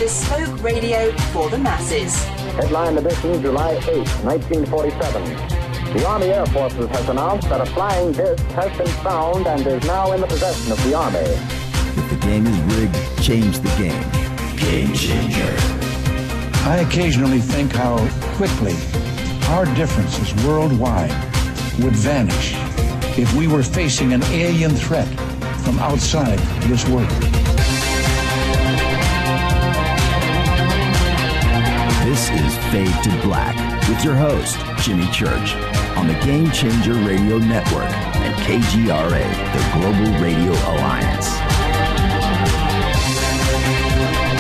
bespoke radio for the masses. Headline edition, July 8, 1947. The Army Air Forces has announced that a flying disc has been found and is now in the possession of the Army. If the game is rigged, change the game. Game changer. I occasionally think how quickly our differences worldwide would vanish if we were facing an alien threat from outside this world. This is Fade to Black with your host, Jimmy Church, on the Game Changer Radio Network and KGRA, the Global Radio Alliance.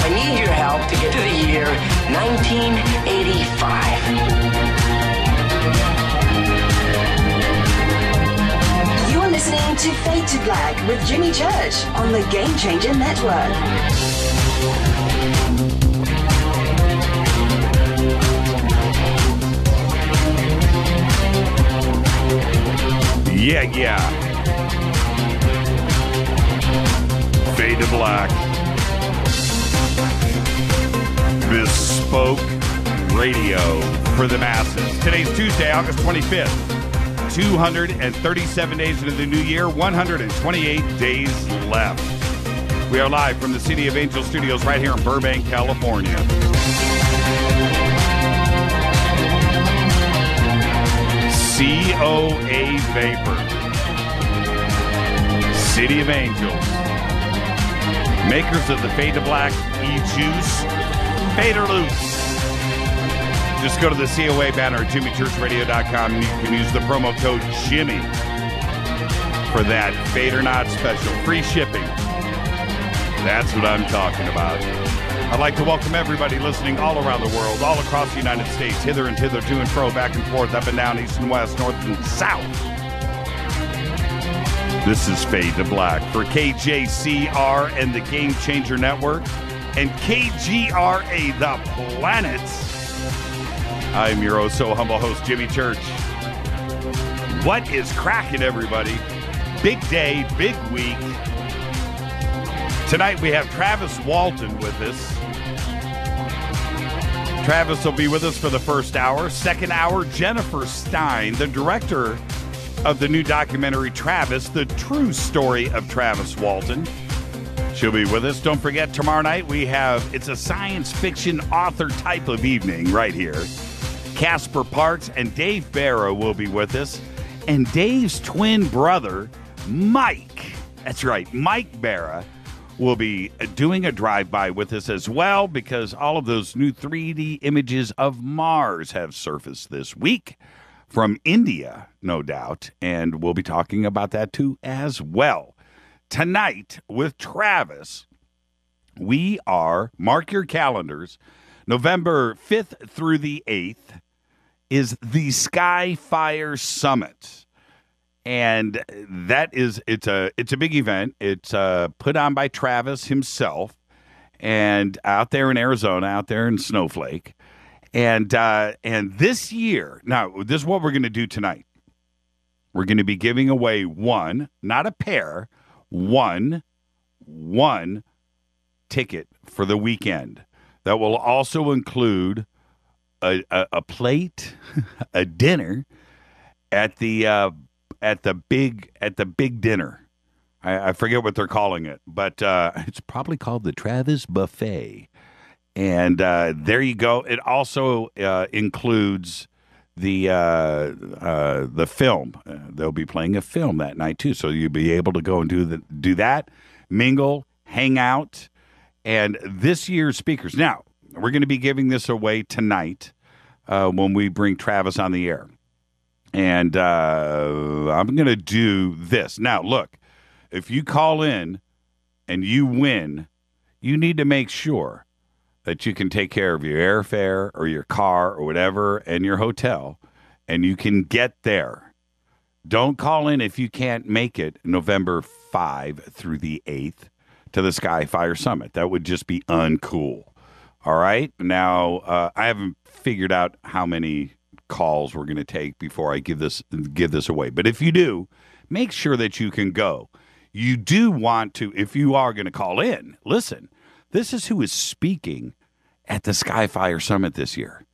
I need your help to get to the year 1985. You are listening to Fade to Black with Jimmy Church on the Game Changer Network. Yeah. Fade to Black. Bespoke radio for the masses. Today's Tuesday, August 25th. 237 days into the new year, 128 days left. We are live from the City of Angels Studios right here in Burbank, California. COA Vapor. City of Angels. Makers of the Fade to Black e-juice. Fade or loose. Just go to the COA banner at jimmychurchradio.com and you can use the promo code Jimmy for that Fade or Not special. Free shipping. That's what I'm talking about. I'd like to welcome everybody listening all around the world, all across the United States, hither and thither, to and fro, back and forth, up and down, east and west, north and south. This is Fade to Black for KJCR and the Game Changer Network and KGRA, the planet. I'm your oh so humble host, Jimmy Church. What is cracking, everybody? Big day, big week. Tonight we have Travis Walton with us. Travis will be with us for the first hour. Second hour, Jennifer Stein, the director of the new documentary Travis, the true story of Travis Walton. She'll be with us. Don't forget, tomorrow night it's a science fiction author type of evening right here. Casper Parks and Dave Barra will be with us. And Dave's twin brother, Mike, that's right, Mike Barra, will be doing a drive-by with us as well because all of those new 3D images of Mars have surfaced this week from India, no doubt, and we'll be talking about that too as well. Tonight with Travis, we are, mark your calendars, November 5th through the 8th is the Skyfire Summit. And it's a big event. It's put on by Travis himself, and out there in Arizona, out there in Snowflake, and this year, now this is what we're going to do tonight. We're going to be giving away one, not a pair, one ticket for the weekend. That will also include a plate, a dinner at the big dinner. I forget what they're calling it, but it's probably called the Travis Buffet. And there you go. It also includes the film. They'll be playing a film that night too, so you'll be able to go and do that, mingle, hang out. And this year's speakers. Now we're going to be giving this away tonight when we bring Travis on the air. And I'm going to do this. Now, look, if you call in and you win, you need to make sure that you can take care of your airfare or your car or whatever and your hotel, and you can get there. Don't call in if you can't make it November 5 through the 8th to the Skyfire Summit. That would just be uncool. All right? Now, I haven't figured out how many calls we're going to take before I give this away. But if you do, make sure that you can go. You do want to, if you are going to call in, listen, this is who is speaking at the Skyfire Summit this year.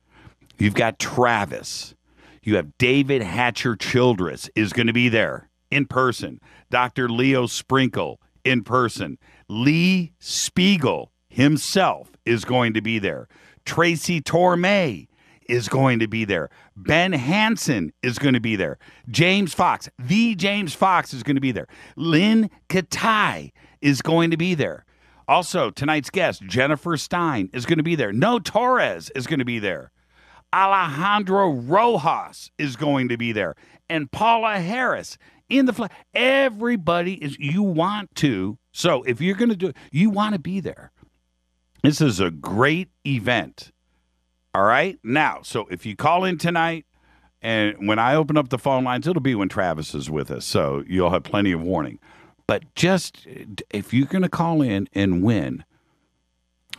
You've got Travis. You have David Hatcher Childress is going to be there in person. Dr. Leo Sprinkle in person. Lee Spiegel himself is going to be there. Tracy Torme is going to be there. Ben Hansen is going to be there. James Fox, the James Fox is going to be there. Lynn Katai is going to be there. Also, tonight's guest, Jennifer Stein, is going to be there. No Torres is going to be there. Alejandro Rojas is going to be there. And Paula Harris in the flag. Everybody is, you want to. So if you're going to do it, you want to be there. This is a great event. All right? Now, so if you call in tonight, and when I open up the phone lines, it'll be when Travis is with us. So you'll have plenty of warning. But just if you're going to call in and win,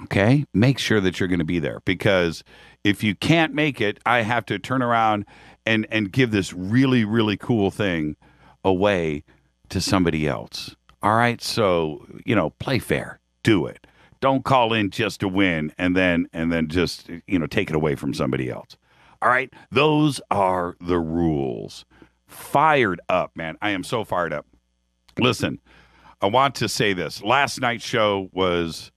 okay, make sure that you're going to be there. Because if you can't make it, I have to turn around and give this really, really cool thing away to somebody else. All right? So, play fair. Do it. Don't call in just to win and then just, take it away from somebody else. All right? Those are the rules. Fired up, man. I am so fired up. Listen, I want to say this. Last night's show was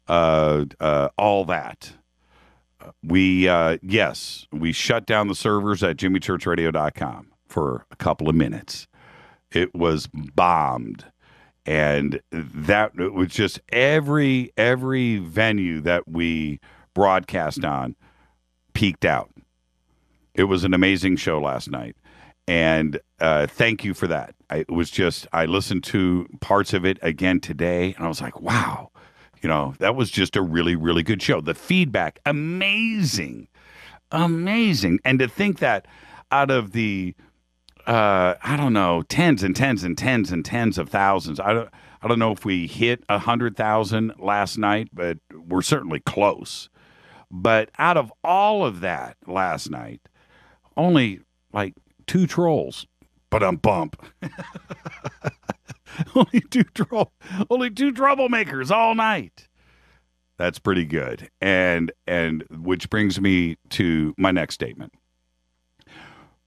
all that. We shut down the servers at jimmychurchradio.com for a couple of minutes. It was bombed. And that it was just every venue that we broadcast on peaked out. It was an amazing show last night. And thank you for that. I listened to parts of it again today, and I was like, wow, that was just a really, really good show. The feedback, amazing. And to think that out of the, tens and tens and tens and tens of thousands, I don't know if we hit 100,000 last night, but we're certainly close. But out of all of that last night, only like 2 trolls, but I'm bump. only two troublemakers all night. That's pretty good. And which brings me to my next statement.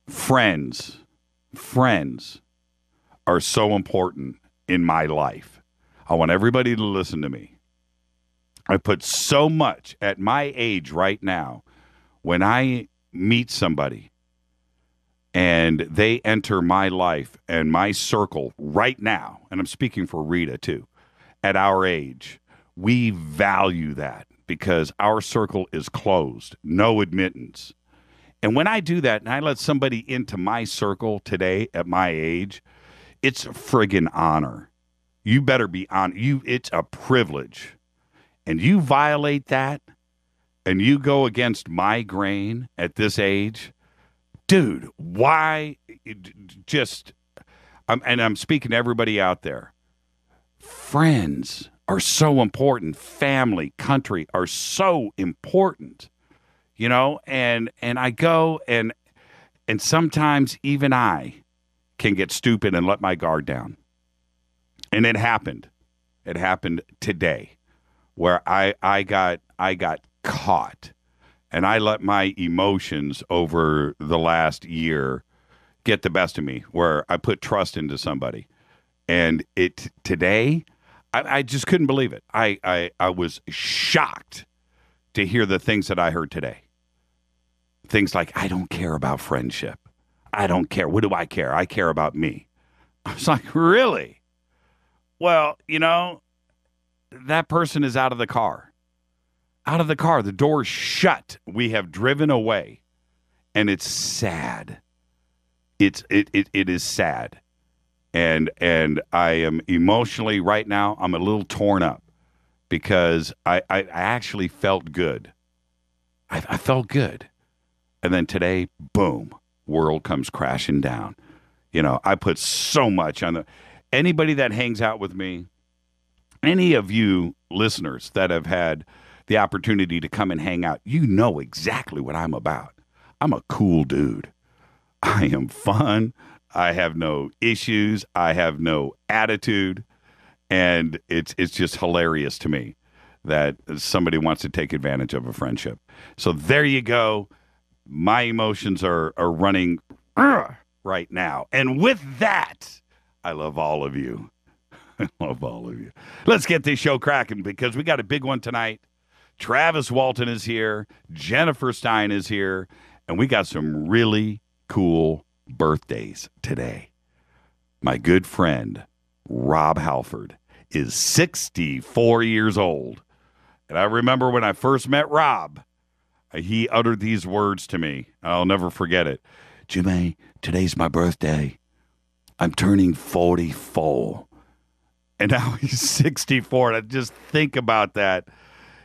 Friends are so important in my life. I want everybody to listen to me. I put so much at my age right now when I meet somebody and they enter my life and my circle right now, and I'm speaking for Rita too, at our age, we value that because our circle is closed, no admittance. And when I do that and I let somebody into my circle today at my age, it's a friggin' honor. You better be on you. It's a privilege. And you violate that and you go against my grain at this age, dude, why? I'm speaking to everybody out there. Friends are so important. Family, country are so important. And I go and sometimes even I can get stupid and let my guard down. And it happened. It happened today where I got caught and I let my emotions over the last year get the best of me where I put trust into somebody. And today, I just couldn't believe it. I was shocked to hear the things that I heard today. Things like, I don't care about friendship. I don't care. What do I care? I care about me. I was like, really? Well, that person is out of the car. Out of the car. The door's shut. We have driven away. And it's sad. It is sad. And I am emotionally right now, I'm a little torn up because I actually felt good. I felt good. And then today, boom, world comes crashing down. I put so much on anybody that hangs out with me, any of you listeners that have had the opportunity to come and hang out, you know exactly what I'm about. I'm a cool dude. I am fun. I have no issues. I have no attitude. And it's just hilarious to me that somebody wants to take advantage of a friendship. So there you go. My emotions are running right now. And with that, I love all of you. I love all of you. Let's get this show cracking because we got a big one tonight. Travis Walton is here. Jennifer Stein is here. And we got some really cool birthdays today. My good friend, Rob Halford, is 64 years old. And I remember when I first met Rob, he uttered these words to me. I'll never forget it. Jimmy, today's my birthday. I'm turning 44. And now he's 64. And I just think about that.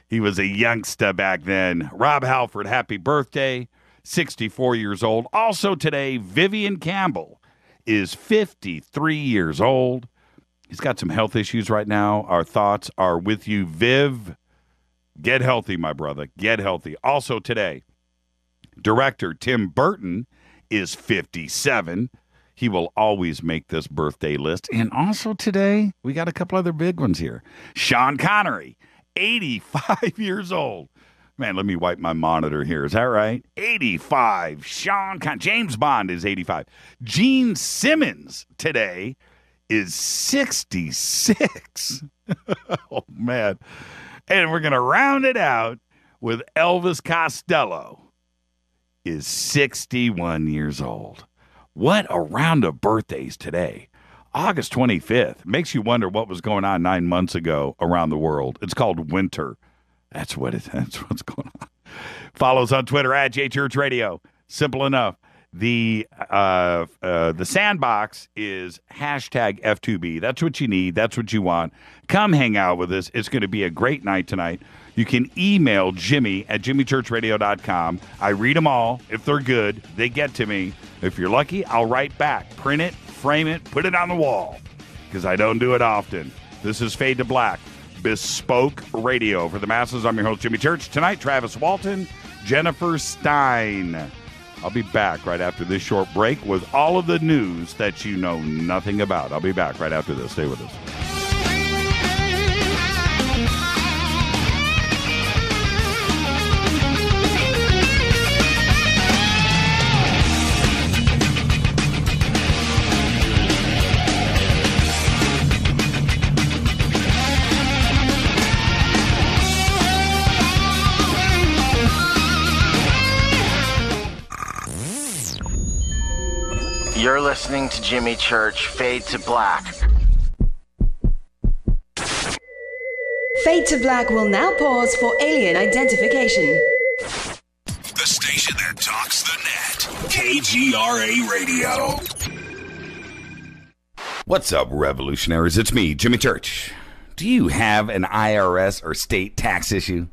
He was a youngster back then. Rob Halford, happy birthday. 64 years old. Also today, Vivian Campbell is 53 years old. He's got some health issues right now. Our thoughts are with you, Viv. Get healthy, my brother. Get healthy. Also today, director Tim Burton is 57. He will always make this birthday list. And also today, we got a couple other big ones here. Sean Connery, 85 years old. Man, let me wipe my monitor here. Is that right? 85. James Bond is 85. Gene Simmons today is 66. Oh, man. And we're going to round it out with Elvis Costello is 61 years old. What a round of birthdays today. August 25th. Makes you wonder what was going on 9 months ago around the world. It's called winter. That's what's going on. Follow us on Twitter at JChurchRadio. Simple enough. The sandbox is hashtag F2B. That's what you need. That's what you want. Come hang out with us. It's going to be a great night tonight. You can email Jimmy at jimmychurchradio.com. I read them all. If they're good, they get to me. If you're lucky, I'll write back. Print it, frame it, put it on the wall. Because I don't do it often. This is Fade to Black. Bespoke Radio. For the masses, I'm your host, Jimmy Church. Tonight, Travis Walton, Jennifer Stein. I'll be back right after this short break with all of the news that you know nothing about. I'll be back right after this. Stay with us. You're listening to Jimmy Church, Fade to Black. Fade to Black will now pause for alien identification. The station that talks the net. KGRA Radio. What's up, revolutionaries? It's me, Jimmy Church. Do you have an IRS or state tax issue?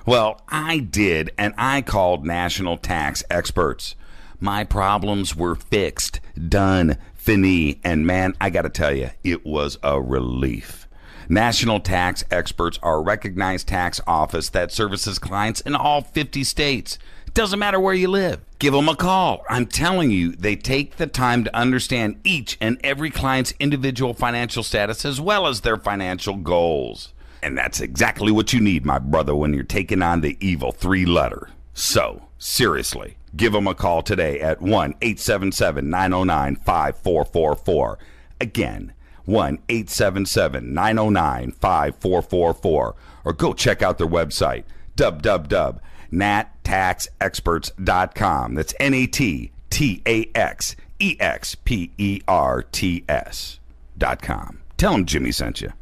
Well, I did, and I called national tax experts. My problems were fixed, done, fini, and man, I got to tell you, it was a relief. National Tax Experts are a recognized tax office that services clients in all 50 states. It doesn't matter where you live. Give them a call. I'm telling you, they take the time to understand each and every client's individual financial status as well as their financial goals. And that's exactly what you need, my brother, when you're taking on the evil three-letter. So, seriously. Give them a call today at 1-877-909-5444. Again, 1-877-909-5444. Or go check out their website, www.nattaxexperts.com. That's NATTAXEXPERTS.com. Tell them Jimmy sent you.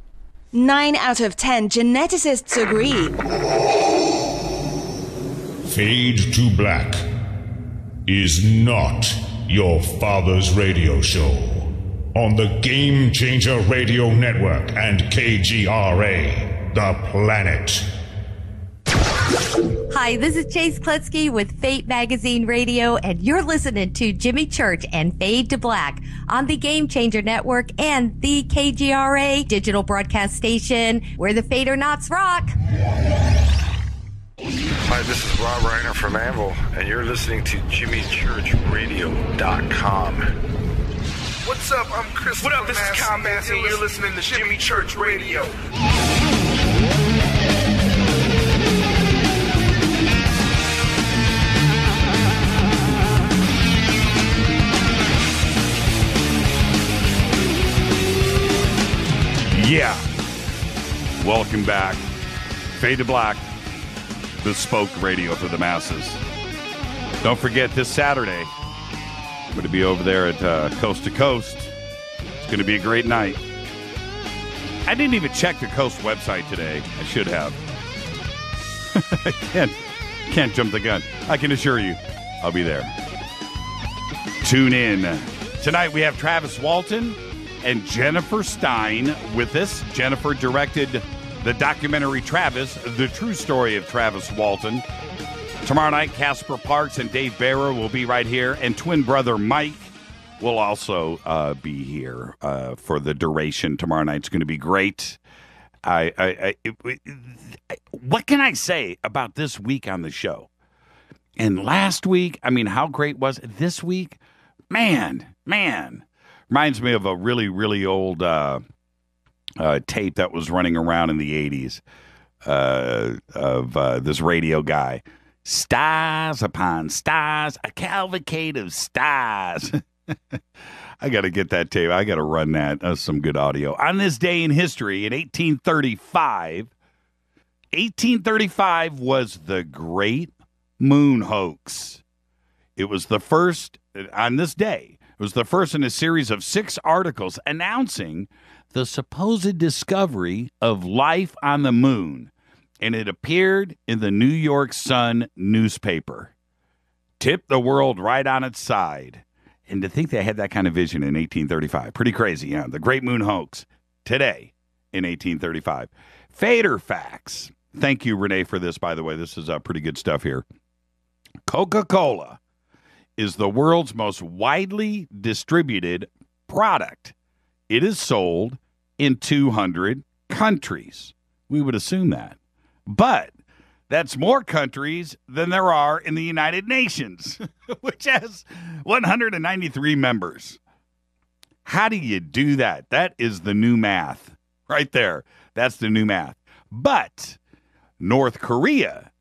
9 out of 10 geneticists agree. Fade to Black is not your father's radio show on the Game Changer Radio Network and KGRA, the planet. Hi, this is Chase Kletsky with Fate Magazine Radio, and you're listening to Jimmy Church and Fade to Black on the Game Changer Network and the KGRA digital broadcast station where the Fade or Nots rock. Hi, this is Rob Reiner from Anvil, and you're listening to JimmyChurchRadio.com. What's up? I'm Chris. What up? This is Combat, and you're listening to Jimmy Church Radio. Welcome back. Fade to Black, bespoke radio for the masses. Don't forget, this Saturday, I'm going to be over there at Coast to Coast. It's going to be a great night. I didn't even check the Coast website today. I should have. I can't jump the gun. I can assure you, I'll be there. Tune in. Tonight we have Travis Walton and Jennifer Stein with us. Jennifer directed the documentary Travis, the true story of Travis Walton. Tomorrow night, Casper Parks and Dave Barrow will be right here, and twin brother Mike will also be here for the duration. Tomorrow night's going to be great. What can I say about this week on the show? And last week, I mean, how great was it? This week? Man. Reminds me of a really, really old tape that was running around in the 80s of this radio guy. Stars upon stars, a cavalcade of stars. I got to get that tape. I got to run that. That's some good audio. On this day in history, in 1835 was the Great Moon Hoax. It was the first, on this day, it was the first in a series of 6 articles announcing the supposed discovery of life on the moon, and it appeared in the New York Sun newspaper. Tipped the world right on its side. And to think they had that kind of vision in 1835. Pretty crazy, yeah. The Great Moon Hoax today in 1835. Fader facts. Thank you, Renee, for this, by the way. This is pretty good stuff here. Coca-Cola is the world's most widely distributed product. It is sold in 200 countries. We would assume that. But that's more countries than there are in the United Nations, which has 193 members. How do you do that? That is the new math right there. That's the new math. But North Korea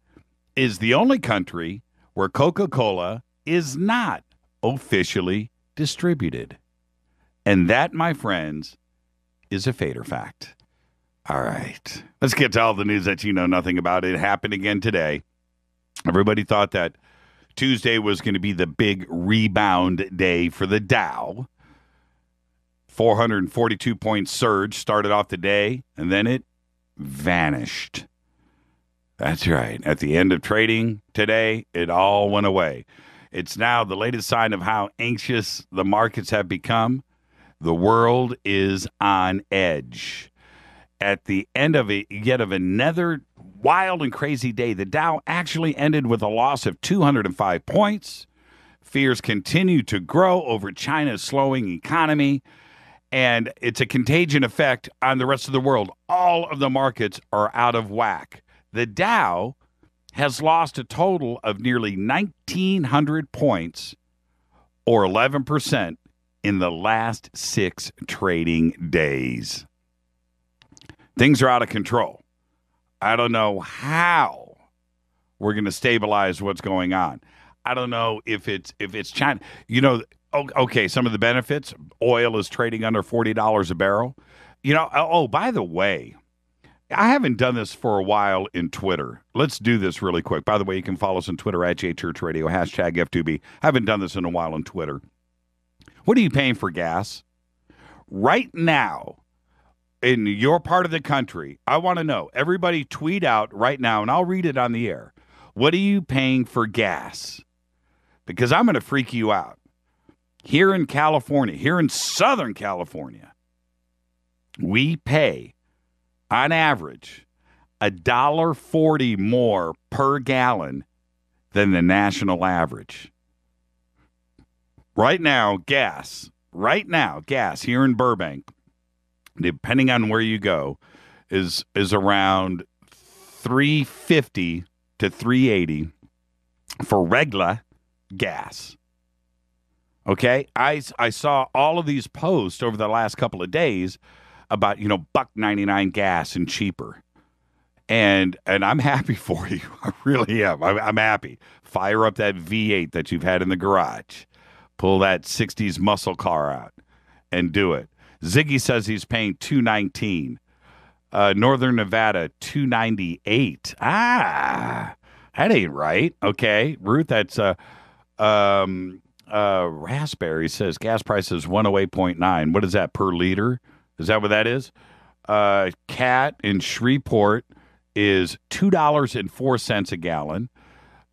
is the only country where Coca-Cola is not officially distributed. And that, my friends, is a fader fact. All right. Let's get to all the news that you know nothing about. It happened again today. Everybody thought that Tuesday was going to be the big rebound day for the Dow. 442-point surge started off the day, and then it vanished. That's right. At the end of trading today, it all went away. It's now the latest sign of how anxious the markets have become. The world is on edge. At the end of another wild and crazy day, the Dow actually ended with a loss of 205 points. Fears continue to grow over China's slowing economy, and it's a contagion effect on the rest of the world. All of the markets are out of whack. The Dow has lost a total of nearly 1,900 points, or 11%, in the last 6 trading days. Things are out of control. I don't know how we're going to stabilize what's going on. I don't know if it's China. You know, okay, some of the benefits. Oil is trading under $40 a barrel. You know, oh, by the way, I haven't done this for a while in Twitter. Let's do this really quick. By the way, you can follow us on Twitter at JChurchRadio, hashtag F2B. I haven't done this in a while on Twitter. What are you paying for gas? Right now, in your part of the country, I want to know. Everybody tweet out right now, and I'll read it on the air. What are you paying for gas? Because I'm going to freak you out. Here in California, here in Southern California, we pay, on average, $1.40 more per gallon than the national average. Right now, gas here in Burbank, depending on where you go, is around $3.50 to $3.80 for regular gas. Okay, I saw all of these posts over the last couple of days about, you know, $1.99 gas and cheaper, and I'm happy for you. I really am. I'm happy. Fire up that V8 that you've had in the garage. Pull that 60s muscle car out and do it. Ziggy says he's paying $2.19. Northern Nevada, $2.98. That ain't right. Okay, Ruth, that's Raspberry says gas prices 108.9. What is that per liter? Is that what that is? Cat in Shreveport is $2.04 a gallon.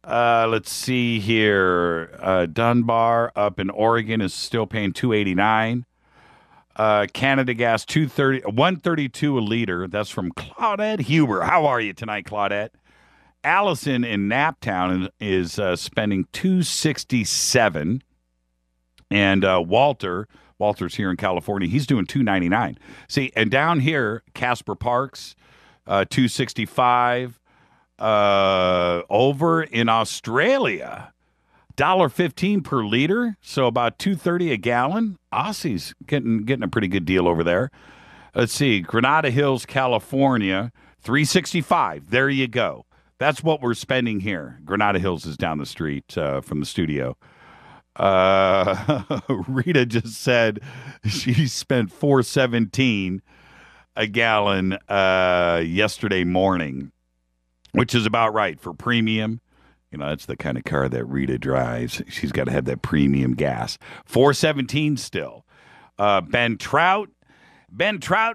Let's see here. Dunbar up in Oregon is still paying $2.89. Canada Gas $1.32 a liter. That's from Claudette Huber. How are you tonight, Claudette? Allison in Naptown is spending $2.67, and Walter's here in California. He's doing $2.99. See, and down here, Casper Parks, $2.65. Over in Australia, $1.15 per liter, so about $2.30 a gallon. Aussie's getting a pretty good deal over there. Let's see, Granada Hills, California, $3.65. There you go. That's what we're spending here. Granada Hills is down the street from the studio. Rita just said she spent $4.17 a gallon yesterday morning, which is about right for premium. You know, that's the kind of car that Rita drives. She's got to have that premium gas. $4.17 still. Ben Trout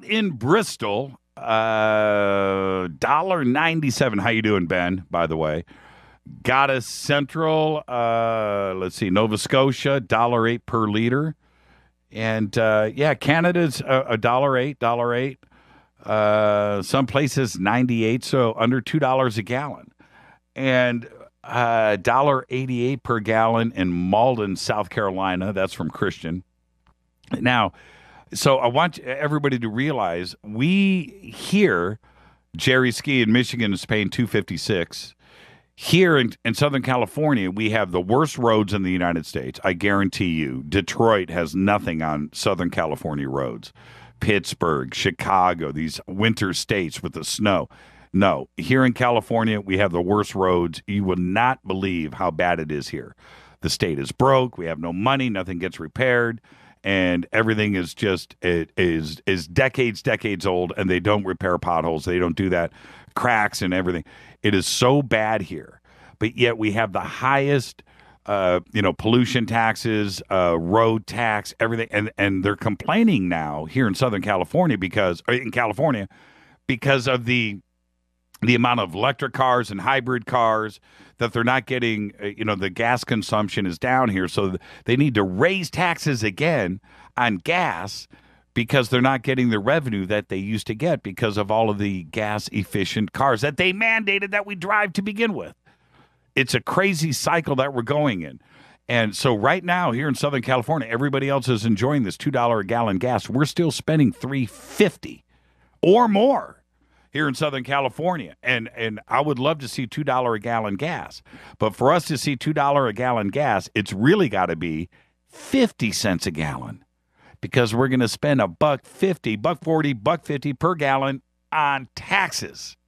in Bristol, $1.97. How you doing, Ben, by the way? Goddess Central, let's see, Nova Scotia, $1.08 per liter. And, Canada's $1.08. Some places 98, so under $2 a gallon. And $1.88 per gallon in Malden, South Carolina. That's from Christian. Now, so I want everybody to realize we here, Jerry Ski in Michigan is paying $2.56. Here in Southern California, we have the worst roads in the United States. I guarantee you, Detroit has nothing on Southern California roads. Pittsburgh, Chicago, these winter states with the snow. No, here in California, we have the worst roads. You will not believe how bad it is here. The state is broke. We have no money. Nothing gets repaired. And everything is just, it is decades old, and they don't repair potholes. They don't do that. Cracks and everything. It is so bad here. But yet we have the highest, pollution taxes, road tax, everything. And they're complaining now here in Southern California because of the amount of electric cars and hybrid cars that they're not getting, the gas consumption is down here. So they need to raise taxes again on gas because they're not getting the revenue that they used to get because of all of the gas-efficient cars that they mandated that we drive to begin with. It's a crazy cycle that we're going in. And so right now here in Southern California, everybody else is enjoying this $2 a gallon gas. We're still spending $3.50 or more here in Southern California. And I would love to see $2 a gallon gas. But for us to see $2 a gallon gas, it's really got to be 50 cents a gallon because we're going to spend $1.50, $1.40, $1.50 per gallon on taxes.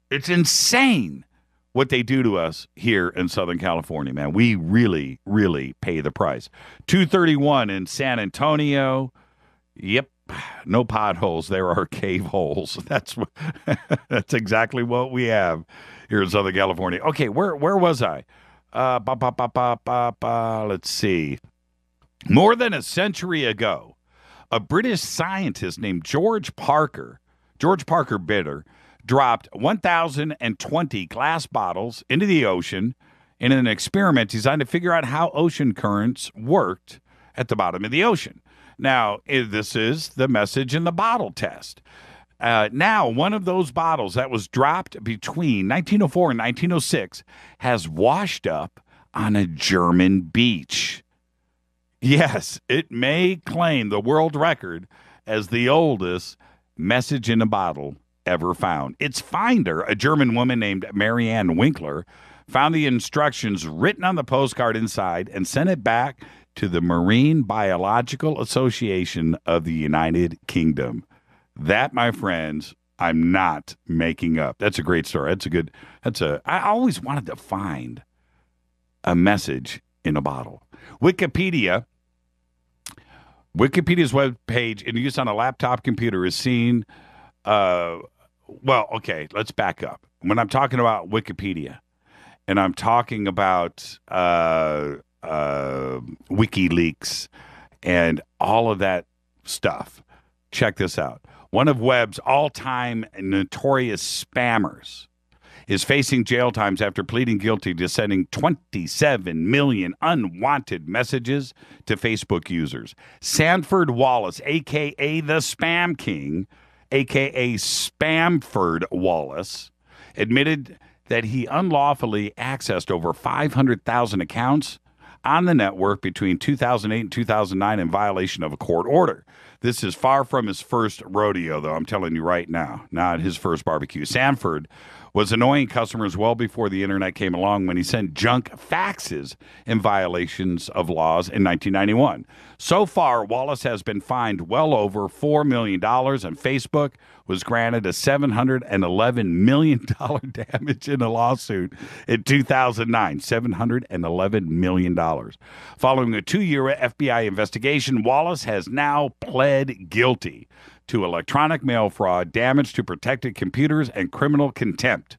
It's insane what they do to us here in Southern California, man. We really, really pay the price. 231 in San Antonio. Yep. No potholes. There are cave holes. That's exactly what we have here in Southern California. Okay, where was I? Let's see. More than a century ago, a British scientist named George Parker Bitter, dropped 1,020 glass bottles into the ocean in an experiment designed to figure out how ocean currents worked at the bottom of the ocean. Now, this is the message in the bottle test. Now, one of those bottles that was dropped between 1904 and 1906 has washed up on a German beach. Yes, it may claim the world record as the oldest message in a bottle ever found. Its finder, a German woman named Marianne Winkler, found the instructions written on the postcard inside and sent it back to the Marine Biological Association of the United Kingdom. That, my friends, I'm not making up. That's a great story. I always wanted to find a message in a bottle. Wikipedia's web page in use on a laptop computer is seen well, okay, let's back up. When I'm talking about Wikipedia and I'm talking about WikiLeaks and all of that stuff, check this out. One of Webb's all-time notorious spammers is facing jail times after pleading guilty to sending 27 million unwanted messages to Facebook users. Sanford Wallace, a.k.a. the Spam King, a.k.a. Spamford Wallace, admitted that he unlawfully accessed over 500,000 accounts on the network between 2008 and 2009 in violation of a court order. This is far from his first rodeo, though, I'm telling you right now, not his first barbecue. Sanford was annoying customers well before the internet came along when he sent junk faxes in violations of laws in 1991. So far, Wallace has been fined well over $4 million, and Facebook was granted a $711 million damage in a lawsuit in 2009. $711 million. Following a 2-year FBI investigation, Wallace has now pled guilty to electronic mail fraud, damage to protected computers, and criminal contempt.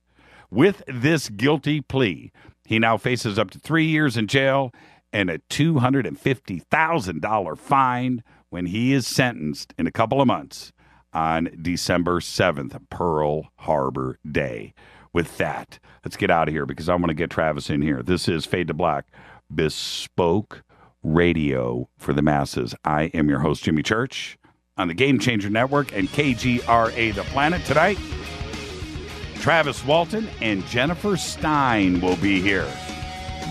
With this guilty plea, he now faces up to 3 years in jail and a $250,000 fine when he is sentenced in a couple of months on December 7th, Pearl Harbor Day. With that, let's get out of here because I want to get Travis in here. This is Fade to Black, bespoke radio for the masses. I am your host, Jimmy Church, on the Game Changer Network and KGRA The Planet. Tonight, Travis Walton and Jennifer Stein will be here.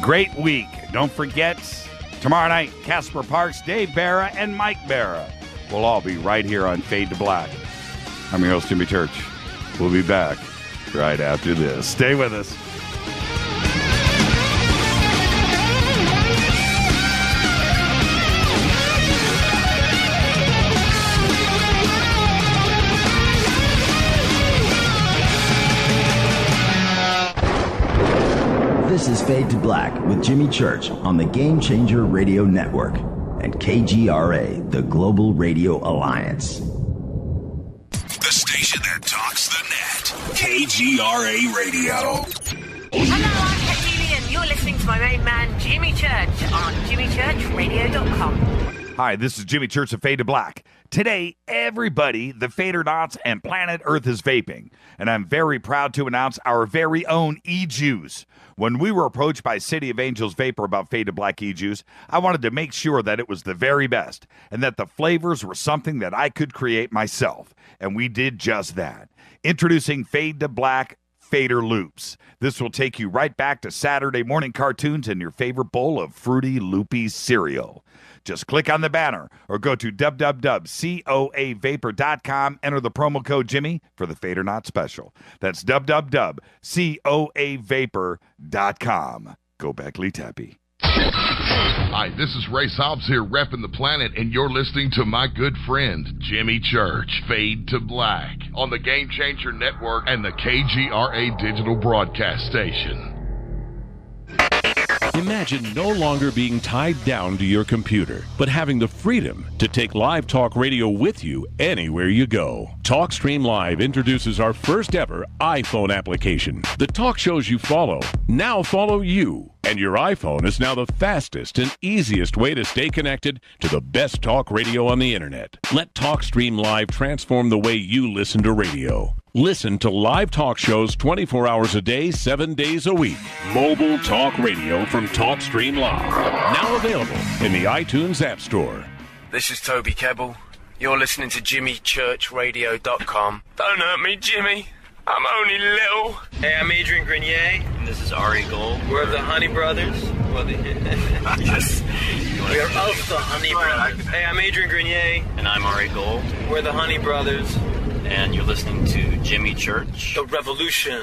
Great week. Don't forget, tomorrow night, Casper Parks, Dave Barra, and Mike Barra will all be right here on Fade to Black. I'm your host, Jimmy Church. We'll be back right after this. Stay with us. This is Fade to Black with Jimmy Church on the Game Changer Radio Network and KGRA, the Global Radio Alliance. The station that talks the net. KGRA Radio. Hello, I'm Katie, and you're listening to my main man, Jimmy Church, on jimmychurchradio.com. Hi, this is Jimmy Church of Fade to Black. Today, everybody, the Fadernauts and planet Earth is vaping, and I'm very proud to announce our very own e-juice. When we were approached by City of Angels Vapor about Fade to Black e-juice, I wanted to make sure that it was the very best and that the flavors were something that I could create myself, and we did just that. Introducing Fade to Black Fader Loops. This will take you right back to Saturday morning cartoons and your favorite bowl of fruity, loopy cereal. Just click on the banner or go to www.coavapor.com. Enter the promo code Jimmy for the Fader Not special. That's www.coavapor.com. Gobekli Tepe. Hi, this is Ray Hobbs here, repping the planet, and you're listening to my good friend, Jimmy Church, Fade to Black, on the Game Changer Network and the KGRA digital broadcast station. Imagine no longer being tied down to your computer, but having the freedom to take live talk radio with you anywhere you go. TalkStream Live introduces our first ever iPhone application. The talk shows you follow now follow you. And your iPhone is now the fastest and easiest way to stay connected to the best talk radio on the internet. Let TalkStream Live transform the way you listen to radio. Listen to live talk shows 24 hours a day, 7 days a week. Mobile talk radio from TalkStream Live. Now available in the iTunes App Store. This is Toby Kebbell. You're listening to JimmyChurchRadio.com. Don't hurt me, Jimmy. I'm only little. Hey, I'm Adrian Grenier. And this is Ari Gold. We're the Honey Brothers. Yes. We're of the Honey Brothers. Hey, I'm Adrian Grenier. And I'm Ari Gold. We're the Honey Brothers. And you're listening to Jimmy Church. The Revolution.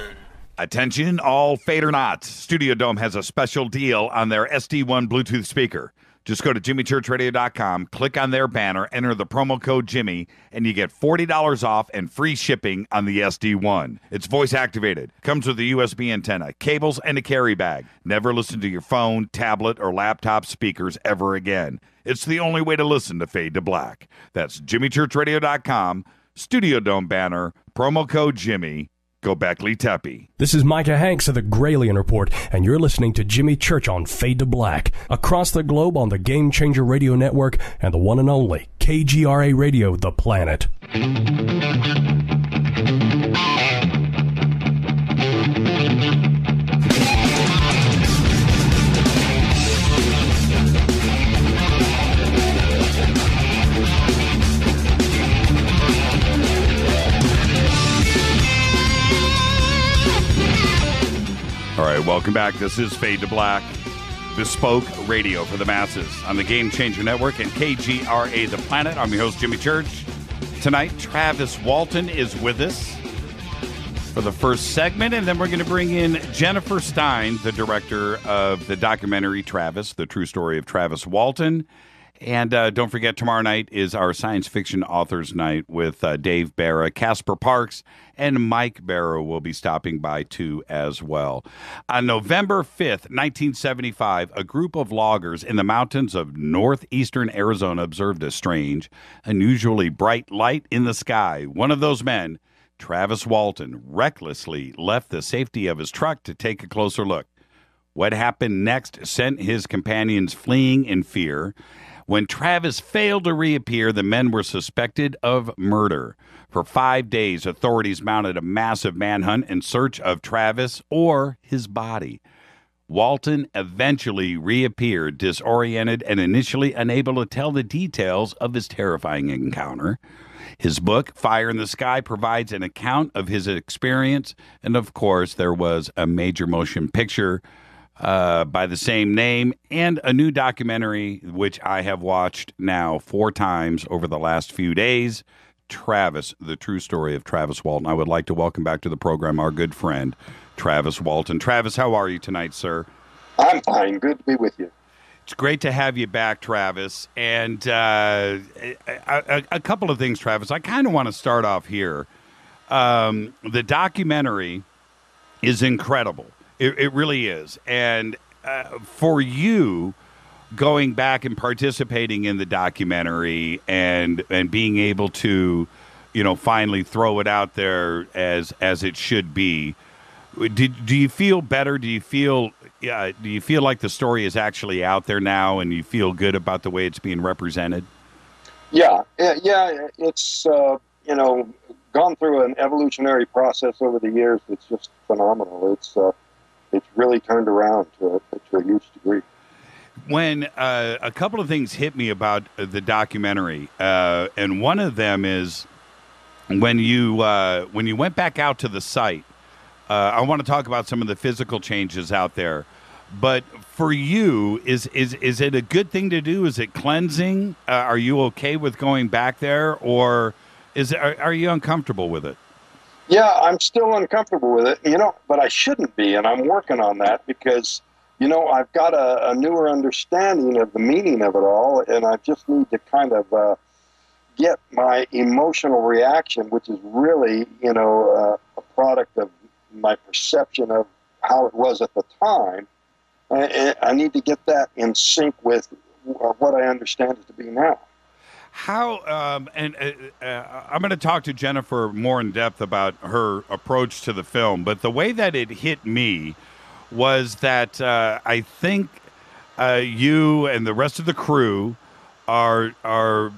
Attention, all Fadernauts. Studio Dome has a special deal on their SD1 Bluetooth speaker. Just go to jimmychurchradio.com, click on their banner, enter the promo code Jimmy, and you get $40 off and free shipping on the SD1. It's voice activated, comes with a USB antenna, cables, and a carry bag. Never listen to your phone, tablet, or laptop speakers ever again. It's the only way to listen to Fade to Black. That's jimmychurchradio.com, Studio Dome banner, Promo code Jimmy, Gobekli Tepe. This is Micah Hanks of the Gralien Report, and you're listening to Jimmy Church on Fade to Black, across the globe on the Game Changer Radio Network and the one and only KGRA Radio, The Planet. All right, welcome back. This is Fade to Black, bespoke radio for the masses on the Game Changer Network and KGRA The Planet. I'm your host, Jimmy Church. Tonight, Travis Walton is with us for the first segment, and then we're going to bring in Jennifer Stein, the director of the documentary Travis, the true story of Travis Walton. And don't forget, tomorrow night is our science fiction authors night with Dave Barra, Casper Parks, and Mike Barra will be stopping by too as well. On November 5th, 1975, a group of loggers in the mountains of northeastern Arizona observed a strange, unusually bright light in the sky. One of those men, Travis Walton, recklessly left the safety of his truck to take a closer look. What happened next sent his companions fleeing in fear. When Travis failed to reappear, the men were suspected of murder. For 5 days, authorities mounted a massive manhunt in search of Travis or his body. Walton eventually reappeared, disoriented and initially unable to tell the details of his terrifying encounter. His book, Fire in the Sky, provides an account of his experience, and of course, there was a major motion picture by the same name, and a new documentary, which I have watched now 4 times over the last few days, Travis, the true story of Travis Walton. I would like to welcome back to the program our good friend, Travis Walton. Travis, how are you tonight, sir? I'm fine. Good to be with you. It's great to have you back, Travis. And a couple of things, Travis. I kind of want to start off here. The documentary is incredible. It really is. And for you, going back and participating in the documentary and being able to, finally throw it out there as it should be, do you feel better? Do you feel like the story is actually out there now, and you feel good about the way it's being represented? Yeah. It's gone through an evolutionary process over the years. It's just phenomenal. It's really turned around to a huge degree. When a couple of things hit me about the documentary, and one of them is when you went back out to the site. I want to talk about some of the physical changes out there. But for you, is it a good thing to do? Is it cleansing? Are you okay with going back there, or are you uncomfortable with it? Yeah, I'm still uncomfortable with it, but I shouldn't be, and I'm working on that because, I've got a newer understanding of the meaning of it all, and I just need to kind of get my emotional reaction, which is really, a product of my perception of how it was at the time. I need to get that in sync with what I understand it to be now. How, I'm going to talk to Jennifer more in depth about her approach to the film, but the way that it hit me was that I think you and the rest of the crew are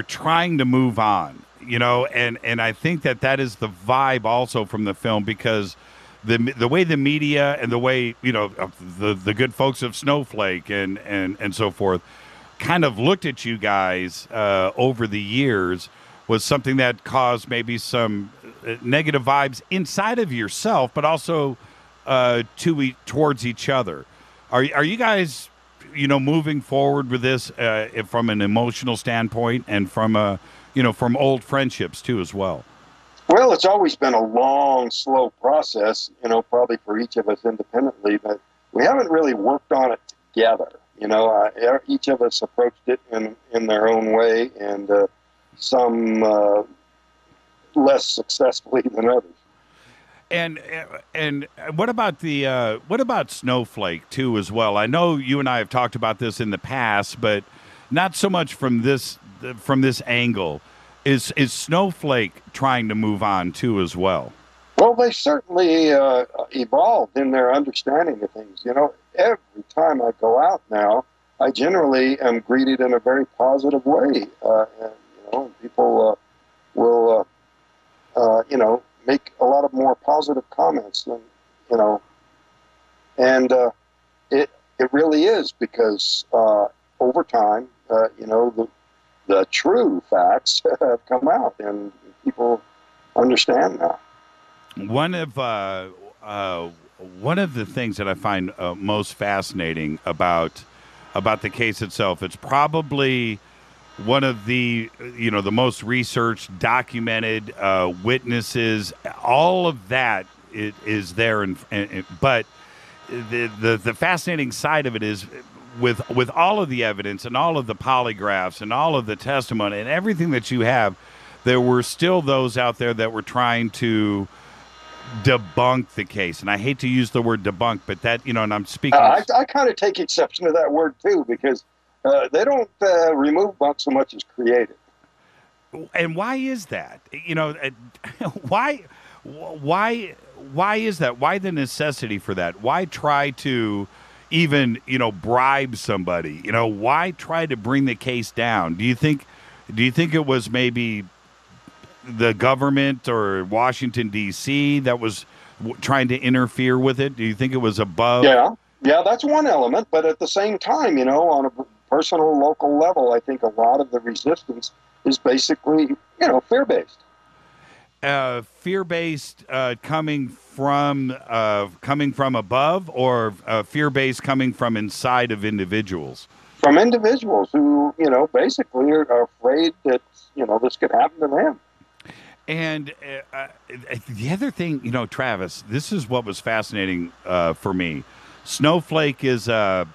trying to move on, and I think that is the vibe also from the film, because the way the media and the way, the good folks of Snowflake and so forth kind of looked at you guys over the years was something that caused maybe some negative vibes inside of yourself, but also towards each other. Are you guys, moving forward with this from an emotional standpoint and from from old friendships too as well? Well, it's always been a long, slow process, probably for each of us independently, but we haven't really worked on it together. Each of us approached it in their own way, and some less successfully than others. And what about Snowflake too as well? I know you and I have talked about this in the past, but not so much from this angle. Is Snowflake trying to move on too as well? Well, they certainly evolved in their understanding of things. You know, every time I go out now, I generally am greeted in a very positive way. And people will, make a lot of more positive comments than, and it really is because over time, the true facts have come out and people understand now. One of the things that I find most fascinating about the case itself, it's probably one of the the most researched, documented witnesses. All of that is there, but the fascinating side of it is with all of the evidence and all of the polygraphs and all of the testimony and everything that you have, there were still those out there that were trying to debunk the case. And I hate to use the word debunk, but that, and I'm speaking... I kind of take exception to that word, too, because they don't remove bunk so much as create it. And why is that? Why is that? Why the necessity for that? Why try to even, bribe somebody? Why try to bring the case down? Do you think it was maybe the government or Washington, D.C. that was trying to interfere with it? Do you think it was above? Yeah, that's one element. But at the same time, on a personal, local level, I think a lot of the resistance is basically, fear-based. Fear-based coming from above, or fear-based coming from inside of individuals? From individuals who, basically are afraid that, this could happen to them. And the other thing, Travis, this is what was fascinating for me. Snowflake is a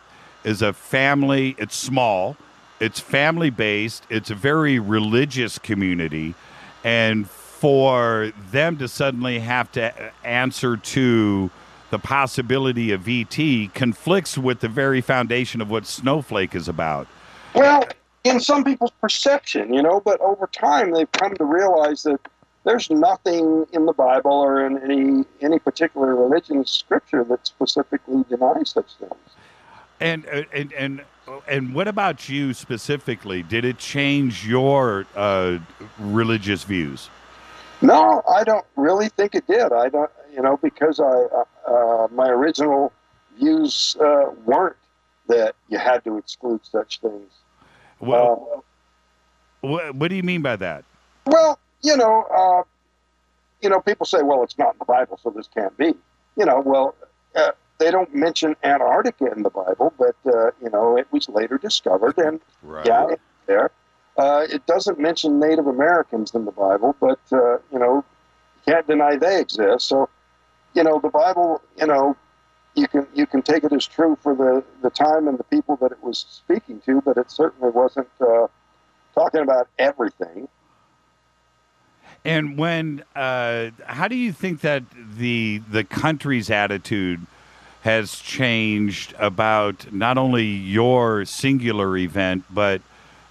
family. It's small. It's family-based. It's a very religious community. And for them to suddenly have to answer to the possibility of ET conflicts with the very foundation of what Snowflake is about. Well, in some people's perception, but over time they've come to realize that there's nothing in the Bible or in any particular religion scripture that specifically denies such things. And what about you specifically? Did it change your religious views? No, I don't really think it did. I don't, because my original views weren't that you had to exclude such things. Well, what do you mean by that? Well, people say, well, it's not in the Bible, so this can't be. They don't mention Antarctica in the Bible, but, it was later discovered, and it's there. It doesn't mention Native Americans in the Bible, but, you can't deny they exist. So, the Bible, you can take it as true for the time and the people that it was speaking to, but it certainly wasn't talking about everything. And when, how do you think that the country's attitude has changed about not only your singular event, but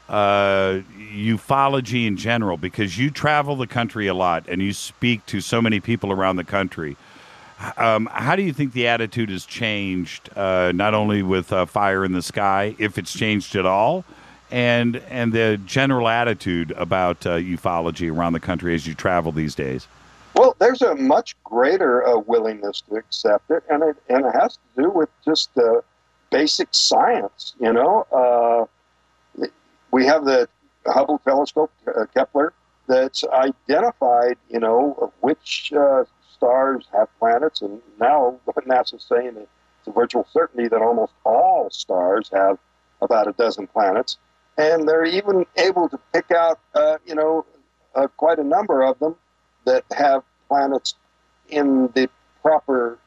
ufology in general? Because you travel the country a lot and you speak to so many people around the country. How do you think the attitude has changed, not only with Fire in the Sky, if it's changed at all, and the general attitude about ufology around the country as you travel these days? Well, there's a much greater willingness to accept it, and it has to do with just basic science. We have the Hubble telescope, Kepler, that's identified, which stars have planets, and now NASA's saying that it's a virtual certainty that almost all stars have about a dozen planets. And they're even able to pick out, quite a number of them that have planets in the proper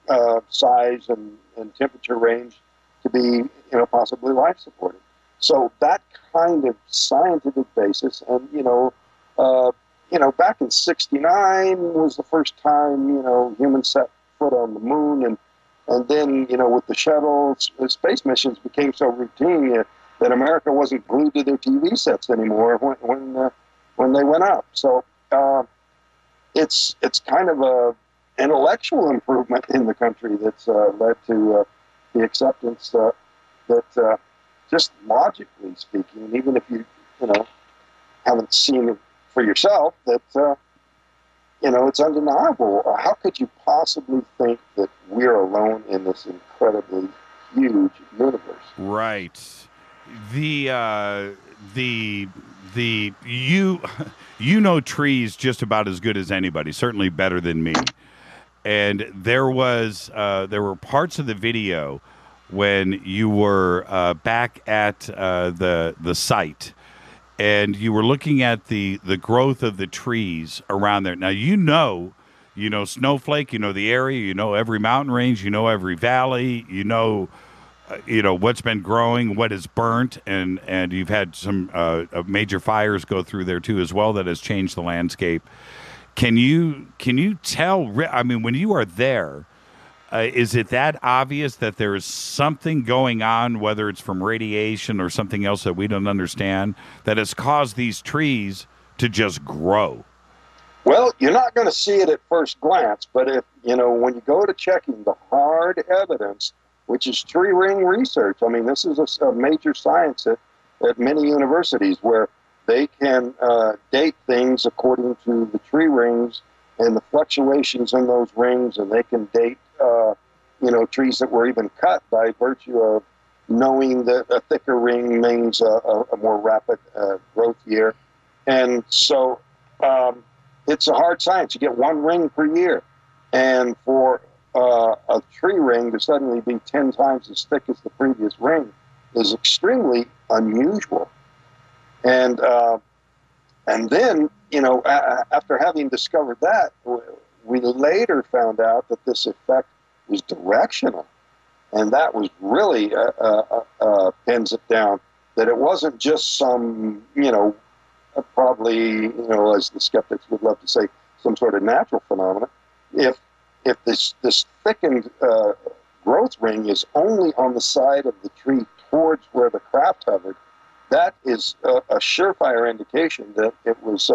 size and temperature range to be, possibly life-supporting. So that kind of scientific basis, and, back in '69 was the first time, humans set foot on the moon, and then, with the shuttle, space missions became so routine that America wasn't glued to their TV sets anymore when when they went up. So it's kind of a intellectual improvement in the country that's led to the acceptance that just logically speaking, even if you haven't seen it for yourself, that it's undeniable. How could you possibly think that we're alone in this incredibly huge universe? Right. You know trees just about as good as anybody, certainly better than me. And there were parts of the video when you were back at the site, and you were looking at the growth of the trees around there. Now you know Snowflake, you know the area, you know every mountain range, you know every valley, you know what's been growing, what is burnt, and you've had some major fires go through there too as well that has changed the landscape. Can you tell? I mean, when you are there, is it that obvious that there is something going on, whether it's from radiation or something else that we don't understand, that has caused these trees to just grow? Well, you're not going to see it at first glance, but when you go to checking the hard evidence, which is tree ring research. I mean, this is a major science at many universities where they can date things according to the tree rings and the fluctuations in those rings, and they can date, trees that were even cut by virtue of knowing that a thicker ring means a more rapid growth year. And so it's a hard science. You get one ring per year. And for a tree ring to suddenly be 10 times as thick as the previous ring is extremely unusual. And then, after having discovered that, we later found out that this effect was directional. And that was really pins it down, that it wasn't just some, probably, as the skeptics would love to say, some sort of natural phenomenon. If this thickened growth ring is only on the side of the tree towards where the craft hovered, that is a surefire indication that it was,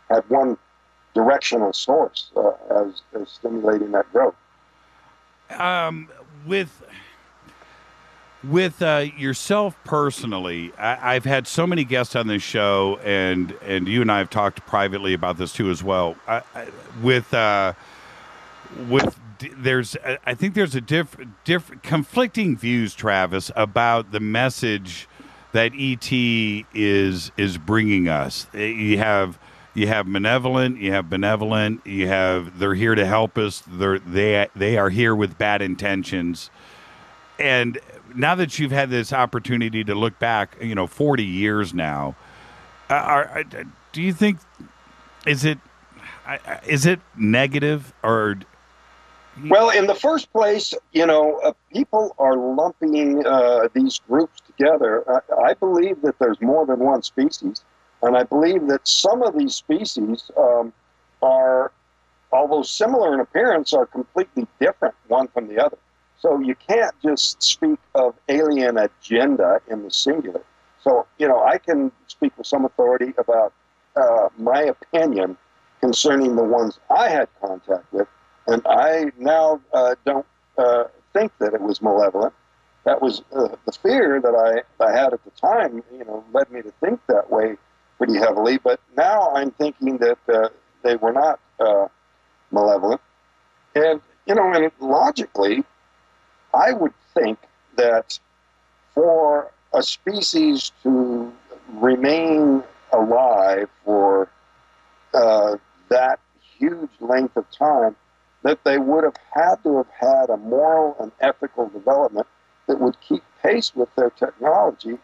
had one directional source as stimulating that growth. With yourself personally, I've had so many guests on this show, and you and I have talked privately about this too as well. I think there's a different conflicting views, Travis, about the message that ET is bringing us. You have malevolent, you have benevolent, they're here to help us. They are here with bad intentions. And now that you've had this opportunity to look back, 40 years now, do you think is it negative or? Well, in the first place, people are lumping these groups together. I believe that there's more than one species, and I believe that some of these species are, although similar in appearance, are completely different one from the other. So you can't just speak of alien agenda in the singular. So, I can speak with some authority about my opinion concerning the ones I had contact with. And I now don't think that it was malevolent. That was the fear that I had at the time, led me to think that way pretty heavily. But now I'm thinking that they were not malevolent. And, and logically, I would think that for a species to remain alive for that huge length of time, that they would have had to have had a moral and ethical development that would keep pace with their technology,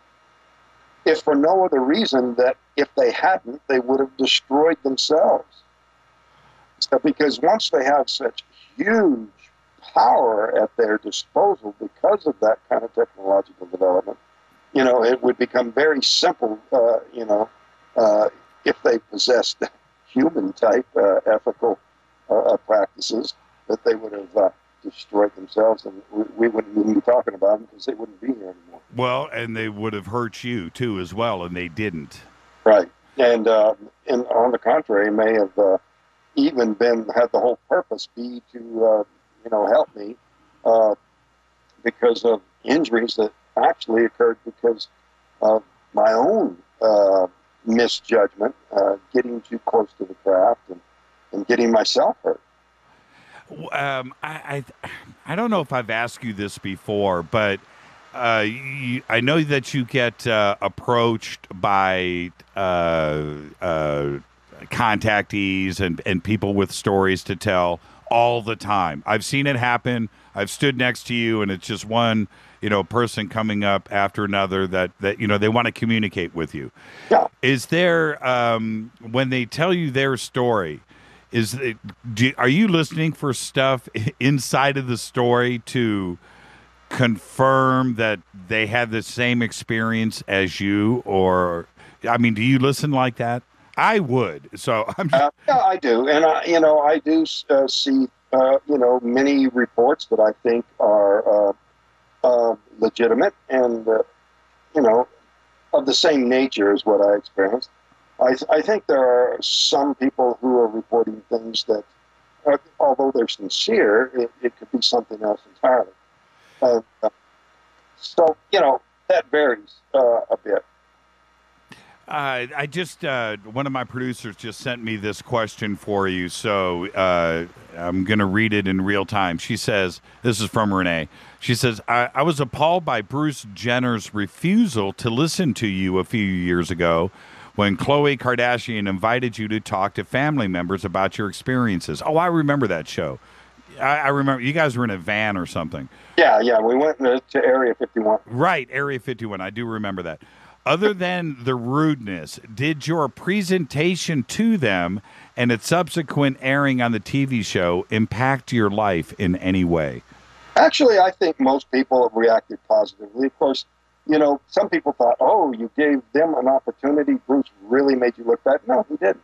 if for no other reason that if they hadn't, they would have destroyed themselves. So because once they have such huge power at their disposal because of that kind of technological development, it would become very simple, if they possessed human-type ethical practices, that they would have destroyed themselves, and we wouldn't even be talking about them because they wouldn't be here anymore. Well, and they would have hurt you too as well, and they didn't. Right. and on the contrary, may have even had the whole purpose be to help me because of injuries that actually occurred because of my own misjudgment, getting too close to the craft and getting myself hurt. I don't know if I've asked you this before, but I know that you get approached by contactees and people with stories to tell all the time. I've seen it happen. I've stood next to you, and it's just one person coming up after another that they want to communicate with you. Yeah. Is there when they tell you their story, are you listening for stuff inside of the story to confirm that they had the same experience as you? Or, I mean, do you listen like that? I would. So I'm just... yeah, I do. And I do see, many reports that I think are legitimate and, of the same nature as what I experienced. I think there are some people who are reporting things that, although they're sincere, it could be something else entirely. So, that varies a bit. I just, one of my producers just sent me this question for you, so I'm going to read it in real time. She says, this is from Renee. She says, I was appalled by Bruce Jenner's refusal to listen to you a few years ago when Khloe Kardashian invited you to talk to family members about your experiences. Oh, I remember that show. I remember you guys were in a van or something. Yeah, we went to Area 51. Right, Area 51. I do remember that. Other than the rudeness, did your presentation to them and its subsequent airing on the TV show impact your life in any way? Actually, I think most people have reacted positively. Of course, some people thought, oh, you gave them an opportunity. Bruce really made you look bad. No, he didn't.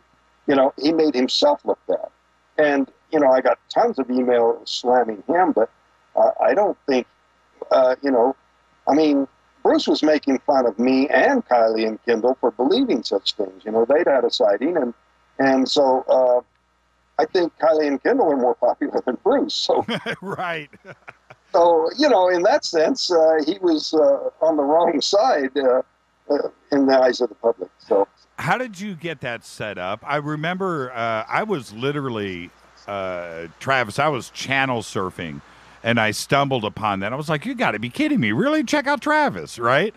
He made himself look bad. And, I got tons of emails slamming him, but I don't think, Bruce was making fun of me and Kylie and Kendall for believing such things. They'd had a sighting, and so I think Kylie and Kendall are more popular than Bruce. So right. So, in that sense, he was on the wrong side in the eyes of the public. So, how did you get that set up? I remember I was literally, Travis, I was channel surfing, and I stumbled upon that. I was like, you got to be kidding me. Really? Check out Travis, right?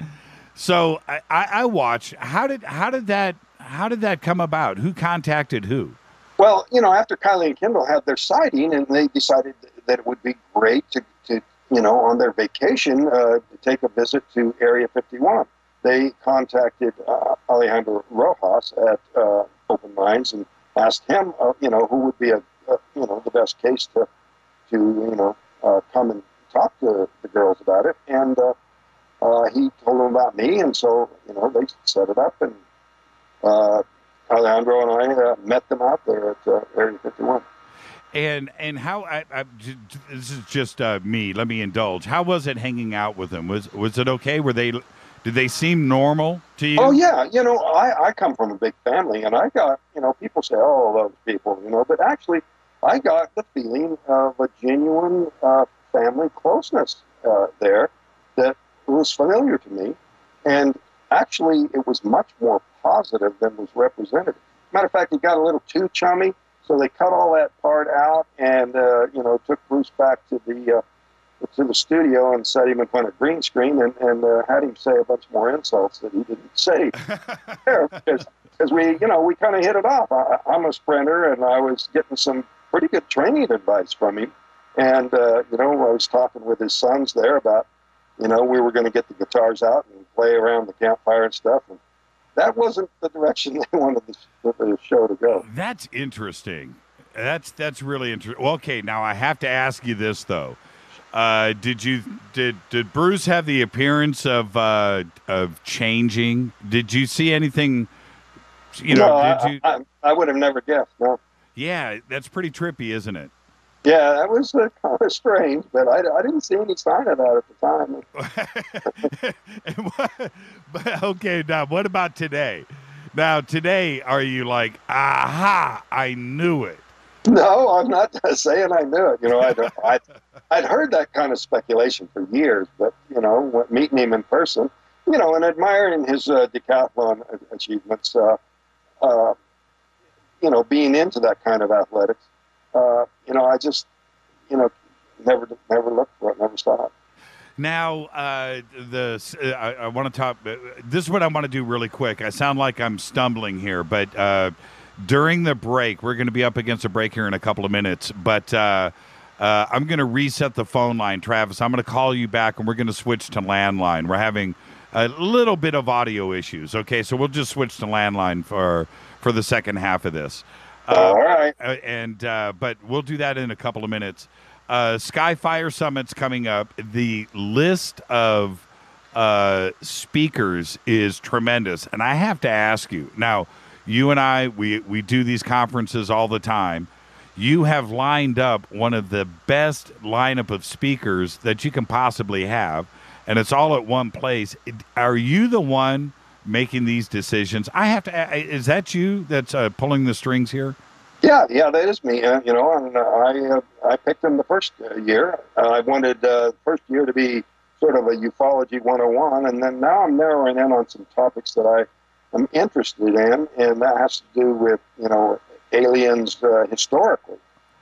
So I watched. How did that come about? Who contacted who? Well, after Kylie and Kendall had their sighting, and they decided that it would be great to on their vacation, to take a visit to Area 51. They contacted Alejandro Rojas at Open Minds and asked him, who would be the best case to come and talk to the girls about it. And he told them about me, and so, they set it up, and Alejandro and I met them out there at Area 51. And how this is just me. Let me indulge. How was it hanging out with them? Was it okay? Did they seem normal to you? Oh yeah, I come from a big family, and I got people say, oh, those people, but actually I got the feeling of a genuine family closeness there that was familiar to me, and actually it was much more positive than was represented. Matter of fact, it got a little too chummy. So they cut all that part out and, took Bruce back to the studio and set him in front of green screen and had him say a bunch more insults that he didn't say there because we kind of hit it off. I'm a sprinter, and I was getting some pretty good training advice from him. And, I was talking with his sons there about, we were going to get the guitars out and play around the campfire and stuff. And that wasn't the direction they wanted the show to go. That's interesting. That's really interesting. Well, okay, now I have to ask you this though. Did Bruce have the appearance of changing? Did you see anything? No, I would have never guessed. No. Yeah, that's pretty trippy, isn't it? Yeah, that was kind of strange, but I didn't see any sign of that at the time. But okay, now what about today? Now, today, are you like, aha, I knew it? No, I'm not saying I knew it. You know, I'd heard that kind of speculation for years, but, you know, meeting him in person, you know, and admiring his decathlon achievements, you know, being into that kind of athletics, you know, I just, you know, never looked for it, never saw it. Now, I want to talk. This is what I want to do really quick. I sound like I'm stumbling here, but during the break, we're going to be up against a break here in a couple of minutes, but I'm going to reset the phone line, Travis. I'm going to call you back, and we're going to switch to landline. We're having a little bit of audio issues, okay? So we'll just switch to landline for the second half of this. All right. But we'll do that in a couple of minutes. Skyfire Summit's coming up. The list of speakers is tremendous. And I have to ask you, now, you and I, we do these conferences all the time. You have lined up one of the best lineup of speakers that you can possibly have, and it's all at one place. Are you the one making these decisions? I have to. Is that you that's pulling the strings here? Yeah, that is me. You know, and I picked him the first year. I wanted the first year to be sort of a ufology 101, and then now I'm narrowing in on some topics that I'm interested in, and that has to do with, you know, aliens historically.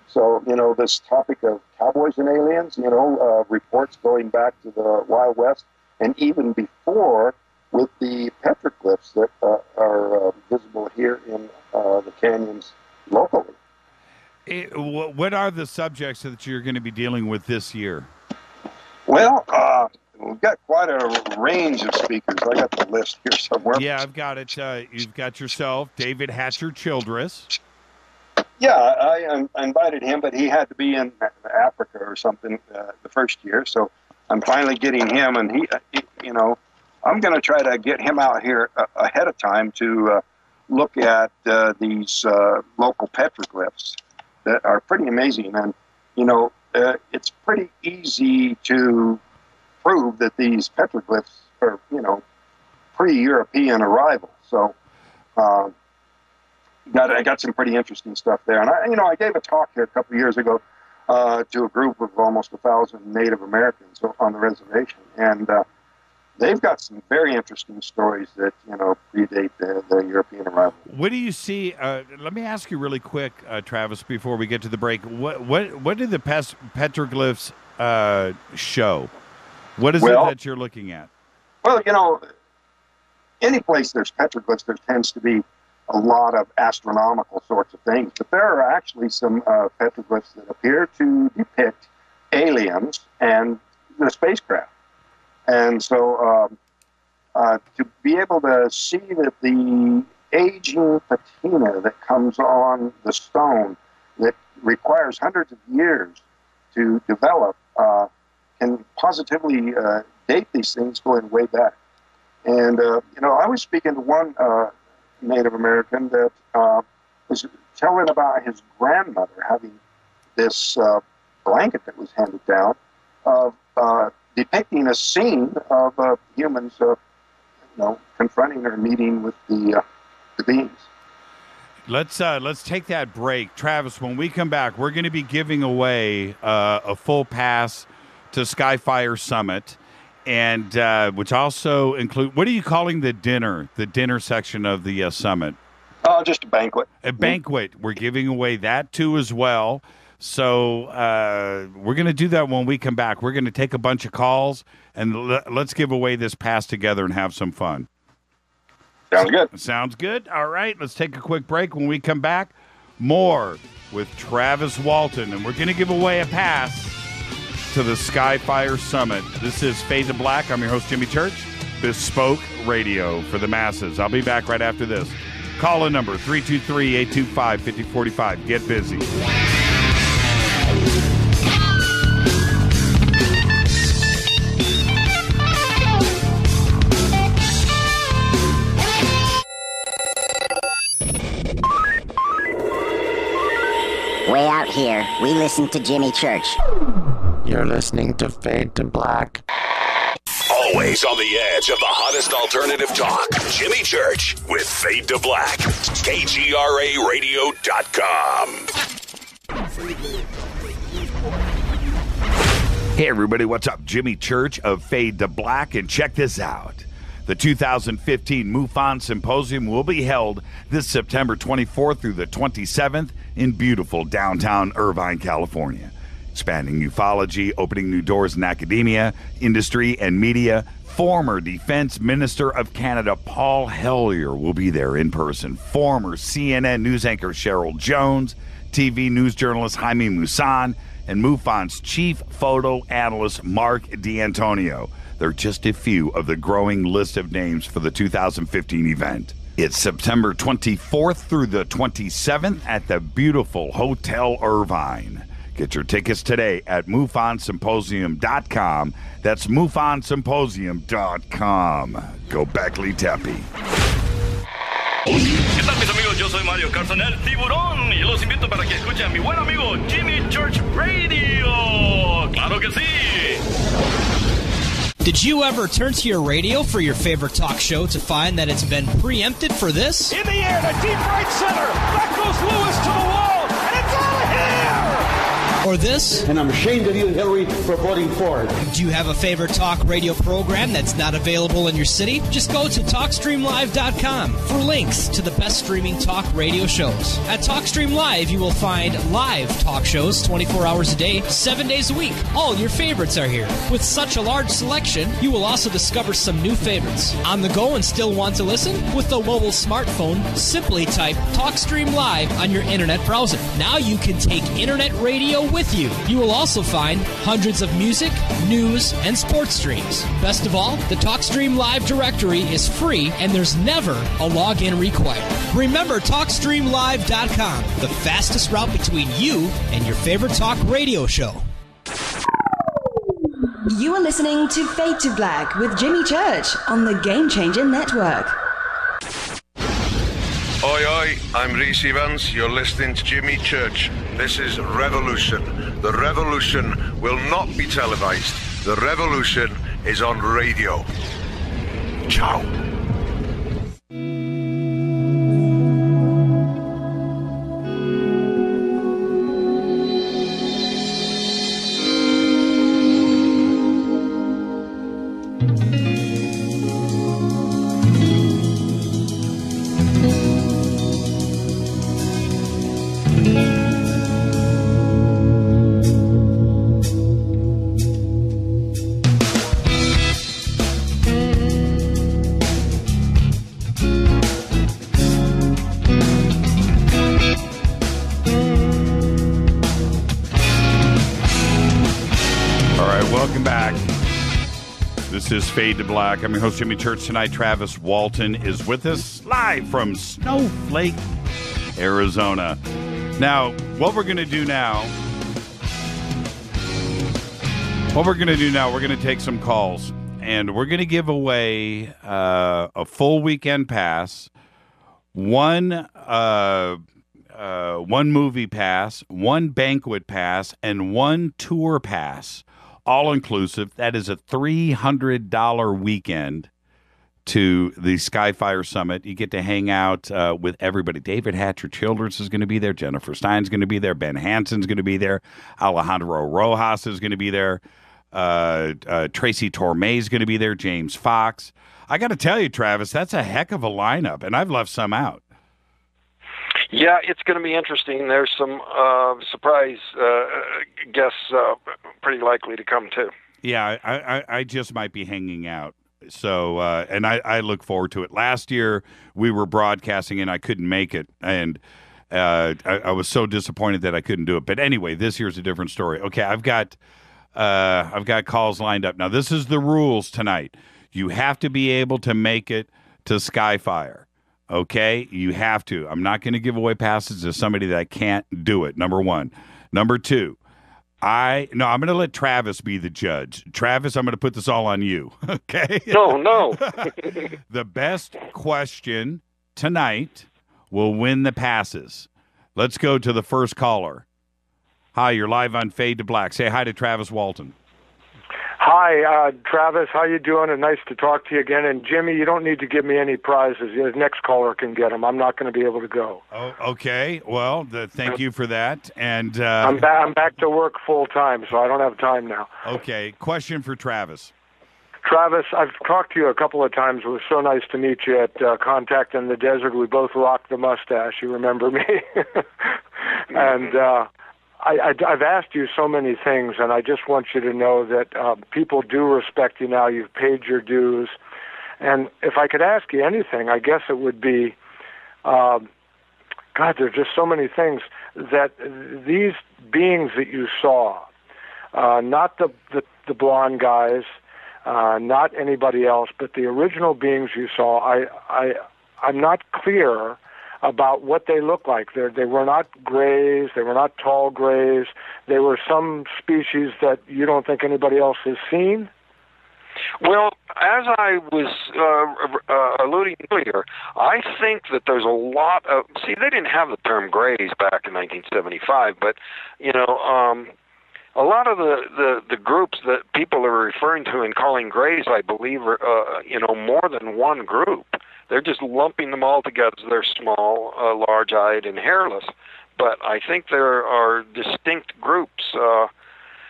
So, you know, this topic of cowboys and aliens, you know, reports going back to the Wild West, and even before, with the petroglyphs that are visible here in the canyons locally. What are the subjects that you're going to be dealing with this year? Well, we've got quite a range of speakers. I got the list here somewhere. Yeah, I've got it. You've got yourself, David Hatcher Childress. Yeah, I invited him, but he had to be in Africa or something the first year. So I'm finally getting him, and he you know, I'm going to try to get him out here ahead of time to look at these local petroglyphs that are pretty amazing. And, you know, it's pretty easy to prove that these petroglyphs are, you know, pre-European arrival. So I got some pretty interesting stuff there. And, I gave a talk here a couple of years ago to a group of almost 1,000 Native Americans on the reservation. And they've got some very interesting stories that, you know, predate the European arrival. What do you see? Let me ask you really quick, Travis, before we get to the break. What do the petroglyphs show? What is it that you're looking at? Well, you know, any place there's petroglyphs, there tends to be a lot of astronomical sorts of things. But there are actually some petroglyphs that appear to depict aliens and the spacecraft. And so to be able to see that the aging patina that comes on the stone that requires hundreds of years to develop can positively date these things going way back. And, you know, I was speaking to one Native American that was telling about his grandmother having this blanket that was handed down of depicting a scene of humans, you know, confronting or meeting with the beings. Let's take that break, Travis. When we come back, we're going to be giving away a full pass to Skyfire Summit, and which also include, what are you calling the dinner section of the summit? Just a banquet. A banquet. We're giving away that too as well. So we're going to do that when we come back. We're going to take a bunch of calls, and let's give away this pass together and have some fun. Sounds good. Sounds good. All right, let's take a quick break. When we come back, more with Travis Walton, and we're going to give away a pass to the Skyfire Summit. This is Fade to Black. I'm your host, Jimmy Church. Bespoke radio for the masses. I'll be back right after this. Call-in number 323-825-5045. Get busy. Way out here, we listen to Jimmy Church. You're listening to Fade to Black. All Always on the edge of the hottest alternative talk. Jimmy Church with Fade to Black. KGRARadio.com. Hey, everybody, what's up? Jimmy Church of Fade to Black, and check this out. The 2015 MUFON Symposium will be held this September 24th through the 27th in beautiful downtown Irvine, California. Expanding ufology, opening new doors in academia, industry, and media. Former Defense Minister of Canada Paul Hellyer will be there in person. Former CNN news anchor Cheryl Jones, TV news journalist Jaime Maussan, and MUFON's chief photo analyst Mark D'Antonio. They're just a few of the growing list of names for the 2015 event. It's September 24th through the 27th at the beautiful Hotel Irvine. Get your tickets today at MUFONSymposium.com. That's MUFONSymposium.com. Gobekli Tepe. ¿Qué tal, mis amigos? Yo soy Mario Carson, el tiburón, y los invito para que escuchen a mi buen amigo Jimmy Church Radio. ¡Claro que sí! Did you ever turn to your radio for your favorite talk show to find that it's been preempted for this? In the air, to deep right center. Back goes Lewis to the wall, and it's out of here! Or this? And I'm ashamed of you, Hillary, for voting for it. Do you have a favorite talk radio program that's not available in your city? Just go to TalkStreamLive.com for links to the best streaming talk radio shows. At TalkStream Live, you will find live talk shows 24 hours a day, 7 days a week. All your favorites are here. With such a large selection, you will also discover some new favorites. On the go and still want to listen? With the mobile smartphone, simply type TalkStream Live on your internet browser. Now you can take internet radio with you. You will also find hundreds of music, news, and sports streams. Best of all, the TalkStream Live directory is free and there's never a login required. Remember TalkStreamLive.com, the fastest route between you and your favorite talk radio show. You are listening to Fade to Black with Jimmy Church on the Game Changer Network. Oi, oi, I'm Reese Evans. You're listening to Jimmy Church. This is Revolution. The revolution will not be televised. The revolution is on radio. Ciao. This is Fade to Black. I'm your host, Jimmy Church. Tonight, Travis Walton is with us live from Snowflake, Arizona. Now, what we're going to do now, we're going to take some calls, and we're going to give away a full weekend pass, one movie pass, one banquet pass, and one tour pass. All inclusive. That is a $300 weekend to the Skyfire Summit. You get to hang out with everybody. David Hatcher Childress is going to be there. Jennifer Stein's going to be there. Ben Hansen's going to be there. Alejandro Rojas is going to be there. Tracy Torme is going to be there. James Fox. I got to tell you, Travis, that's a heck of a lineup, and I've left some out. Yeah, it's going to be interesting. There's some surprise guests pretty likely to come, too. Yeah, I just might be hanging out. So, and I look forward to it. Last year, we were broadcasting, and I couldn't make it. And I was so disappointed that I couldn't do it. But anyway, this year's a different story. Okay, I've got calls lined up. Now, this is the rules tonight. You have to be able to make it to Skyfire. Okay, you have to. I'm not going to give away passes to somebody that can't do it, number one. Number two, I'm going to let Travis be the judge. Travis, I'm going to put this all on you, okay? No. The best question tonight will win the passes. Let's go to the first caller. Hi, you're live on Fade to Black. Say hi to Travis Walton. Hi, Travis. How you doing? And nice to talk to you again. And Jimmy, you don't need to give me any prizes. The next caller can get them. I'm not going to be able to go. Oh, okay. Well, thank you for that. And I'm back to work full time, so I don't have time now. Okay. Question for Travis. Travis, I've talked to you a couple of times. It was so nice to meet you at Contact in the Desert. We both rocked the mustache. You remember me? And I've asked you so many things, and I just want you to know that people do respect you now. You've paid your dues. And if I could ask you anything, I guess it would be, God, there's just so many things that these beings that you saw, not the blonde guys, not anybody else, but the original beings you saw, I'm not clear about what they look like. They were not grays. They were not tall grays. They were some species that you don't think anybody else has seen? Well, as I was alluding earlier, I think that there's a lot of... See, they didn't have the term grays back in 1975, but, a lot of the groups that people are referring to and calling grays, I believe, are, more than one group. They're just lumping them all together. They're small, large-eyed, and hairless. But I think there are distinct groups.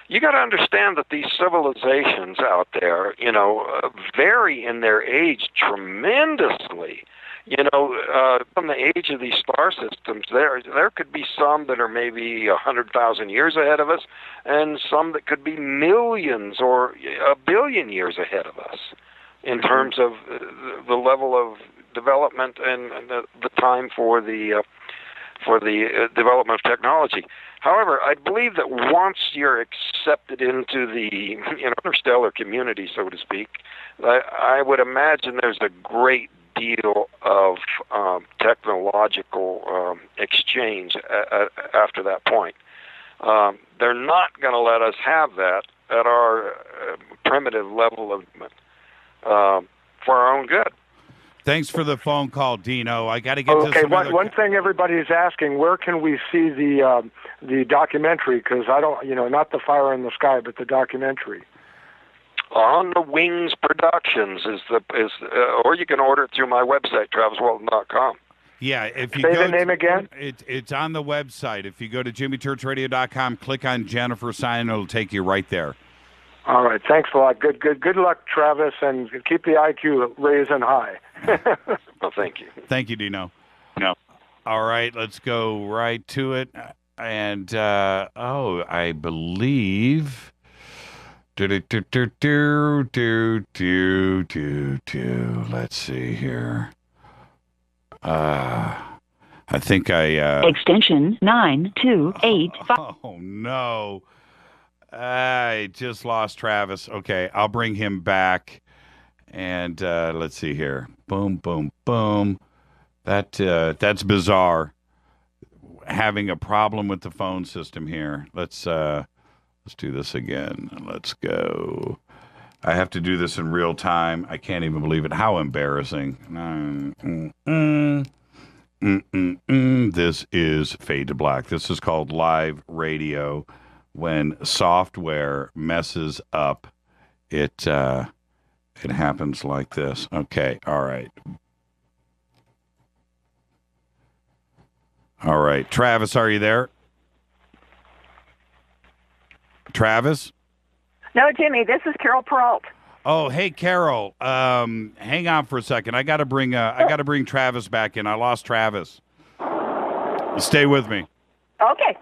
You got to understand that these civilizations out there, vary in their age tremendously. From the age of these star systems, there could be some that are maybe 100,000 years ahead of us, and some that could be millions or a billion years ahead of us in terms of the level of development and the time for the development of technology. However, I believe that once you're accepted into the interstellar community, so to speak, I would imagine there's a great deal of technological exchange after that point. They're not going to let us have that at our primitive level of for our own good. Thanks for the phone call, Dino. I got to get to some other... One thing everybody's asking, where can we see the documentary? Because I don't, not the Fire in the Sky, but the documentary. On the Wings Productions or you can order it through my website, traviswalton.com. Yeah, if you say the name again, it's on the website. If you go to jimmychurchradio.com, click on Jennifer Stein, it'll take you right there. All right, thanks a lot. Good luck, Travis, and keep the IQ raising high. Well, thank you. Thank you, Dino. No. All right, let's go right to it. And I believe. Let's see here. I think extension 9285. Oh no. I just lost Travis. Okay, I'll bring him back. And let's see here. Boom, boom, boom. That's bizarre. Having a problem with the phone system here. Let's do this again. Let's go. I have to do this in real time. I can't even believe it. How embarrassing. This is Fade to Black. This is called live radio. When software messes up, it happens like this. Okay, all right. All right. Travis, are you there? Travis? No, Jimmy, this is Carol Peralt. Oh, hey, Carol. Hang on for a second. I got to bring Travis back in. I lost Travis. Stay with me. Okay.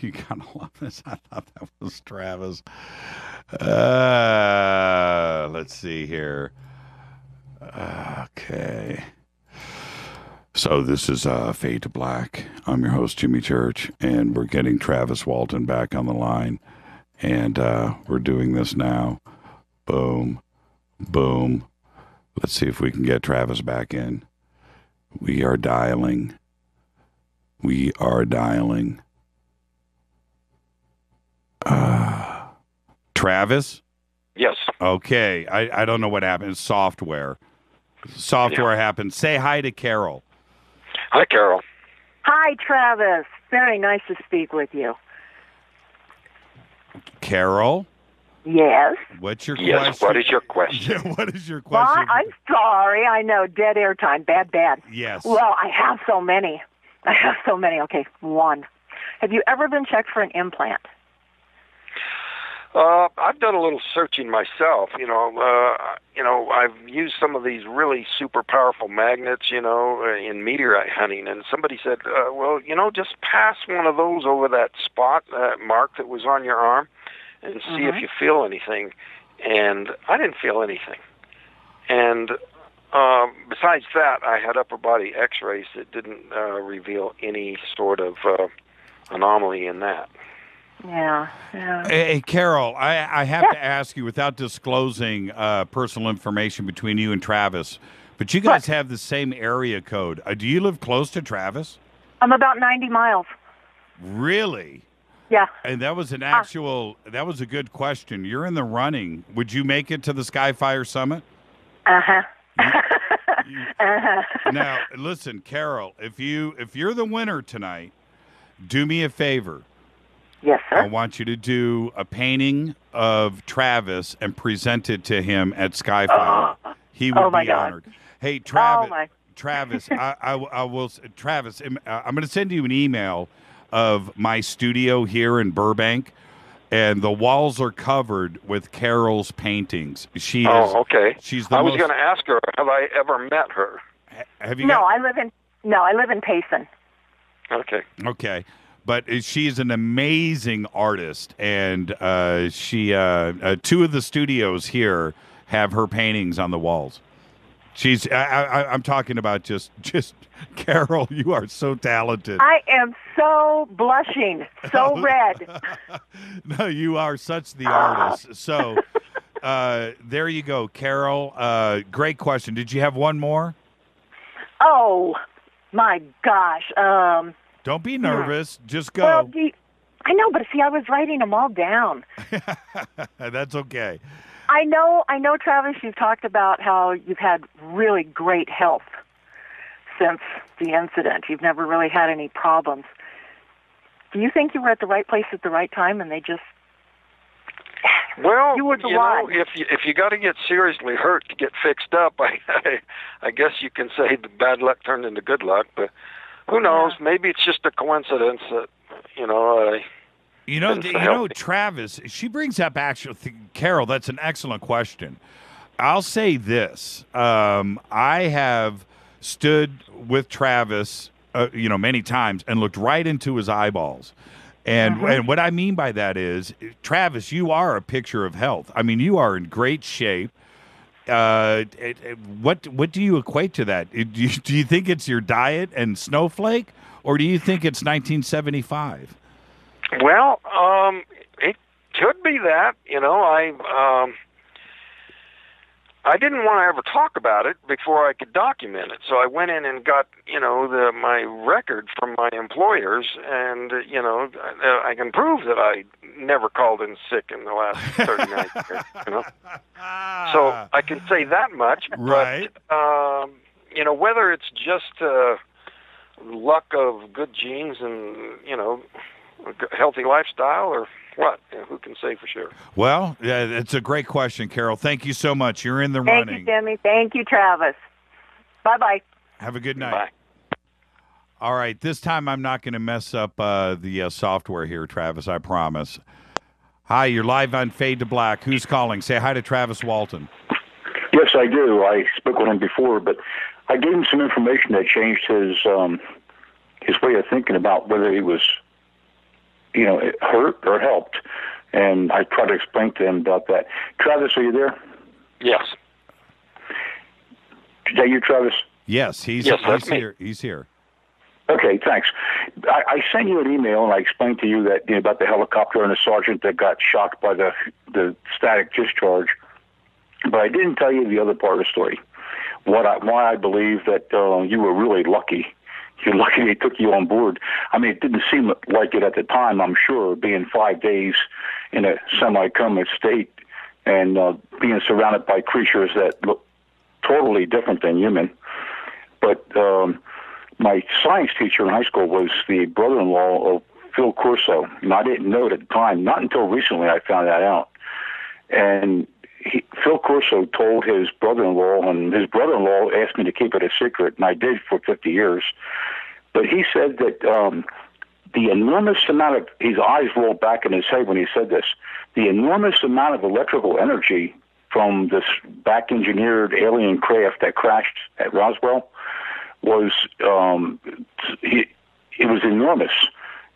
You gotta love this. I thought that was Travis. Let's see here. Okay. So this is Fade to Black. I'm your host, Jimmy Church, and we're getting Travis Walton back on the line. And we're doing this now. Boom. Boom. Let's see if we can get Travis back in. We are dialing. Travis? Yes. Okay. I don't know what happened. It's software happened. Say hi to Carol. Hi, Carol. Hi, Travis. Very nice to speak with you. Carol? Yes. What's your Yes, question? what is your question? Yeah, what is your Well, question? I'm sorry. I know, dead air time. Bad. Yes. Well, I have so many. Okay, one. Have you ever been checked for an implant? I've done a little searching myself. I've used some of these really super powerful magnets, in meteorite hunting, and somebody said, just pass one of those over that spot, that mark that was on your arm, and see if you feel anything. And I didn't feel anything. And besides that, I had upper body x-rays that didn't reveal any sort of anomaly in that. Yeah. Hey, Carol, I have to ask you, without disclosing personal information between you and Travis, but you guys have the same area code. Do you live close to Travis? I'm about 90 miles. Really? Yeah. And that was that was a good question. You're in the running. Would you make it to the Skyfire Summit? Uh-huh. Now, listen, Carol, if you're the winner tonight, do me a favor. Yes, sir. I want you to do a painting of Travis and present it to him at Skyfire. He would be honored. Hey, Travis, I will. Travis, I'm going to send you an email of my studio here in Burbank, and the walls are covered with Carol's paintings. She's okay. She's the I was going to ask her, have I ever met her? Have you? I live in Payson. Okay. But she is an amazing artist, and she two of the studios here have her paintings on the walls. I'm talking about just Carol. You are so talented. I am so blushing, so red. No, you are such the artist. So there you go, Carol. Great question. Did you have one more? Oh my gosh. Don't be nervous. Just go. Well, I know, but see, I was writing them all down. That's okay. I know, Travis, you've talked about how you've had really great health since the incident. You've never really had any problems. Do you think you were at the right place at the right time and they just... Well, you were the one. If you got to get seriously hurt to get fixed up, I guess you can say the bad luck turned into good luck, but... Who knows? Yeah. Maybe it's just a coincidence that, Travis, she brings up Carol, that's an excellent question. I'll say this. I have stood with Travis, many times and looked right into his eyeballs. And what I mean by that is, Travis, you are a picture of health. I mean, you are in great shape. What do you equate to that? Do you think it's your diet and snowflake, or do you think it's 1975? Well, it could be that. I didn't want to ever talk about it before I could document it. So I went in and got, my record from my employers, and, I can prove that I never called in sick in the last 39 years, So I can say that much. Right. But, whether it's just luck of good genes and, a healthy lifestyle or what, who can say for sure? Well, it's a great question, Carol. Thank you so much. You're in the running. Thank you, Jimmy. Thank you, Travis. Bye-bye. Have a good night. Bye. All right, this time I'm not going to mess up the software here, Travis, I promise. Hi, you're live on Fade to Black. Who's calling? Say hi to Travis Walton. Yes, I do. I spoke with him before, but I gave him some information that changed his way of thinking about whether he was, hurt or helped. And I tried to explain to him about that. Travis, are you there? Yes. Is that you, Travis? Yes, he's here. He's here. Okay, thanks. I sent you an email, and I explained to you that about the helicopter and the sergeant that got shocked by the static discharge. But I didn't tell you the other part of the story. Why I believe that you were really lucky. You're lucky they took you on board. I mean, it didn't seem like it at the time, I'm sure, being 5 days in a semi-coma state and being surrounded by creatures that look totally different than human. But my science teacher in high school was the brother-in-law of Phil Corso. And I didn't know it at the time. Not until recently I found that out. And Phil Corso told his brother-in-law, and his brother-in-law asked me to keep it a secret, and I did for 50 years. But he said that the enormous amount of, his eyes rolled back in his head when he said this, the enormous amount of electrical energy from this back-engineered alien craft that crashed at Roswell was, it was enormous.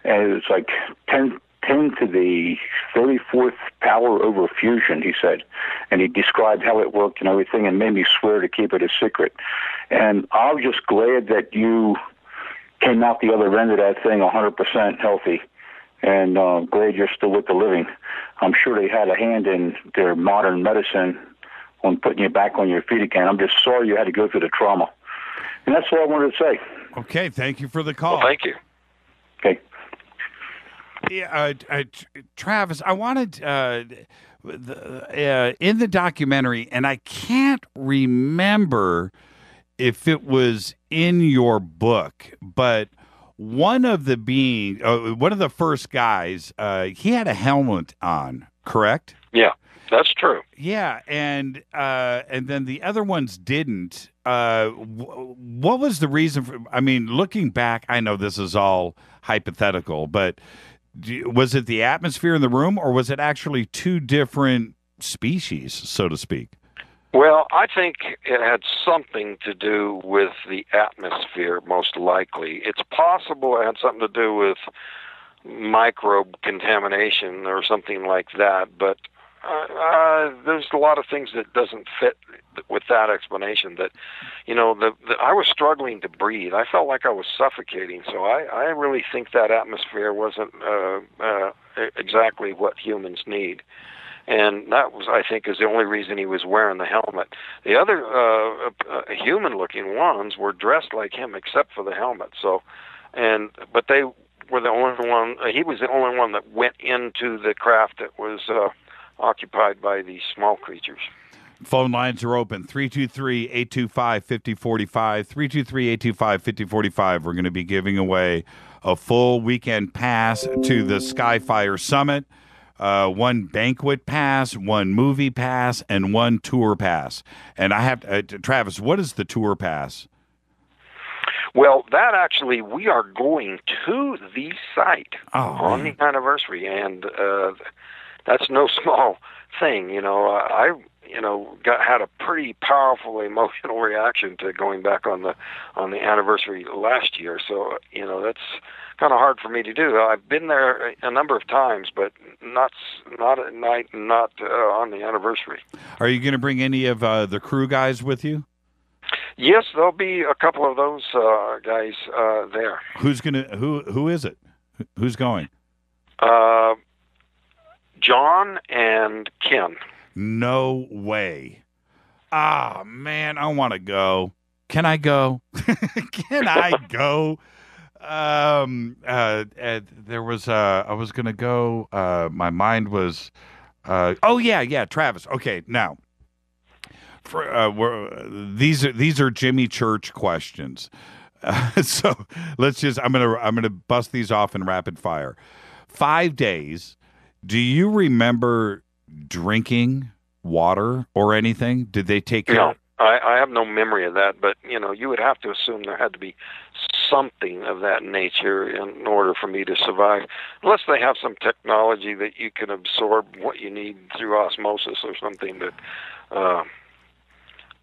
And it's like 10 to the 34th power over fusion, he said. And he described how it worked and everything and made me swear to keep it a secret. And I was just glad that you came out the other end of that thing 100% healthy, and glad you're still with the living. I'm sure they had a hand in their modern medicine on putting you back on your feet again. I'm just sorry you had to go through the trauma. And that's what I wanted to say. Okay, thank you for the call. Well, thank you. Okay. Yeah, Travis, I wanted in the documentary, and I can't remember if it was in your book, but one of the first guys, he had a helmet on, correct? Yeah, that's true. Yeah, and then the other ones didn't. What was the reason for? I mean, looking back, I know this is all hypothetical, but was it the atmosphere in the room, or was it actually two different species, so to speak? Well, I think it had something to do with the atmosphere, most likely. It's possible it had something to do with microbe contamination or something like that, but there's a lot of things that doesn't fit with that explanation. That, I was struggling to breathe. I felt like I was suffocating, so I really think that atmosphere wasn't exactly what humans need. And that was, I think, is the only reason he was wearing the helmet. The other human-looking ones were dressed like him, except for the helmet. But they were the only one. He was the only one that went into the craft that was occupied by these small creatures. Phone lines are open, 323-825-5045, 323-825-5045. We're going to be giving away a full weekend pass to the Skyfire Summit. One banquet pass, one movie pass, and one tour pass. And I have Travis, what is the tour pass? Well, that actually, we are going to the site on the anniversary, and that's no small thing. I had a pretty powerful emotional reaction to going back on the anniversary last year. So that's kind of hard for me to do. I've been there a number of times, but not at night and not on the anniversary. Are you going to bring any of the crew guys with you? Yes, there'll be a couple of those guys there. Who is it? Who's going? John and Ken. No way. Ah, man, I want to go. Can I go? Can I go? There was I was going to go. My mind was Travis. Okay, now these are Jimmy Church questions. So let's just I'm going to bust these off in rapid fire. 5 days. Do you remember drinking water or anything? Did they take care? No, I have no memory of that, but you would have to assume there had to be something of that nature in order for me to survive, unless they have some technology that you can absorb what you need through osmosis or something. That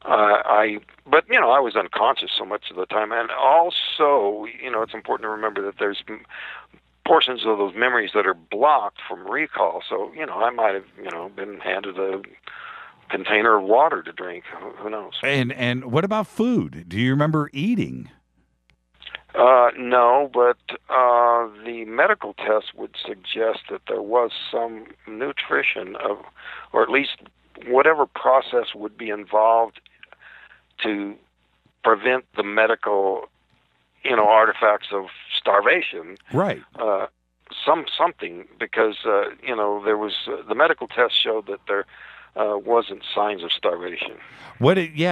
I was unconscious so much of the time, and also it's important to remember that there's portions of those memories that are blocked from recall. So I might have been handed a container of water to drink. Who knows? And what about food? Do you remember eating? No, but the medical test would suggest that there was some nutrition or at least whatever process would be involved to prevent the medical, artifacts of starvation. Right. Something, because there was the medical test showed that there wasn't signs of starvation.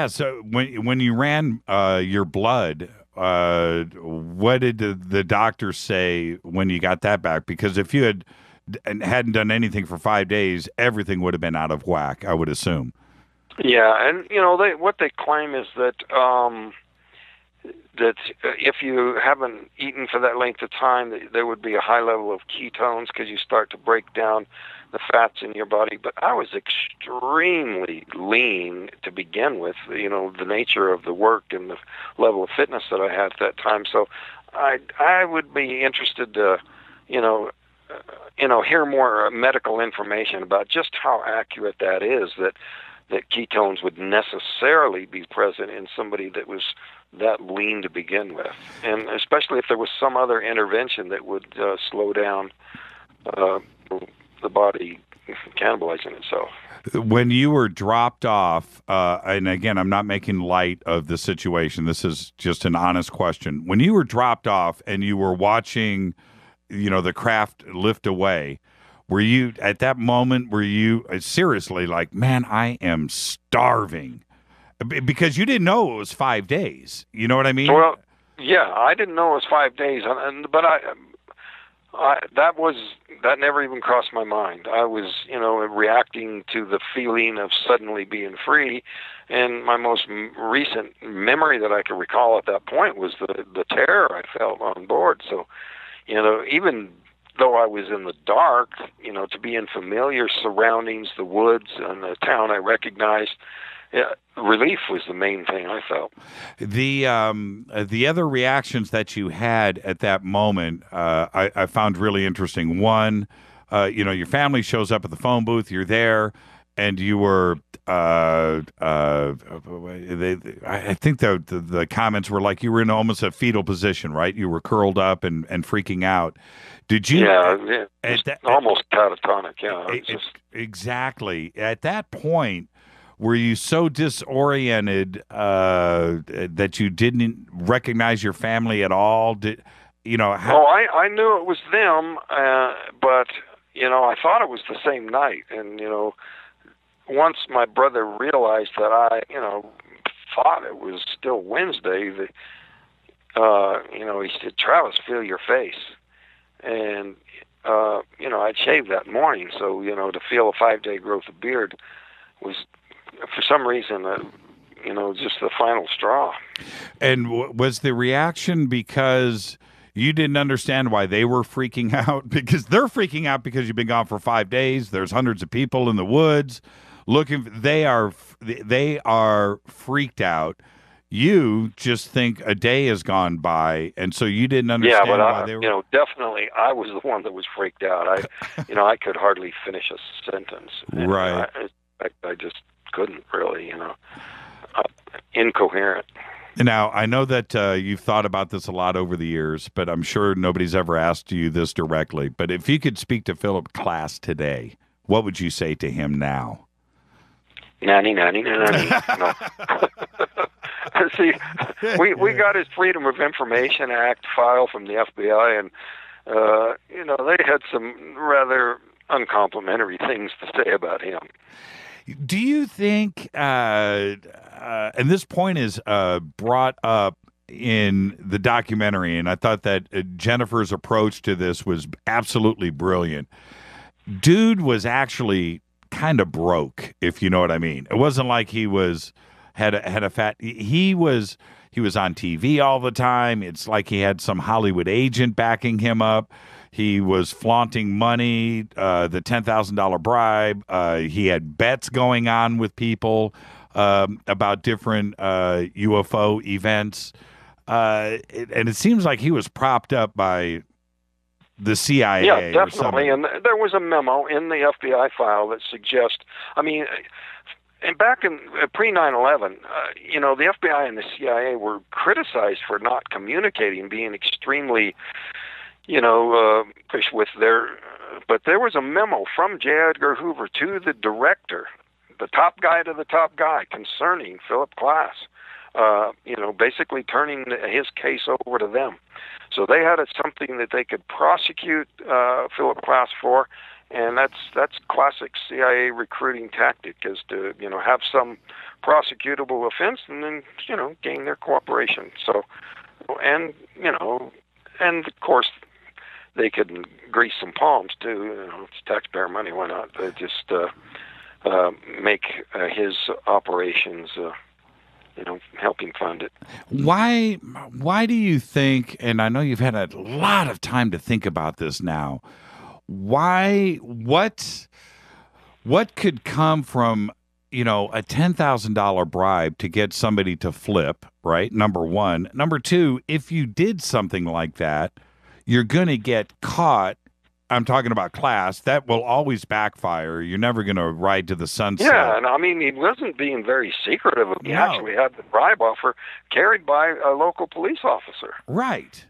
So when you ran your blood, what did the doctor say when you got that back? Because if you hadn't done anything for 5 days, everything would have been out of whack, I would assume. Yeah, and what they claim is that if you haven't eaten for that length of time, there would be a high level of ketones because you start to break down the fats in your body. But I was extremely lean to begin with, the nature of the work and the level of fitness that I had at that time. So I would be interested to, hear more medical information about just how accurate that is, that ketones would necessarily be present in somebody that was that lean to begin with, and especially if there was some other intervention that would slow down the body cannibalizing itself. When you were dropped off, and again, I'm not making light of the situation, this is just an honest question. When you were dropped off and you were watching, the craft lift away, were you, at that moment, seriously like, man, I am starving? Because you didn't know it was 5 days. You know what I mean? Well, yeah, I didn't know it was 5 days, but that never even crossed my mind. I was, reacting to the feeling of suddenly being free, and my most recent memory that I can recall at that point was the terror I felt on board. So, even though I was in the dark, to be in familiar surroundings, the woods and the town I recognized, relief was the main thing I felt. The other reactions that you had at that moment, I found really interesting. One, your family shows up at the phone booth, you're there, and you were, I think the comments were like you were in almost a fetal position, right? You were curled up and freaking out. Did you? Yeah, almost catatonic. Yeah, exactly. At that point, were you so disoriented that you didn't recognize your family at all? I knew it was them, but I thought it was the same night, and once my brother realized that I thought it was still Wednesday, he said, "Travis, feel your face," and I'd shaved that morning, so to feel a 5-day growth of beard was, for some reason, just the final straw. And was the reaction because you didn't understand why they were freaking out? Because they're freaking out because you've been gone for 5 days. There's hundreds of people in the woods looking. They are freaked out. You just think a day has gone by, and so you didn't understand why they were. Definitely, I was the one that was freaked out. I could hardly finish a sentence. And, right. I just couldn't really, incoherent. Now, I know that you've thought about this a lot over the years, but I'm sure nobody's ever asked you this directly. But if you could speak to Philip Klass today, what would you say to him now? Nanny. No. See, we got his Freedom of Information Act file from the FBI, and they had some rather uncomplimentary things to say about him. Do you think, and this point is brought up in the documentary, and I thought that Jennifer's approach to this was absolutely brilliant. Dude was actually kind of broke, if you know what I mean. It wasn't like he had a fat. He was on TV all the time. It's like he had some Hollywood agent backing him up. He was flaunting money, the $10,000 bribe. He had bets going on with people about different UFO events. And it seems like he was propped up by the CIA. Yeah, definitely. And there was a memo in the FBI file that suggests, and back in pre-9/11, the FBI and the CIA were criticized for not communicating, being extremely with but there was a memo from J. Edgar Hoover to the director, the top guy to the top guy, concerning Philip Klass, basically turning his case over to them. So they had something that they could prosecute Philip Klass for, and that's classic CIA recruiting tactic, is to, have some prosecutable offense and then, gain their cooperation. So and and of course they could grease some palms too. It's taxpayer money. Why not? Just make his operations. Help him fund it. Why do you think, and I know you've had a lot of time to think about this now, what could come from, a $10,000 bribe to get somebody to flip, right? Number one. Number two, if you did something like that, you're going to get caught. I'm talking about class. That will always backfire. You're never going to ride to the sunset. Yeah, and I mean, he wasn't being very secretive. He actually had the bribe offer carried by a local police officer. Right.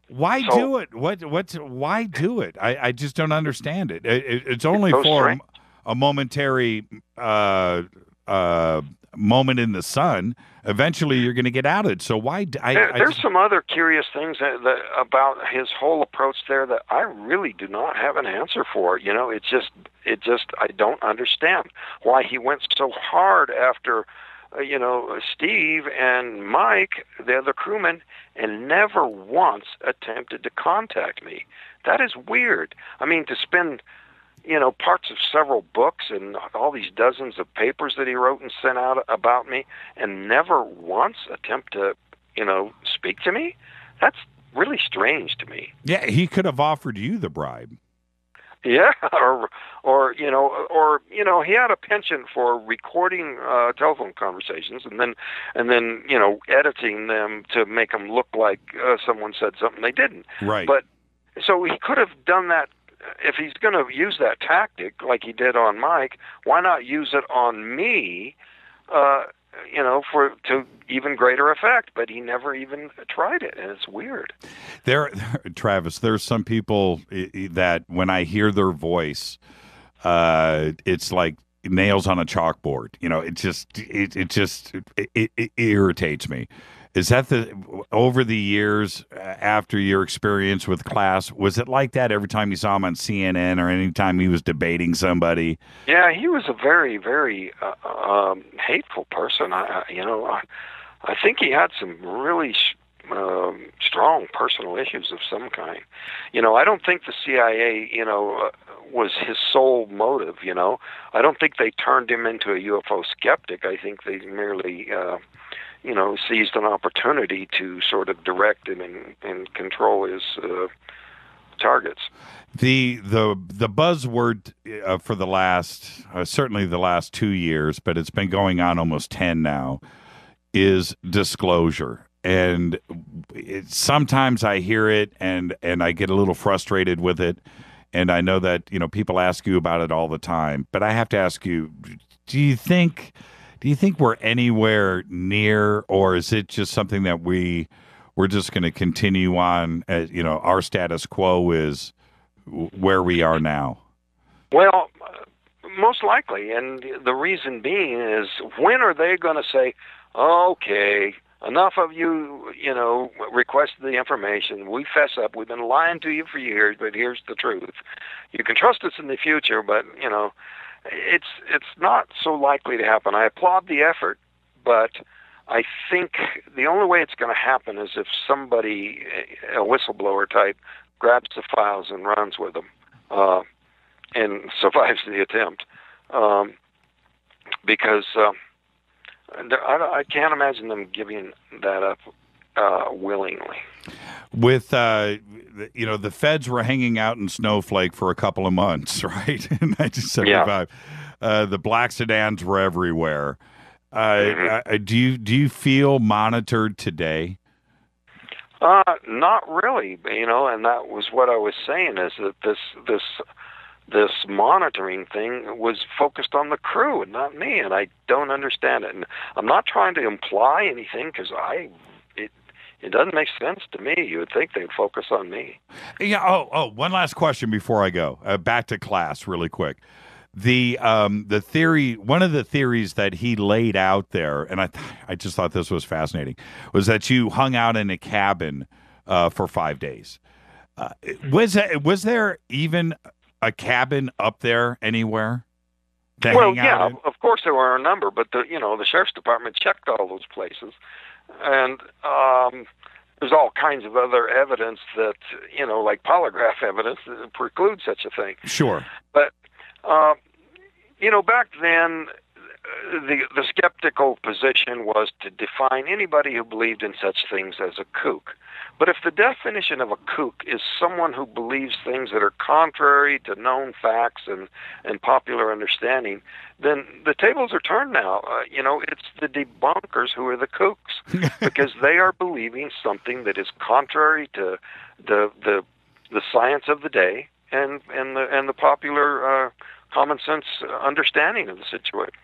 Why do it? Why do it? I just don't understand it. It's only for a momentary moment in the sun. Eventually, you're going to get outed. So why? There's some other curious things about his whole approach there that I really do not have an answer for. It just I don't understand why he went so hard after, Steve and Mike, the other crewmen, and never once attempted to contact me. That is weird. I mean, to spend parts of several books and all these dozens of papers that he wrote and sent out about me and never once attempt to, speak to me? That's really strange to me. Yeah, he could have offered you the bribe. Yeah, or he had a penchant for recording telephone conversations and then editing them to make them look like someone said something they didn't. Right. But so he could have done that. If he's going to use that tactic like he did on Mike, why not use it on me, to even greater effect? But he never even tried it, and it's weird. Travis, there's some people that when I hear their voice, it's like nails on a chalkboard. It irritates me. Is that over the years after your experience with class, was it like that every time you saw him on CNN or any time he was debating somebody? Yeah, he was a very, very hateful person. I think he had some really strong personal issues of some kind. I don't think the CIA, was his sole motive. I don't think they turned him into a UFO skeptic. I think they merely seized an opportunity to sort of direct him and control his targets. The buzzword for the last, certainly the last 2 years, but it's been going on almost 10 now, is disclosure. And sometimes I hear it and I get a little frustrated with it. And I know that, people ask you about it all the time. But I have to ask you, do you think we're anywhere near, or is it just something that we're just going to continue on? Our status quo is where we are now. Well, most likely, and the reason being is, when are they going to say, "Okay, enough of you, requested the information. We fess up. We've been lying to you for years, but here's the truth. You can trust us in the future, but it's not so likely to happen." I applaud the effort, but I think the only way it's going to happen is if somebody, a whistleblower type, grabs the files and runs with them and survives the attempt. Because I can't imagine them giving that up willingly. With the feds were hanging out in Snowflake for a couple of months, right? In 1975, the black sedans were everywhere. Do you feel monitored today? Not really, and that was what I was saying, is that this monitoring thing was focused on the crew and not me, and I don't understand it. And I'm not trying to imply anything, because it doesn't make sense to me. You would think they'd focus on me. Yeah. One last question before I go. Back to class really quick. The theory, one of the theories that he laid out there, and I just thought this was fascinating, was that you hung out in a cabin for 5 days. Was there even a cabin up there anywhere? Well, yeah, of course there were a number, but the sheriff's department checked all those places, and there's all kinds of other evidence that, like polygraph evidence that precludes such a thing. Sure. But, back then, the skeptical position was to define anybody who believed in such things as a kook. But if the definition of a kook is someone who believes things that are contrary to known facts and popular understanding, then the tables are turned now. It's the debunkers who are the kooks, because they are believing something that is contrary to the science of the day and the popular common sense understanding of the situation.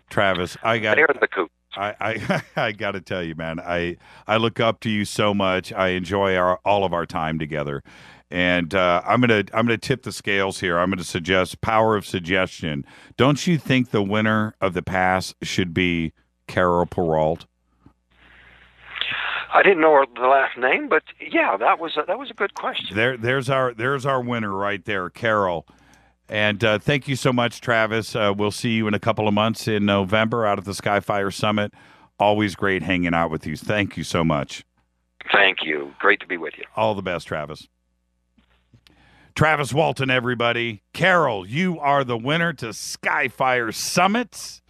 Travis, they're the kooks. I got to tell you, man, I look up to you so much. I enjoy all of our time together, and I'm gonna tip the scales here. I'm gonna suggest power of suggestion. Don't you think the winner of the pass should be Carol Perrault? I didn't know the last name, but yeah, that was a good question. There's our winner right there, Carol. And thank you so much, Travis. We'll see you in a couple of months in November out at the Skyfire Summit. Always great hanging out with you. Thank you so much. Thank you. Great to be with you. All the best, Travis. Travis Walton, everybody. Carol, you are the winner to Skyfire Summit.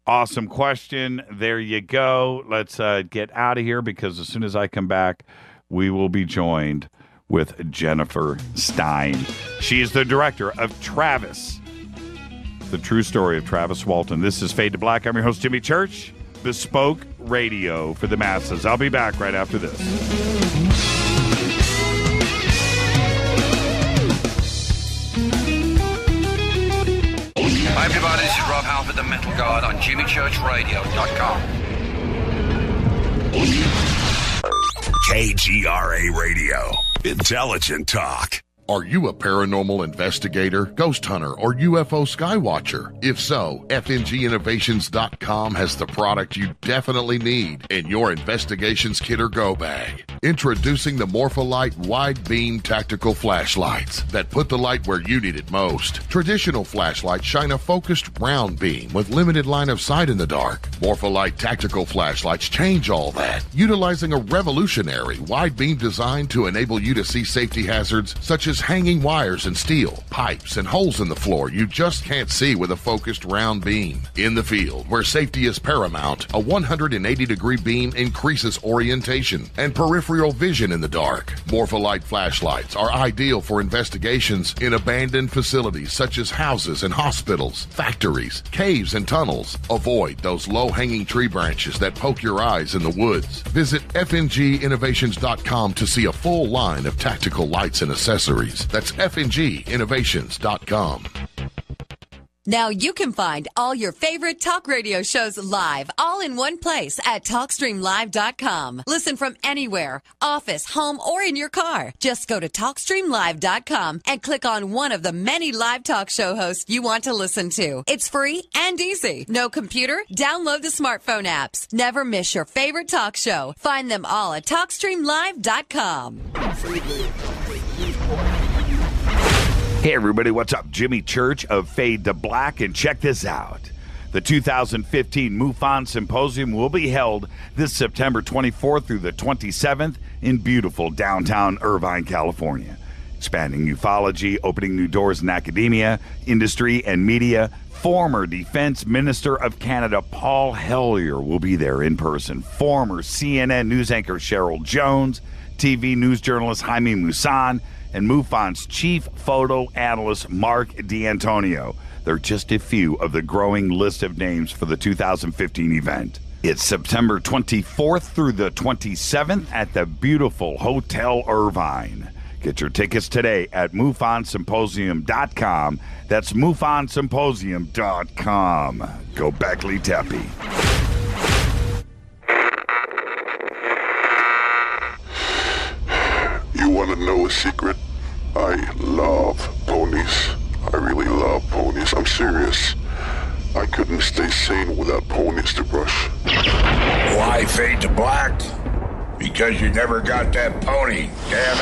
Awesome question. There you go. Let's get out of here, because as soon as I come back, we will be joined with Jennifer Stein. She is the director of Travis, the true story of Travis Walton. This is Fade to Black. I'm your host, Jimmy Church. Bespoke radio for the masses. I'll be back right after this. Hi everybody, this is Rob Halford, the Metal Guard on JimmyChurchRadio.com. KGRA Radio. Intelligent talk. Are you a paranormal investigator, ghost hunter, or UFO skywatcher? If so, FNGinnovations.com has the product you definitely need in your investigations kit or go bag. Introducing the Morpholite Wide Beam Tactical Flashlights that put the light where you need it most. Traditional flashlights shine a focused round beam with limited line of sight in the dark. Morpholite Tactical Flashlights change all that, utilizing a revolutionary wide beam design to enable you to see safety hazards such as hanging wires and steel, pipes, and holes in the floor you just can't see with a focused round beam. In the field, where safety is paramount, a 180-degree beam increases orientation and peripheral vision in the dark. Morpholite flashlights are ideal for investigations in abandoned facilities such as houses and hospitals, factories, caves, and tunnels. Avoid those low-hanging tree branches that poke your eyes in the woods. Visit FNGinnovations.com to see a full line of tactical lights and accessories. That's FNGinnovations.com. Now you can find all your favorite talk radio shows live, all in one place at TalkStreamLive.com. Listen from anywhere, office, home, or in your car. Just go to TalkStreamLive.com and click on one of the many live talk show hosts you want to listen to. It's free and easy. No computer? Download the smartphone apps. Never miss your favorite talk show. Find them all at TalkStreamLive.com. Hey everybody, what's up? Jimmy Church of Fade to Black, and check this out. The 2015 MUFON Symposium will be held this September 24th through the 27th in beautiful downtown Irvine, California. Expanding ufology, opening new doors in academia, industry, and media. Former Defense Minister of Canada Paul Hellyer will be there in person. Former CNN news anchor Cheryl Jones, TV news journalist Jaime Maussan, and MUFON's chief photo analyst Mark D'Antonio. They're just a few of the growing list of names for the 2015 event. It's September 24th through the 27th at the beautiful Hotel Irvine. Get your tickets today at MUFONSymposium.com. That's MUFONSymposium.com. Gobekli Tepe. You want to know a secret? I love ponies. I really love ponies. I'm serious. I couldn't stay sane without ponies to brush. Why fade to black? Because you never got that pony, damn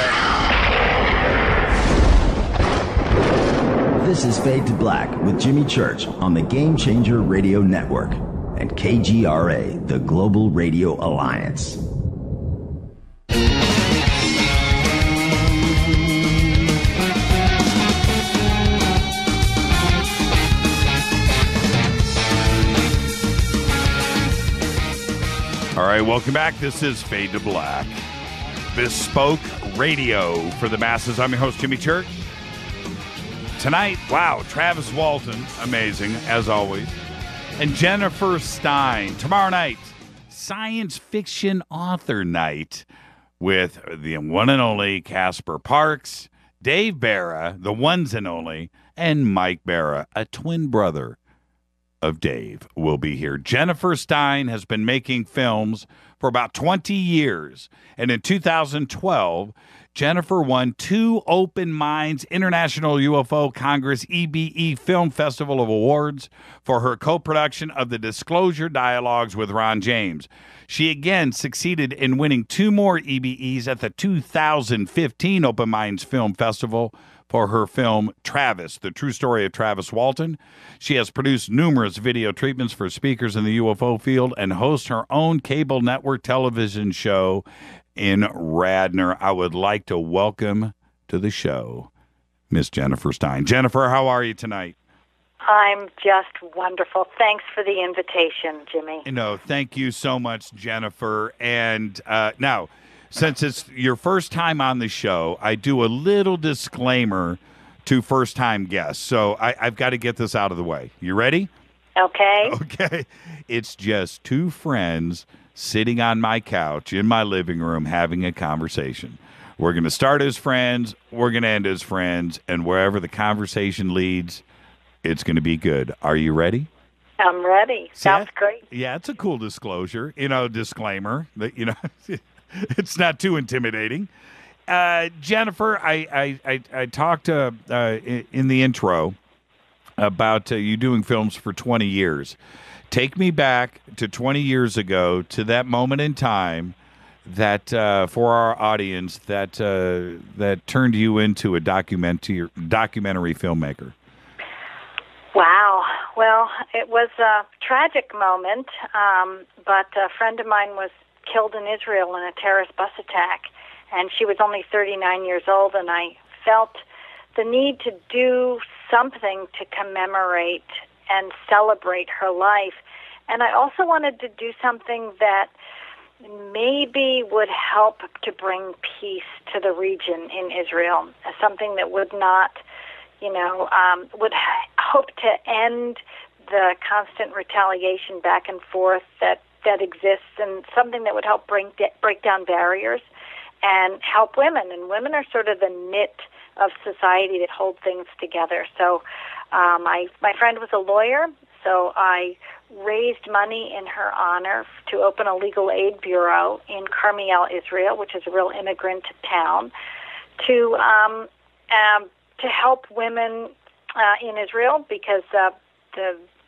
it. This is Fade to Black with Jimmy Church on the Game Changer Radio Network and KGRA, the Global Radio Alliance. All right, welcome back. This is Fade to Black. Bespoke radio for the masses. I'm your host, Jimmy Church. Tonight, wow, Travis Walton, amazing, as always. And Jennifer Stein. Tomorrow night, science fiction author night with the one and only Casper Parks, Dave Barra, the ones and only, and Mike Barra, a twin brother of Dave, will be here. Jennifer Stein has been making films for about 20 years. And in 2012, Jennifer won 2 Open Minds International UFO Congress EBE Film Festival of Awards for her co-production of the Disclosure Dialogues with Ron James. She again succeeded in winning 2 more EBEs at the 2015 Open Minds Film Festival for her film Travis, the true story of Travis Walton. She has produced numerous video treatments for speakers in the UFO field and hosts her own cable network television show in Radnor. I would like to welcome to the show Miss Jennifer Stein. Jennifer, how are you tonight? I'm just wonderful. Thanks for the invitation, Jimmy. Thank you so much, Jennifer. And now, since it's your first time on the show, I do a little disclaimer to first-time guests. So I've got to get this out of the way. You ready? Okay. Okay. It's just 2 friends sitting on my couch in my living room having a conversation. We're going to start as friends, we're going to end as friends, and wherever the conversation leads, it's going to be good. Are you ready? I'm ready. Sounds great. Yeah, it's a cool disclosure, disclaimer that, it's not too intimidating. Jennifer, I talked in the intro about you doing films for 20 years. Take me back to 20 years ago, to that moment in time that for our audience that turned you into a documentary filmmaker. Wow. Well, it was a tragic moment, but a friend of mine was killed in Israel in a terrorist bus attack, and she was only 39 years old, and I felt the need to do something to commemorate and celebrate her life. And I also wanted to do something that maybe would help to bring peace to the region in Israel, something that would not, would hope to end the constant retaliation back and forth that exists, and something that would help break down barriers and help women. And women are sort of the knit of society that hold things together. So my friend was a lawyer, so I raised money in her honor to open a legal aid bureau in Carmiel, Israel, which is a real immigrant town, to help women in Israel, because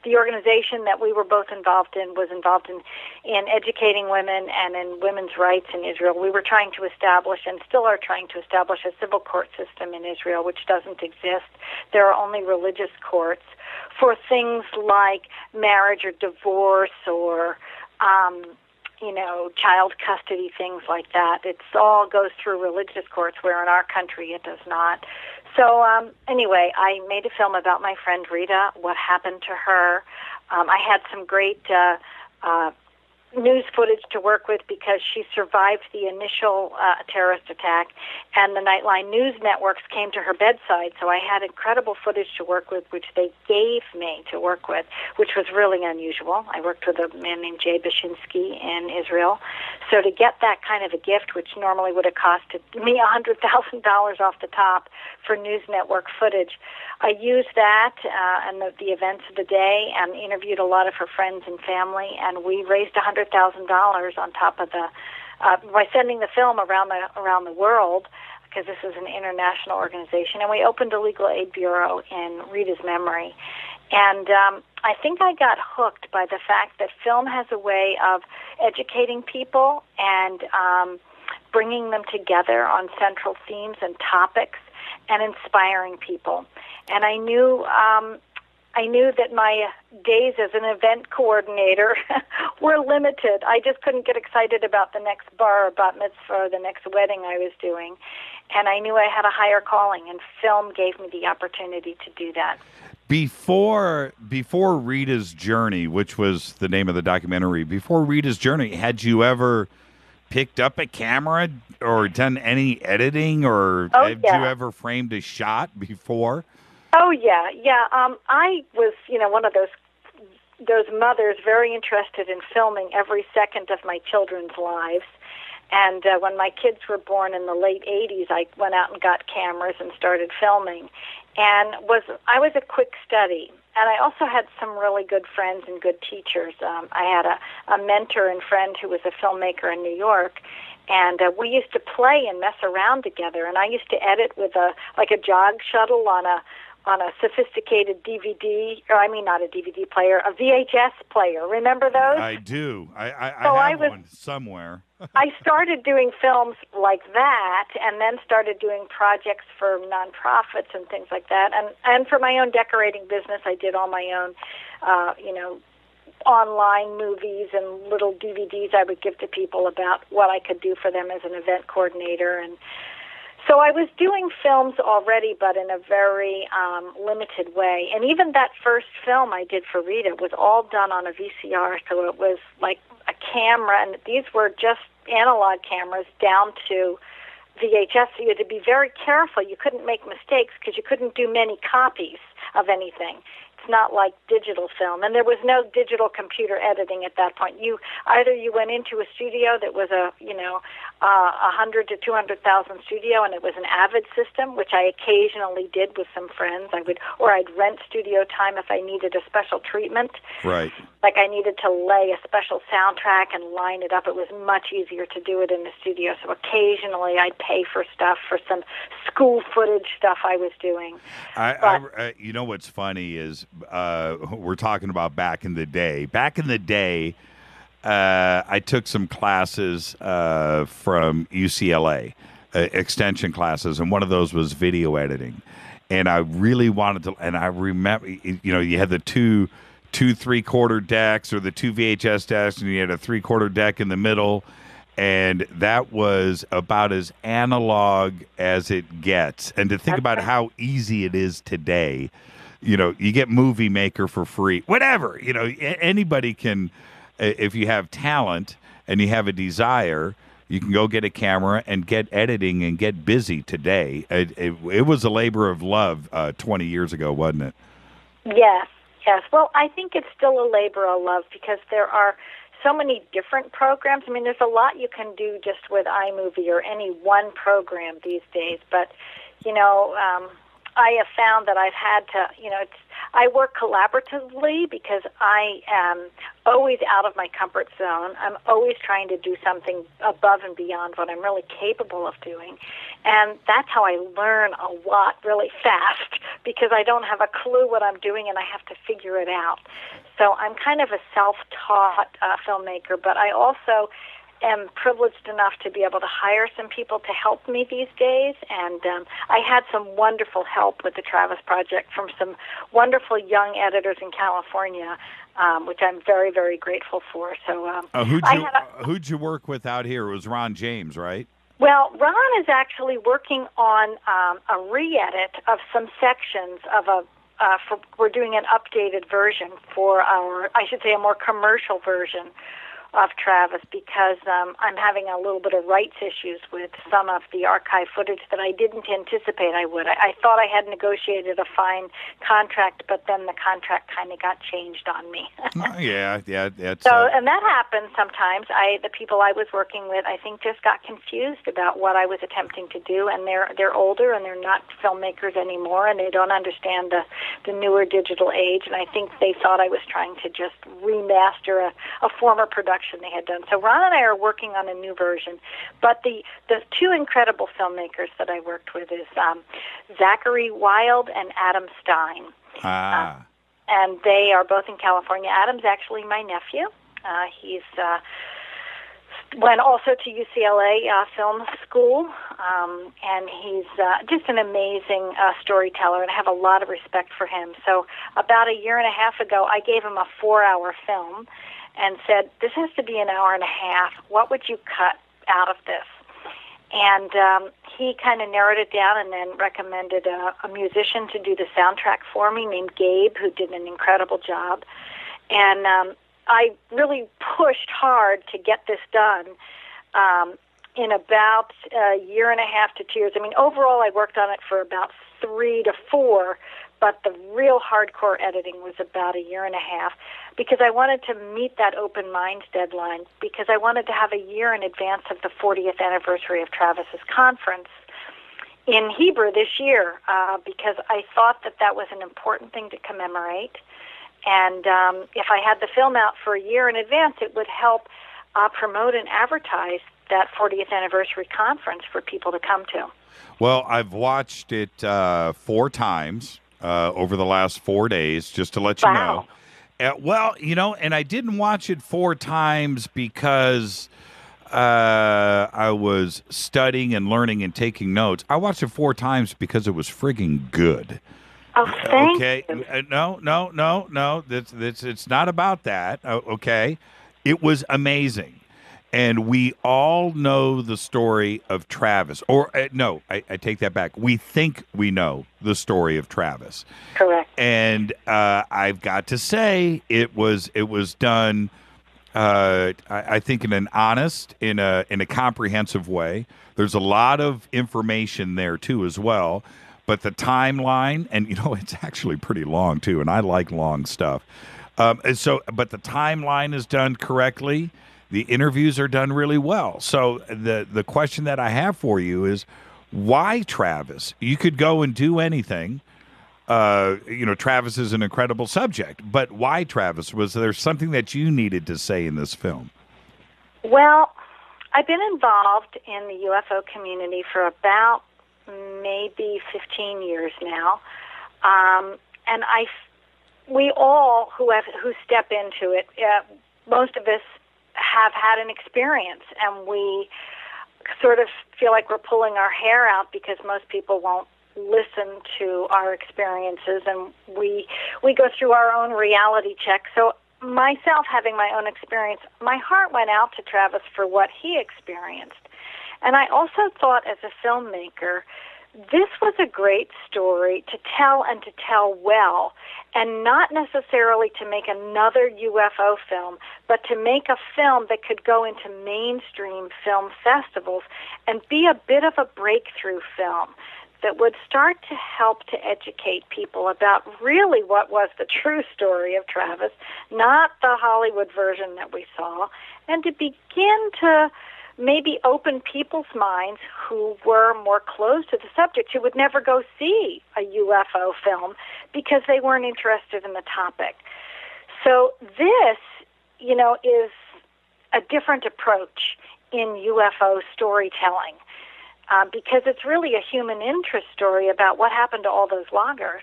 the organization that we were both involved in was involved in educating women and in women's rights in Israel. We were trying to establish, and still are trying to establish, a civil court system in Israel, which doesn't exist. There are only religious courts for things like marriage or divorce or child custody, things like that. It all goes through religious courts, where in our country it does not. So anyway, I made a film about my friend Rita, what happened to her. I had some great news footage to work with, because she survived the initial terrorist attack, and the Nightline News networks came to her bedside, so I had incredible footage to work with, which they gave me to work with, which was really unusual. I worked with a man named Jay Bashinsky in Israel. So to get that kind of a gift, which normally would have costed me $100,000 off the top for news network footage, I used that and the events of the day, and interviewed a lot of her friends and family, and we raised $100,000 on top of by sending the film around the world, because this is an international organization, and we opened a legal aid bureau in Rita's memory. And I think I got hooked by the fact that film has a way of educating people and bringing them together on central themes and topics and inspiring people. And I knew I knew that my days as an event coordinator were limited. I just couldn't get excited about the next bar or bat mitzvah or the next wedding I was doing. And I knew I had a higher calling, and film gave me the opportunity to do that. Before Rita's Journey, which was the name of the documentary, before Rita's Journey, had you ever picked up a camera or done any editing, or had you ever framed a shot before? Oh, yeah. I was, one of those mothers very interested in filming every second of my children's lives. And when my kids were born in the late 80s, I went out and got cameras and started filming. And I was a quick study. And I also had some really good friends and good teachers. I had a mentor and friend who was a filmmaker in New York. And we used to play and mess around together. And I used to edit with a jog shuttle on a sophisticated DVD, or I mean not a DVD player, a VHS player. Remember those? I do. I have one somewhere. I started doing films like that, and then started doing projects for nonprofits and things like that. And for my own decorating business, I did all my own, online movies and little DVDs I would give to people about what I could do for them as an event coordinator. And so I was doing films already, but in a very limited way. And even that first film I did for Rita was all done on a VCR, so it was like a camera, and these were just analog cameras down to VHS, so you had to be very careful. You couldn't make mistakes because you couldn't do many copies of anything. It's not like digital film, and there was no digital computer editing at that point. You went into a studio that was a 100 to 200,000 studio, and it was an Avid system, which I occasionally did with some friends. I'd rent studio time if I needed a special treatment. Right. Like I needed to lay a special soundtrack and line it up. It was much easier to do it in the studio. So occasionally I'd pay for stuff for some school footage stuff I was doing. You know what's funny is we're talking about back in the day. Back in the day, I took some classes from UCLA, extension classes, and one of those was video editing. And I really wanted to, and I remember, you had the two 3/4 decks or the two VHS decks, and you had a 3/4 deck in the middle, and that was about as analog as it gets. And to think about how easy it is today, you get Movie Maker for free, whatever, anybody can, if you have talent and you have a desire, you can go get a camera and get editing and get busy today. It was a labor of love 20 years ago, wasn't it? Yes. Well, I think it's still a labor of love because there are so many different programs. I mean, there's a lot you can do just with iMovie or any one program these days. But, I have found that I've had to, I work collaboratively because I am always out of my comfort zone. I'm always trying to do something above and beyond what I'm really capable of doing. And that's how I learn a lot really fast because I don't have a clue what I'm doing and I have to figure it out. So I'm kind of a self-taught filmmaker, but I also am privileged enough to be able to hire some people to help me these days, and I had some wonderful help with the Travis Project from some wonderful young editors in California, which I'm very, very grateful for. So, who'd you work with out here? It was Ron James, right? Well, Ron is actually working on a re-edit of some sections of we're doing an updated version for a more commercial version of Travis because I'm having a little bit of rights issues with some of the archive footage that I didn't anticipate I would. I thought I had negotiated a fine contract, but then the contract kind of got changed on me. Yeah. And that happens sometimes. The people I was working with, I think, just got confused about what I was attempting to do, and they're older and they're not filmmakers anymore, and they don't understand the newer digital age, and I think they thought I was trying to just remaster a former production they had done. So Ron and I are working on a new version. But the two incredible filmmakers that I worked with is Zachary Wild and Adam Stein. And they are both in California. Adam's actually my nephew. He's went also to UCLA Film School, and he's just an amazing storyteller, and I have a lot of respect for him. So about a year and a half ago, I gave him a 4-hour film and said, this has to be an hour and a half. What would you cut out of this? And he kind of narrowed it down and then recommended a musician to do the soundtrack for me named Gabe, who did an incredible job. And I really pushed hard to get this done in about a year and a half to 2 years. I mean, overall, I worked on it for about 3 to 4, but the real hardcore editing was about a year and a half because I wanted to meet that Open Minds deadline, because I wanted to have a year in advance of the 40th anniversary of Travis's conference in Hebrew this year, because I thought that that was an important thing to commemorate. And if I had the film out for a year in advance, it would help promote and advertise that 40th anniversary conference for people to come to. Well, I've watched it 4 times over the last 4 days, just to let you know. Well, you know, and I didn't watch it 4 times because I was studying and learning and taking notes. I watched it 4 times because it was frigging good. Oh, thank you. No. It's not about that. Okay. It was amazing. And we all know the story of Travis. Or, no, I take that back. We think we know the story of Travis. Correct. And I've got to say, it was done, I think, in an honest, in a comprehensive way. There's a lot of information there, too, as well. But the timeline, and, you know, it's actually pretty long, too, and I like long stuff. But the timeline is done correctly. The interviews are done really well. So the question that I have for you is, why Travis? You could go and do anything. You know, Travis is an incredible subject. But why Travis? Was there something that you needed to say in this film? Well, I've been involved in the UFO community for about maybe 15 years now. And we all who step into it, most of us have had an experience, and we sort of feel like we're pulling our hair out because most people won't listen to our experiences, and we go through our own reality check. So myself, having my own experience, my heart went out to Travis for what he experienced. And I also thought, as a filmmaker, this was a great story to tell, and to tell well, and not necessarily to make another UFO film, but to make a film that could go into mainstream film festivals and be a bit of a breakthrough film that would start to help to educate people about really what was the true story of Travis, not the Hollywood version that we saw, and to begin to maybe open people's minds who were more closed to the subject, who would never go see a UFO film because they weren't interested in the topic. So this, you know, is a different approach in UFO storytelling, because it's really a human interest story about what happened to all those loggers.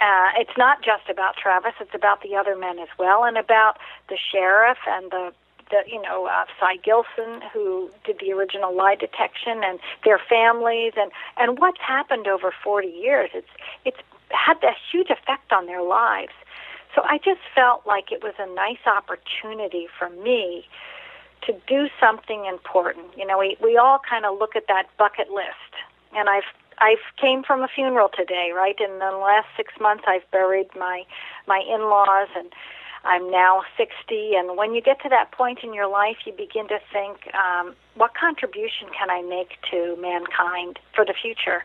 It's not just about Travis, it's about the other men as well, and about the sheriff and Cy Gilson, who did the original lie detection, and their families, and what's happened over 40 years. It's had a huge effect on their lives. So I just felt like it was a nice opportunity for me to do something important. You know, we all kind of look at that bucket list, and I've came from a funeral today, right? In the last 6 months, I've buried my in-laws, and I'm now 60, and when you get to that point in your life, you begin to think, what contribution can I make to mankind for the future?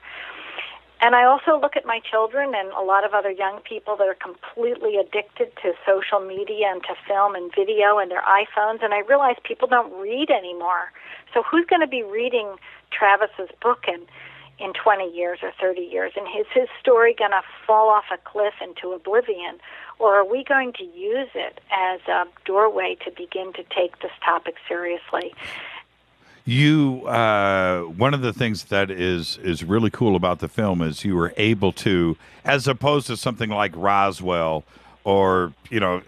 And I also look at my children and a lot of other young people that are completely addicted to social media and to film and video and their iPhones, and I realize people don't read anymore. So who's going to be reading Travis's book in 20 years or 30 years? And is his story going to fall off a cliff into oblivion? Or are we going to use it as a doorway to begin to take this topic seriously? You, one of the things that is really cool about the film is you were able to, as opposed to something like Roswell or,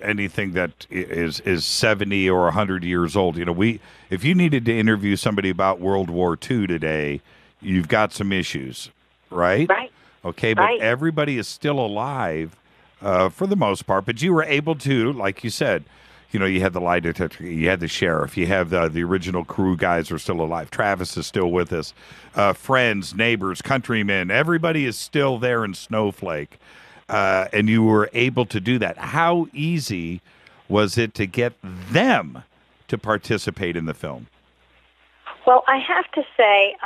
anything that is 70 or 100 years old. If you needed to interview somebody about World War II today, you've got some issues, right? Right. Okay, but everybody is still alive for the most part. But you were able to, like you said, you had the lie detector, you had the sheriff, you have the original crew guys are still alive. Travis is still with us. Friends, neighbors, countrymen, everybody is still there in Snowflake. And you were able to do that. How easy was it to get them to participate in the film? Well, I have to say,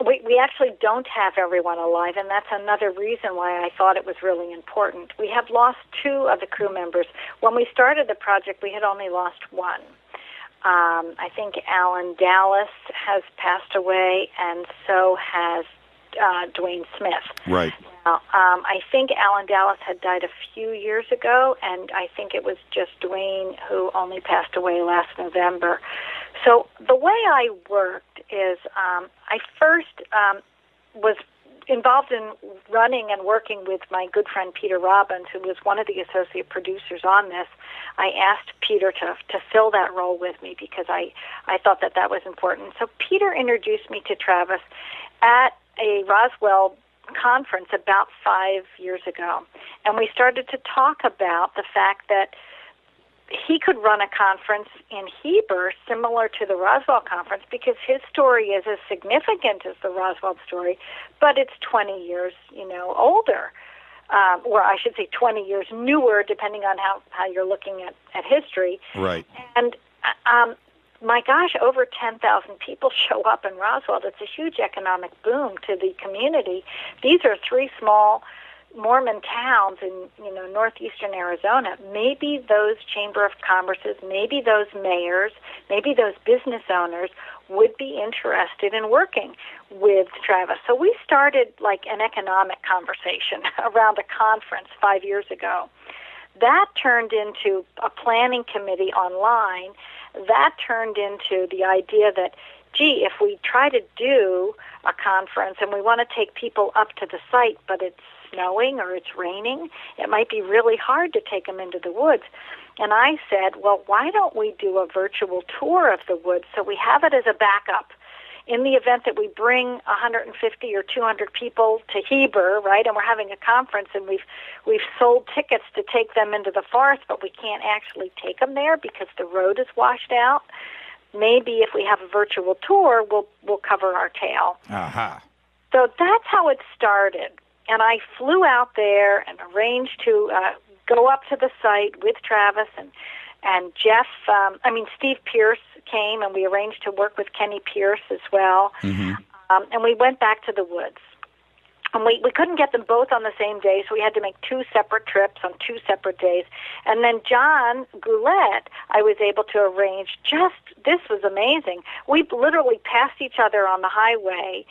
we actually don't have everyone alive, and that's another reason why I thought it was really important. We have lost 2 of the crew members. When we started the project, we had only lost 1. I think Alan Dallas has passed away, and so has Dwayne Smith. Right. Now, I think Alan Dallas had died a few years ago, and I think it was just Dwayne who only passed away last November. So the way I worked is I first was involved in running and working with my good friend Peter Robbins, who was one of the associate producers on this. I asked Peter to fill that role with me because I thought that was important. So Peter introduced me to Travis at a Roswell conference about 5 years ago, and we started to talk about the fact that he could run a conference in Heber similar to the Roswell conference because his story is as significant as the Roswell story, but it's 20 years, older, or I should say 20 years newer, depending on how you're looking at history. Right. And my gosh, over 10,000 people show up in Roswell. It's a huge economic boom to the community. These are 3 small Mormon towns in northeastern Arizona. Maybe those Chamber of Commerce's, maybe those mayors, maybe those business owners would be interested in working with Travis. So we started like an economic conversation around a conference 5 years ago. That turned into a planning committee online. That turned into the idea that, gee, if we try to do a conference and we want to take people up to the site, but it's snowing or it's raining, it might be really hard to take them into the woods. And I said, well, why don't we do a virtual tour of the woods so we have it as a backup in the event that we bring 150 or 200 people to Heber, right, and we're having a conference and we've sold tickets to take them into the forest, but we can't actually take them there because the road is washed out. Maybe if we have a virtual tour, we'll cover our tail. Uh-huh. So that's how it started. And I flew out there and arranged to go up to the site with Travis and Jeff. Steve Pierce came, and we arranged to work with Kenny Pierce as well. Mm-hmm. And we went back to the woods. And we couldn't get them both on the same day, so we had to make 2 separate trips on 2 separate days. And then John Goulet, I was able to arrange this was amazing. We literally passed each other on the highway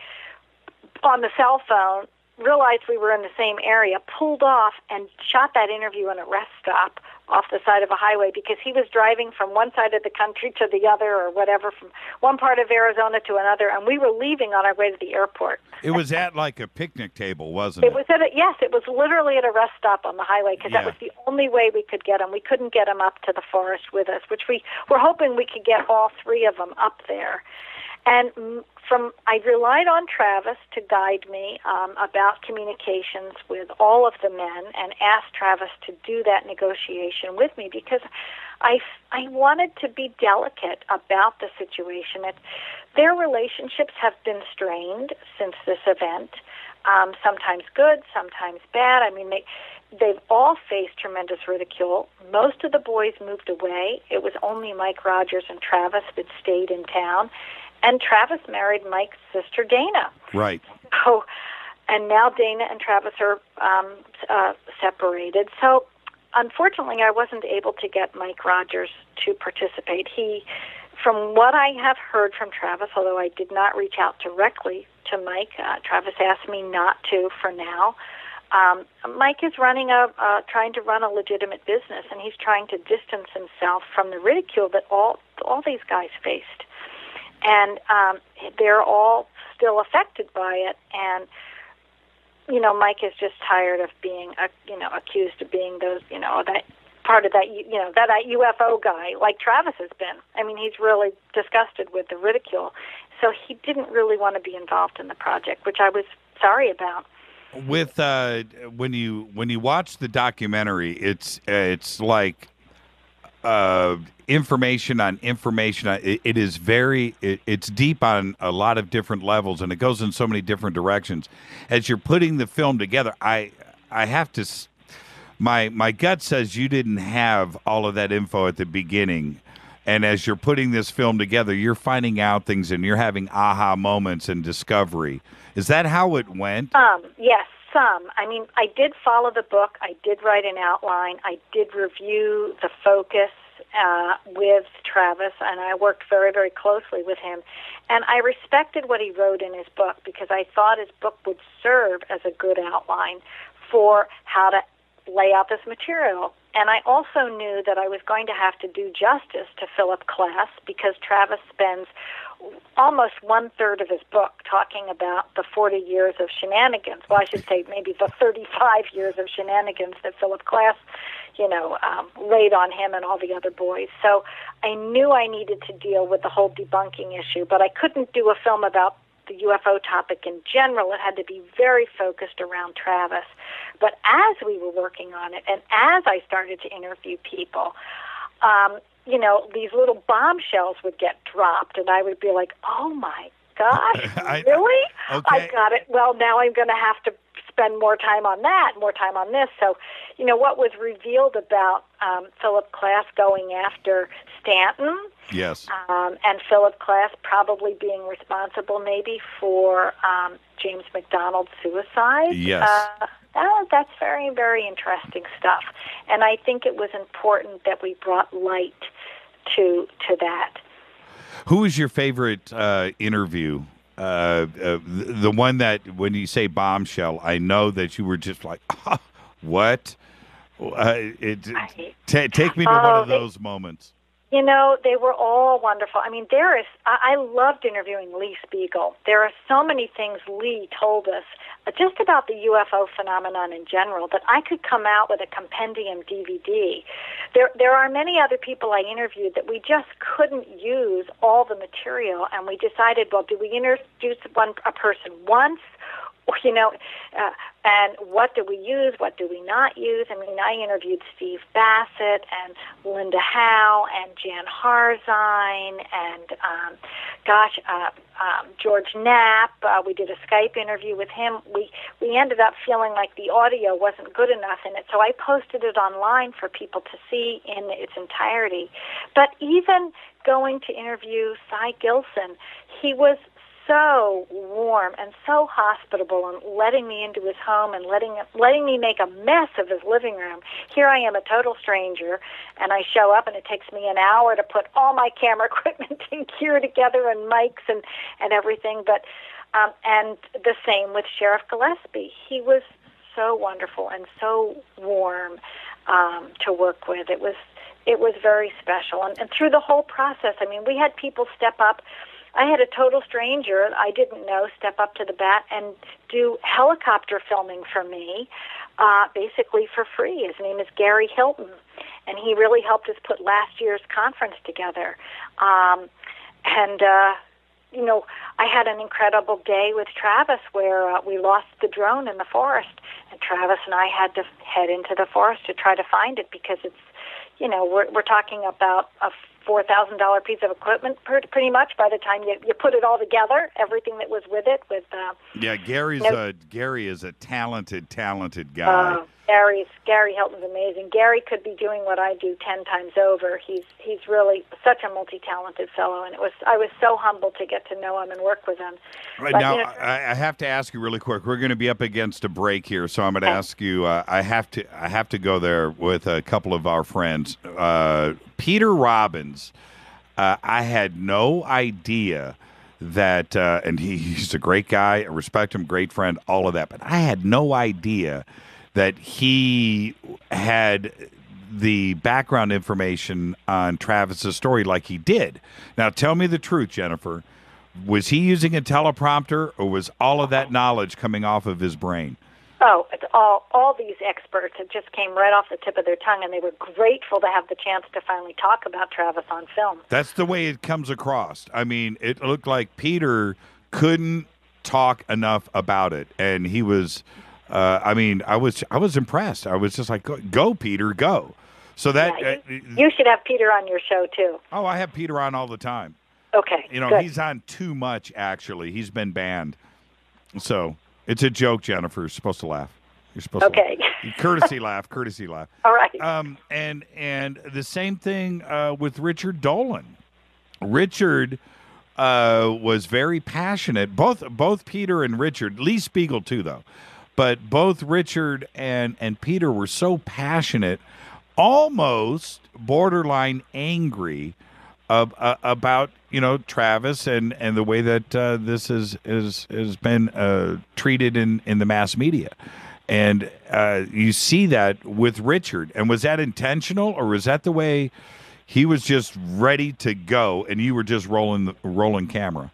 on the cell phone, realized we were in the same area, pulled off, and shot that interview in a rest stop off the side of a highway because he was driving from one side of the country to the other or whatever, from one part of Arizona to another, and we were leaving on our way to the airport. It was at like a picnic table, wasn't it? Yes, it was literally at a rest stop on the highway because that was the only way we could get them. We couldn't get them up to the forest with us, which we were hoping we could get all 3 of them up there. And I relied on Travis to guide me about communications with all of the men and asked Travis to do that negotiation with me because I wanted to be delicate about the situation. Their relationships have been strained since this event, sometimes good, sometimes bad. I mean, they've all faced tremendous ridicule. Most of the boys moved away. It was only Mike Rogers and Travis that stayed in town. And Travis married Mike's sister, Dana. Right. So, and now Dana and Travis are separated. So, unfortunately, I wasn't able to get Mike Rogers to participate. From what I have heard from Travis, although I did not reach out directly to Mike, Travis asked me not to for now. Mike is trying to run a legitimate business, and he's trying to distance himself from the ridicule that all these guys faced. And they're all still affected by it. And Mike is just tired of being, accused of being those, that part of that, that UFO guy, like Travis has been. I mean, he's really disgusted with the ridicule. So he didn't really want to be involved in the project, which I was sorry about. With when you watch the documentary, it's like information on information. It is it's deep on a lot of different levels, and it goes in so many different directions. As you're putting the film together, I have to. My gut says you didn't have all of that info at the beginning, and as you're putting this film together, you're finding out things, and you're having aha moments and discovery. Is that how it went? Yes, some. I mean, I did follow the book. I did write an outline. I did review the focus with Travis, and I worked very, very closely with him. And I respected what he wrote in his book because I thought his book would serve as a good outline for how to lay out this material. And I also knew that I was going to have to do justice to Philip Klass because Travis spends almost one-third of his book talking about the 40 years of shenanigans. Well, I should say maybe the 35 years of shenanigans that Philip Klass, laid on him and all the other boys. So I knew I needed to deal with the whole debunking issue, but I couldn't do a film about the UFO topic in general. It had to be very focused around Travis. But as we were working on it, and as I started to interview people, these little bombshells would get dropped, and I would be like, oh, my gosh, really? Okay. I got it. Well, now I'm going to have to spend more time on that, more time on this. So, what was revealed about Philip Klass going after Stanton, yes, and Philip Klass probably being responsible maybe for James McDonald's suicide. Yes. That's very, very interesting stuff. And I think it was important that we brought light to that. Who is your favorite interview? The one that, when you say bombshell, I know that you were just like, what? Take me to one of those moments. They were all wonderful. I mean, I loved interviewing Lee Spiegel. There are so many things Lee told us just about the UFO phenomenon in general that I could come out with a compendium DVD. There are many other people I interviewed that we just couldn't use all the material, and we decided, well, do we introduce a person once? And what do we use? What do we not use? I mean, I interviewed Steve Bassett and Linda Howe and Jan Harzine and, George Knapp. We did a Skype interview with him. We ended up feeling like the audio wasn't good enough in it, so I posted it online for people to see in its entirety. But even going to interview Cy Gilson, he was so warm and so hospitable and letting me into his home and letting me make a mess of his living room. Here I am, a total stranger, and I show up and it takes me an hour to put all my camera equipment and gear together and mics and everything. But and the same with Sheriff Gillespie. He was so wonderful and so warm to work with. It was very special. And through the whole process, I mean, we had people step up. I had a total stranger I didn't know step up to the bat and do helicopter filming for me, basically for free. His name is Gary Hilton, and he really helped us put last year's conference together. I had an incredible day with Travis where we lost the drone in the forest, and Travis and I had to head into the forest to try to find it because it's, we're talking about a $4,000 piece of equipment pretty much by the time you put it all together, everything that was with it. Gary is a talented guy. Gary Hilton's amazing. Gary could be doing what I do 10 times over. He's really such a multi-talented fellow, and I was so humbled to get to know him and work with him. Right, but, now, I have to ask you really quick. We're going to be up against a break here, so I'm going to ask you. I have to go there with a couple of our friends. Peter Robbins. I had no idea that, and he's a great guy. I respect him, great friend, all of that. But I had no idea that he had the background information on Travis's story like he did. Now, tell me the truth, Jennifer. Was he using a teleprompter, or was all of that knowledge coming off of his brain? Oh, it's all these experts. It just came right off the tip of their tongue, and they were grateful to have the chance to finally talk about Travis on film. That's the way it comes across. I mean, it looked like Peter couldn't talk enough about it, and he was. I was impressed. I was just like, "Go, Peter, go!" So that you should have Peter on your show too. Oh, I have Peter on all the time. Okay, good. He's on too much. Actually, he's been banned. So it's a joke, Jennifer. You're supposed to laugh. You're supposed to laugh. Courtesy laugh. Courtesy laugh. All right. And the same thing with Richard Dolan. Richard was very passionate. Both Peter and Richard, Lee Spiegel too, though. But both Richard and Peter were so passionate, almost borderline angry about Travis and the way that this has been treated in the mass media, and you see that with Richard. And was that intentional, or was that the way he was just ready to go, and you were just rolling camera?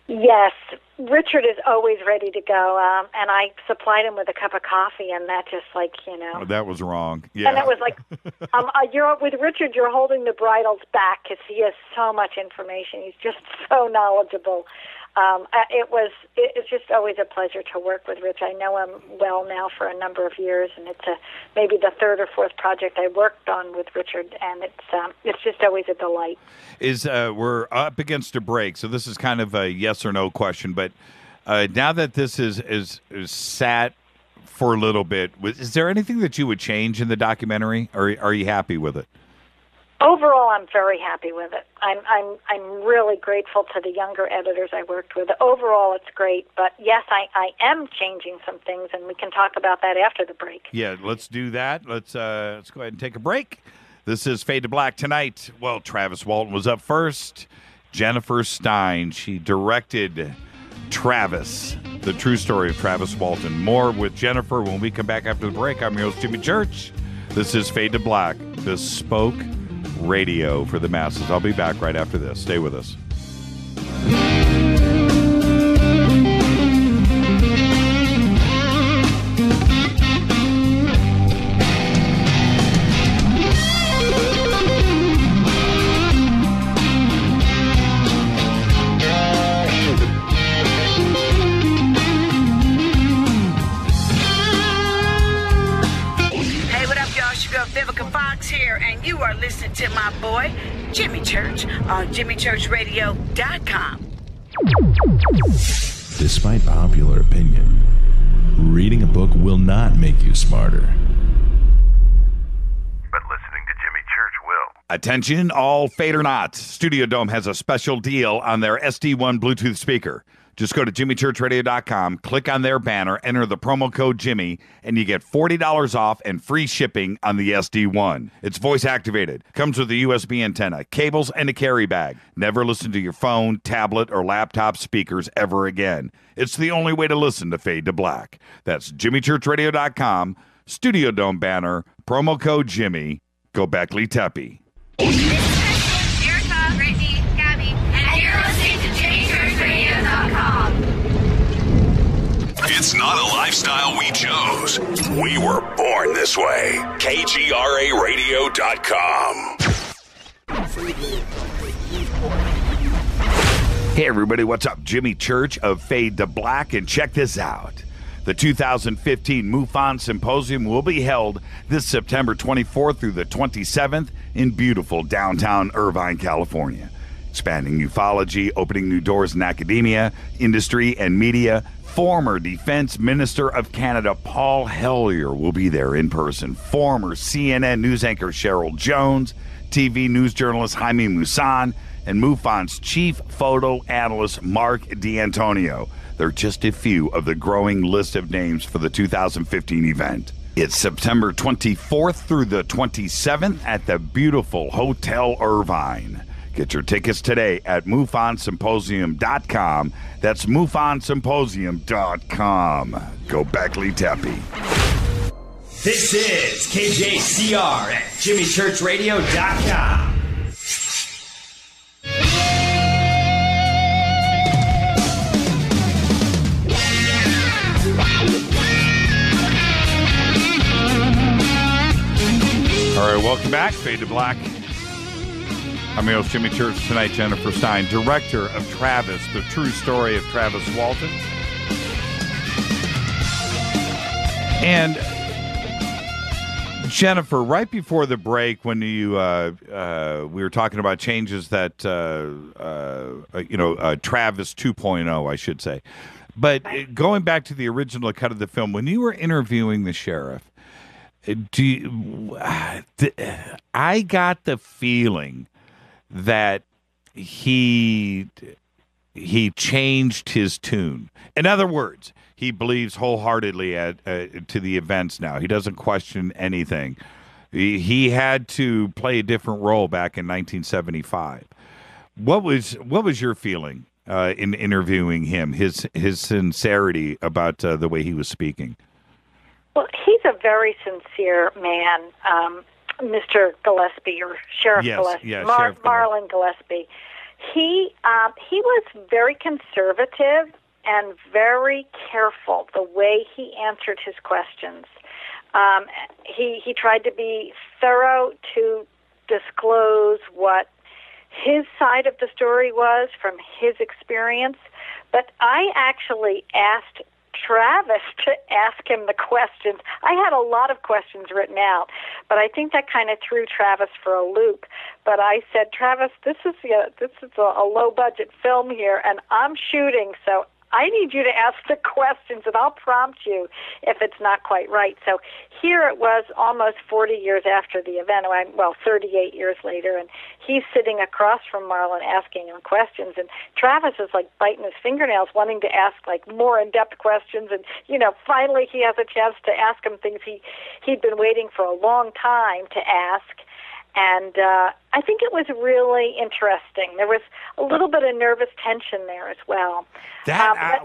Yes. Richard is always ready to go, and I supplied him with a cup of coffee, and that just Oh, that was wrong. Yeah. And it was like, with Richard, you're holding the bridles back because he has so much information. He's just so knowledgeable. It's just always a pleasure to work with Rich. I know him well now for a number of years, and it's maybe the third or fourth project I worked on with Richard, and it's just always a delight. We're up against a break, so this is kind of a yes or no question. But now that this is sat for a little bit, is there anything that you would change in the documentary, or are you happy with it? Overall, I'm very happy with it. I'm really grateful to the younger editors I worked with. Overall, it's great. But yes, I am changing some things, and we can talk about that after the break. Yeah, let's do that. Let's go ahead and take a break. This is Fade to Black tonight. Well, Travis Walton was up first. Jennifer Stein, she directed Travis, the true story of Travis Walton. More with Jennifer when we come back after the break. I'm your host, Jimmy Church. This is Fade to Black, bespoke radio for the masses. I'll be back right after this. Stay with us. You are listening to my boy, Jimmy Church, on JimmyChurchRadio.com. Despite popular opinion, reading a book will not make you smarter. But listening to Jimmy Church will. Attention, all Fade or Not. Studio Dome has a special deal on their SD1 Bluetooth speaker. Just go to JimmyChurchRadio.com, click on their banner, enter the promo code Jimmy, and you get $40 off and free shipping on the SD1. It's voice activated, comes with a USB antenna, cables, and a carry bag. Never listen to your phone, tablet, or laptop speakers ever again. It's the only way to listen to Fade to Black. That's JimmyChurchRadio.com, Studio Dome banner, promo code Jimmy, Gobekli Tepe. It's not a lifestyle we chose. We were born this way. KGRARadio.com. Hey, everybody, what's up? Jimmy Church of Fade to Black, and check this out. The 2015 MUFON Symposium will be held this September 24th through the 27th in beautiful downtown Irvine, California. Expanding ufology, opening new doors in academia, industry, and media. Former Defense Minister of Canada Paul Hellyer will be there in person. Former CNN news anchor Cheryl Jones, TV news journalist Jaime Maussan, and MUFON's chief photo analyst Mark D'Antonio. They're just a few of the growing list of names for the 2015 event. It's September 24th through the 27th at the beautiful Hotel Irvine. Get your tickets today at MUFONSymposium.com. That's MUFONSymposium.com. Gobekli Tepe. This is KJCR at JimmyChurchRadio.com. All right, welcome back. Fade to Black. I'm your host, Jimmy Church. Tonight, Jennifer Stein, director of Travis, the true story of Travis Walton. And Jennifer, right before the break, when you we were talking about changes that Travis 2.0, I should say. But going back to the original cut of the film, when you were interviewing the sheriff, I got the feeling that he changed his tune. In other words, he believes wholeheartedly to the events now. He doesn't question anything. He had to play a different role back in 1975. What was your feeling in interviewing him? His sincerity about the way he was speaking. Well, he's a very sincere man, Mr. Gillespie, or Sheriff Gillespie, Sheriff Marlon Gillespie. He was very conservative and very careful the way he answered his questions. He tried to be thorough to disclose what his side of the story was from his experience. But I actually asked Travis to ask him the questions. I had a lot of questions written out, but I think that kind of threw Travis for a loop. But I said, Travis, this is a low-budget film here, and I'm shooting, so I need you to ask the questions, and I'll prompt you if it's not quite right. So here it was almost 40 years after the event, 38 years later, and he's sitting across from Marlon asking him questions, and Travis is like biting his fingernails, wanting to ask like more in-depth questions, and finally he has a chance to ask him things he'd been waiting for a long time to ask. And I think it was really interesting. There was a little bit of nervous tension there as well.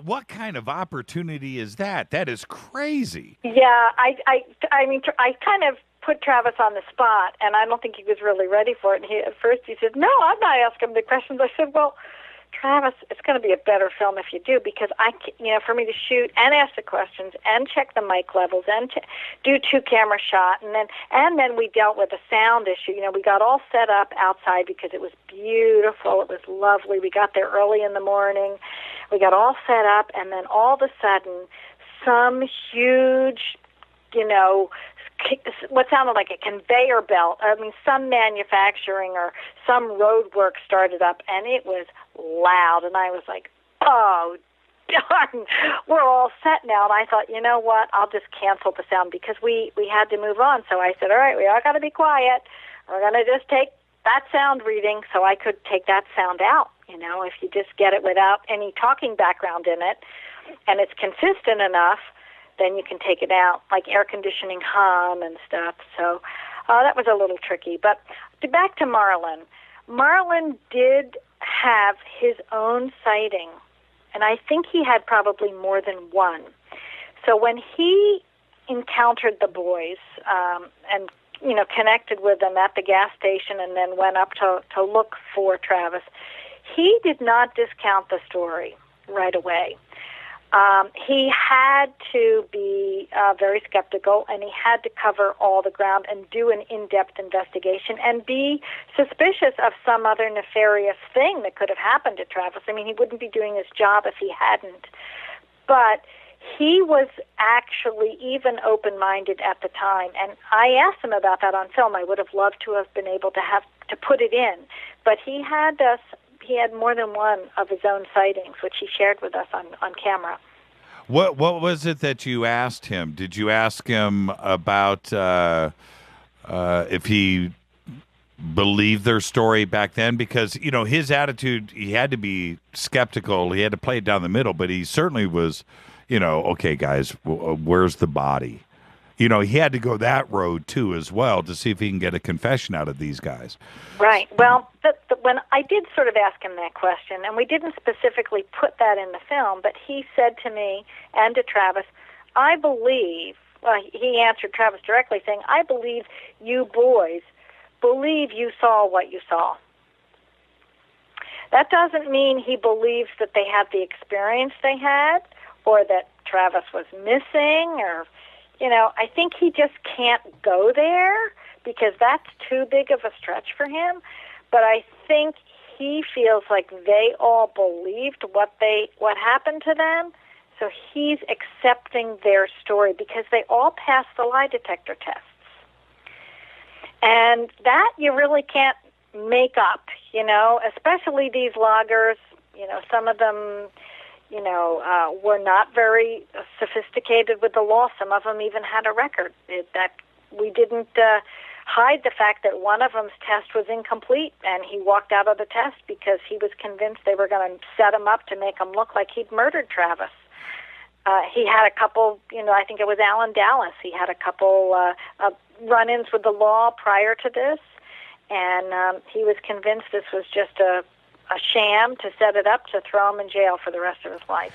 What kind of opportunity is that? That is crazy. Yeah, I mean, I kind of put Travis on the spot, and I don't think he was really ready for it. And at first he said, "No, I'm not asking him the questions." I said, "Well, Travis, it's going to be a better film if you do, because for me to shoot and ask the questions and check the mic levels and do 2-camera shot, and then we dealt with a sound issue. We got all set up outside because it was beautiful. It was lovely. We got there early in the morning. We got all set up, and then all of a sudden, some huge, what sounded like a conveyor belt. I mean, some manufacturing or some road work started up, and it was loud. And I was like, oh, darn, we're all set now. And I thought, you know what, I'll just cancel the sound because we had to move on. So I said, all right, we all got to be quiet. We're going to just take that sound reading, so I could take that sound out. If you just get it without any talking background in it, and it's consistent enough, then you can take it out, like air conditioning hum and stuff. So that was a little tricky. But back to Marlon. Marlon did have his own sighting, and I think he had probably more than one. So when he encountered the boys and connected with them at the gas station and then went up to look for Travis, he did not discount the story right away. He had to be very skeptical, and he had to cover all the ground and do an in-depth investigation and be suspicious of some other nefarious thing that could have happened to Travis. I mean, he wouldn't be doing his job if he hadn't. But he was actually even open-minded at the time, and I asked him about that on film. I would have loved to have been able to put it in, but he had more than one of his own sightings, which he shared with us on camera. What was it that you asked him? Did you ask him about if he believed their story back then? Because, his attitude, he had to be skeptical. He had to play it down the middle, but he certainly was, okay, guys, where's the body? He had to go that road, too, as well, to see if he can get a confession out of these guys. Right. Well, when I did sort of ask him that question, and we didn't specifically put that in the film, but he said to me and to Travis, I believe, he answered Travis directly saying, I believe you boys believe you saw what you saw. That doesn't mean he believes that they had the experience they had or that Travis was missing or... I think he just can't go there because that's too big of a stretch for him. But I think he feels like they all believed what happened to them, so he's accepting their story because they all passed the lie detector tests. And that you really can't make up, especially these loggers. Some of them, were not very sophisticated with the law. Some of them even had a record. That we didn't hide the fact that one of them's test was incomplete, and he walked out of the test because he was convinced they were going to set him up to make him look like he'd murdered Travis. He had a couple, I think it was Alan Dallas. He had a couple run-ins with the law prior to this, and he was convinced this was just a sham to set it up to throw him in jail for the rest of his life.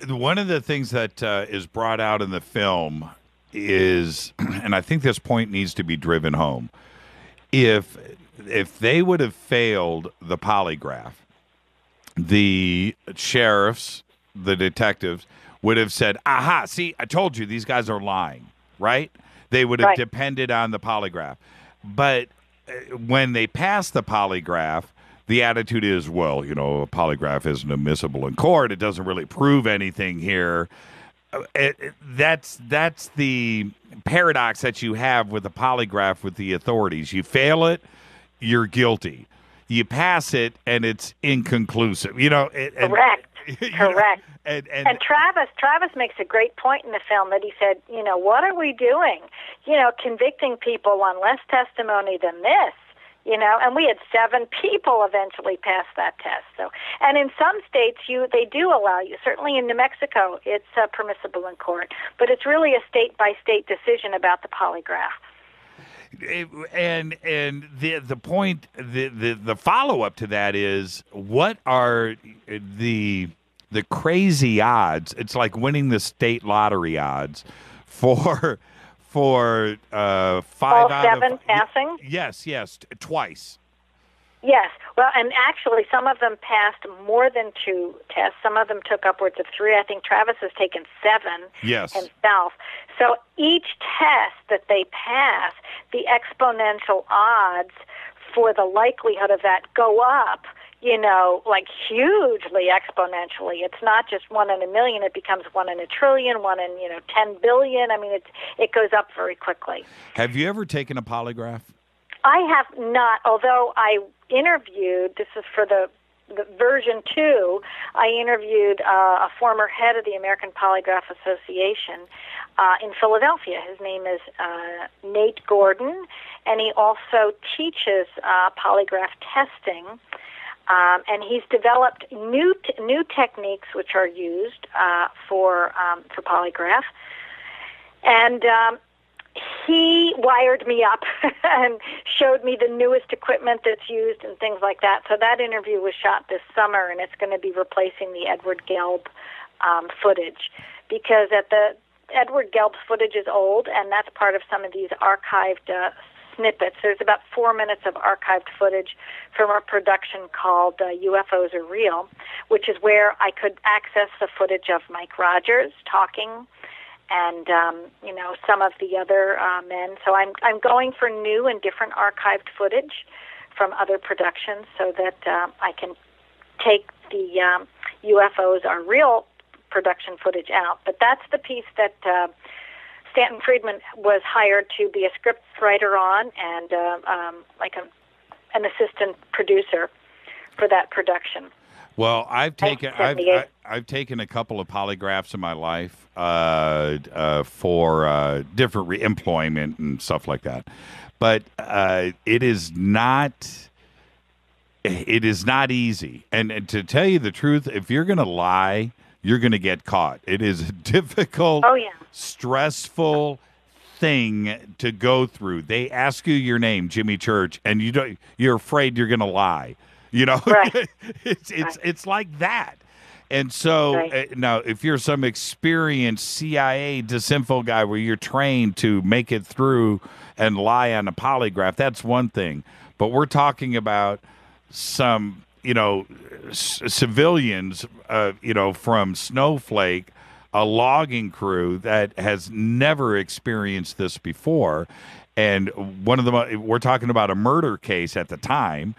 One of the things that is brought out in the film is, and I think this point needs to be driven home, if they would have failed the polygraph, the sheriffs, the detectives would have said, aha, see, I told you these guys are lying, right? They would have depended on the polygraph. But when they pass the polygraph, the attitude is, well, a polygraph isn't admissible in court. It doesn't really prove anything here. That's the paradox that you have with the polygraph with the authorities. You fail it, you're guilty. You pass it, and it's inconclusive. Correct. Correct. And Travis makes a great point in the film that he said, what are we doing? Convicting people on less testimony than this. And we had 7 people eventually pass that test. So, and in some states, they do allow you. Certainly in New Mexico, it's permissible in court, but it's really a state-by-state decision about the polygraph. And the point, the follow-up to that is, what are the crazy odds? It's like winning the state lottery odds for 5 all 7 passing? Yes, twice. Yes. Well, and actually some of them passed more than 2 tests. Some of them took upwards of 3. I think Travis has taken 7 himself. So each test that they pass, the exponential odds for the likelihood of that go up, like hugely exponentially. It's not just 1 in a million. It becomes 1 in a trillion, 1 in, 10 billion. I mean, it goes up very quickly. Have you ever taken a polygraph? I have not, although I interviewed, this is for the version 2, I interviewed a former head of the American Polygraph Association in Philadelphia. His name is Nate Gordon, and he also teaches polygraph testing. And he's developed new techniques which are used for polygraph. And he wired me up and showed me the newest equipment that's used and things like that. So that interview was shot this summer, and it's going to be replacing the Edward Gelb footage, because Edward Gelb's footage is old, and that's part of some of these archived snippets. There's about 4 minutes of archived footage from a production called UFOs Are Real, which is where I could access the footage of Mike Rogers talking and some of the other men. So I'm going for new and different archived footage from other productions so that I can take the UFOs Are Real production footage out. But that's the piece that Stanton Friedman was hired to be a script writer on and an assistant producer for that production. Well, I've taken a couple of polygraphs in my life for different employment and stuff like that, but it is not easy. And to tell you the truth, if you're going to lie, you're going to get caught. It is a difficult, stressful thing to go through. They ask you your name, Jimmy Church, and you're afraid you're going to lie. Right. It's like that. And so now, if you're some experienced CIA disinfo guy where you're trained to make it through and lie on a polygraph, that's one thing. But we're talking about some, civilians, from Snowflake, a logging crew that has never experienced this before. And one of them, we're talking about a murder case at the time,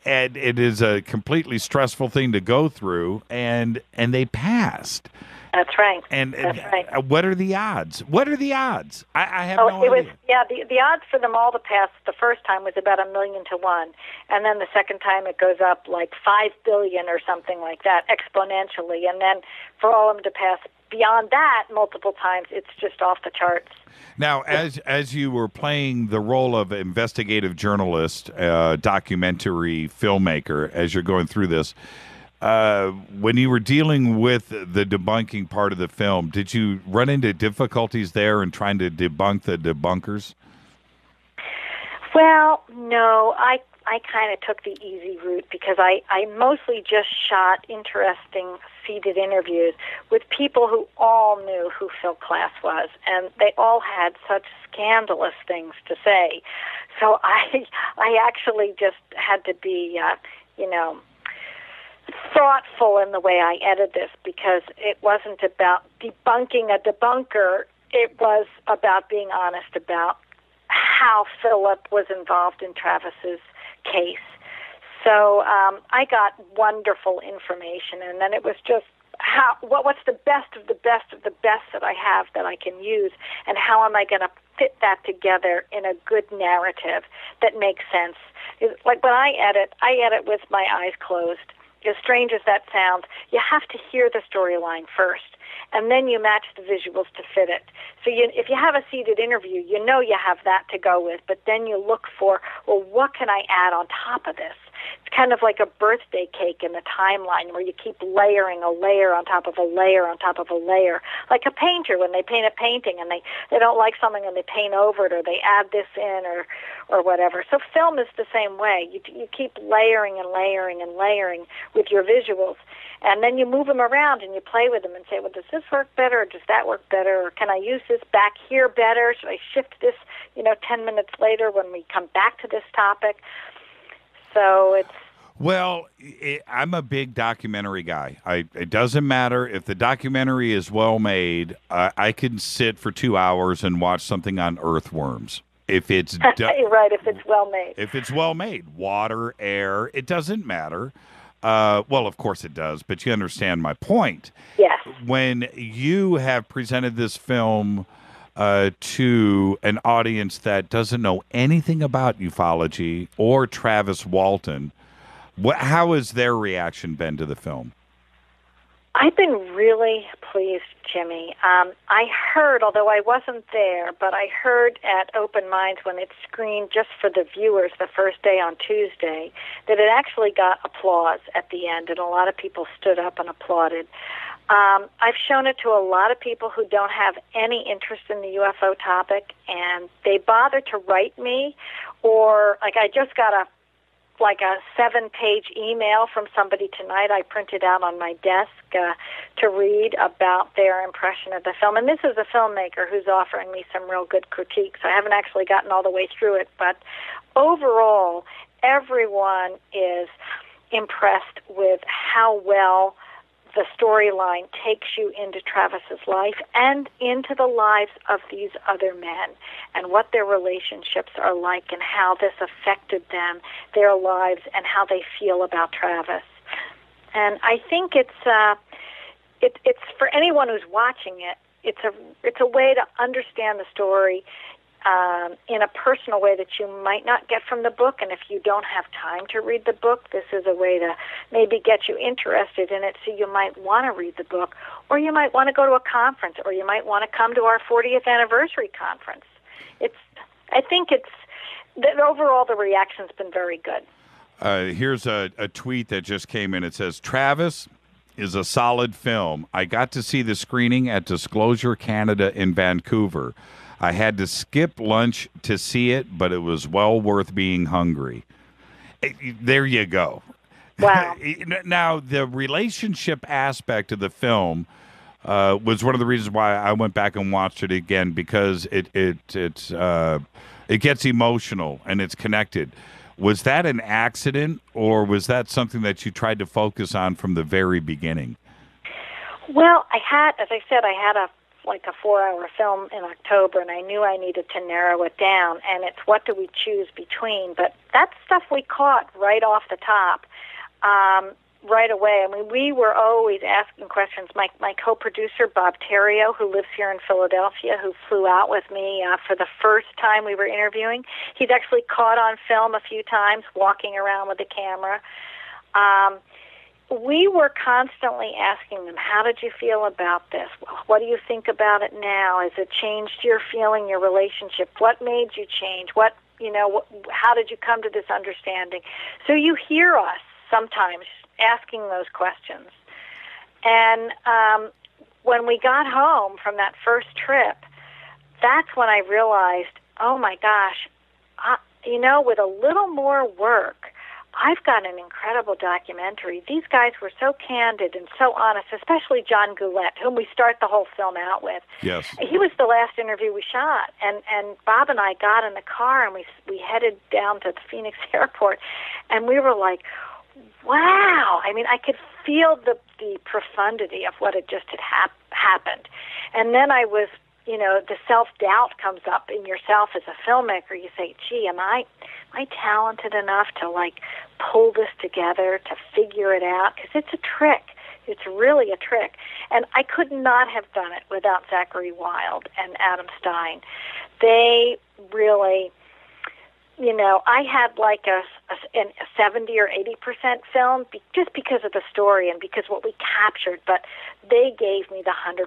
and it is a completely stressful thing to go through, and they passed. That's right. And That's right. What are the odds? What are the odds? I have no idea. The odds for them all to pass the first time was about 1,000,000 to 1, and then the second time it goes up like 5 billion or something like that, exponentially, and then for all of them to pass beyond that multiple times, it's just off the charts. Now, as you were playing the role of investigative journalist, documentary filmmaker, as you're going through this, when you were dealing with the debunking part of the film, did you run into difficulties there in trying to debunk the debunkers? Well, no, I kind of took the easy route because I mostly just shot interesting seated interviews with people who all knew who Phil Klass was, and they all had such scandalous things to say. So I actually just had to be, thoughtful in the way I edited this, because it wasn't about debunking a debunker. It was about being honest about how Philip was involved in Travis's case. So I got wonderful information, and then it was just what's the best of the best of the best that I have that I can use, and how am I going to fit that together in a good narrative that makes sense. Like when I edit with my eyes closed. As strange as that sounds, you have to hear the storyline first, and then you match the visuals to fit it. So if you have a seated interview, you know you have that to go with, but then you look for, well, what can I add on top of this? It's kind of like a birthday cake in the timeline where you keep layering a layer on top of a layer on top of a layer. Like a painter when they paint a painting and they don't like something and they paint over it, or they add this in or whatever. So film is the same way. You keep layering and layering and layering with your visuals. And then you move them around and you play with them and say, well, does this work better, or does that work better, or can I use this back here better? Should I shift this, 10 minutes later when we come back to this topic? So it's... Well, I'm a big documentary guy. It doesn't matter if the documentary is well made. I can sit for 2 hours and watch something on earthworms. If it's right, if it's well made. If it's well made, water, air, it doesn't matter. Well, of course it does, but you understand my point. Yes. When you have presented this film to an audience that doesn't know anything about ufology or Travis Walton, how has their reaction been to the film? I've been really pleased, Jimmy. I heard, although I wasn't there, but I heard at Open Minds when it screened just for the viewers the first day on Tuesday, that it actually got applause at the end, and a lot of people stood up and applauded. I've shown it to a lot of people who don't have any interest in the UFO topic, and they bother to write me, or like I just got a 7-page email from somebody tonight I printed out on my desk to read about their impression of the film. And this is a filmmaker who's offering me some real good critiques. I haven't actually gotten all the way through it, but overall, everyone is impressed with how well the storyline takes you into Travis's life and into the lives of these other men and what their relationships are like and how this affected them, their lives, and how they feel about Travis. And I think it's for anyone who's watching it, it's a way to understand the story in a personal way that you might not get from the book. And if you don't have time to read the book, this is a way to maybe get you interested in it, so you might want to read the book, or you might want to go to a conference, or you might want to come to our 40th anniversary conference. I think that overall the reaction's been very good. Here's a tweet that just came in. It says, Travis is a solid film. I got to see the screening at Disclosure Canada in Vancouver. I had to skip lunch to see it, but it was well worth being hungry. There you go. Wow. Now, the relationship aspect of the film was one of the reasons why I went back and watched it again, because it gets emotional and it's connected. Was that an accident, or was that something that you tried to focus on from the very beginning? Well, as I said, I had a like a 4-hour film in October, and I knew I needed to narrow it down, and it's what do we choose between. But that stuff we caught right off the top, right away. I mean, we were always asking questions. My co-producer, Bob Terrio, who lives here in Philadelphia, who flew out with me for the first time we were interviewing, he's actually caught on film a few times walking around with the camera. We were constantly asking them, how did you feel about this? What do you think about it now? Has it changed your feeling, your relationship? What made you change? How did you come to this understanding? So you hear us sometimes asking those questions. And when we got home from that first trip, that's when I realized, oh my gosh, with a little more work, I've got an incredible documentary. These guys were so candid and so honest, especially John Goulet, whom we start the whole film out with. Yes. He was the last interview we shot, and Bob and I got in the car, and we headed down to the Phoenix airport, and we were like, wow. I mean, I could feel the profundity of what had just happened. And then I was, the self-doubt comes up in yourself as a filmmaker. You say, gee, am I talented enough to, pull this together, to figure it out? Because it's a trick. It's really a trick. And I could not have done it without Zachary Wilde and Adam Stein. They really... I had a 70 or 80% film just because of the story and because what we captured, but they gave me the 100%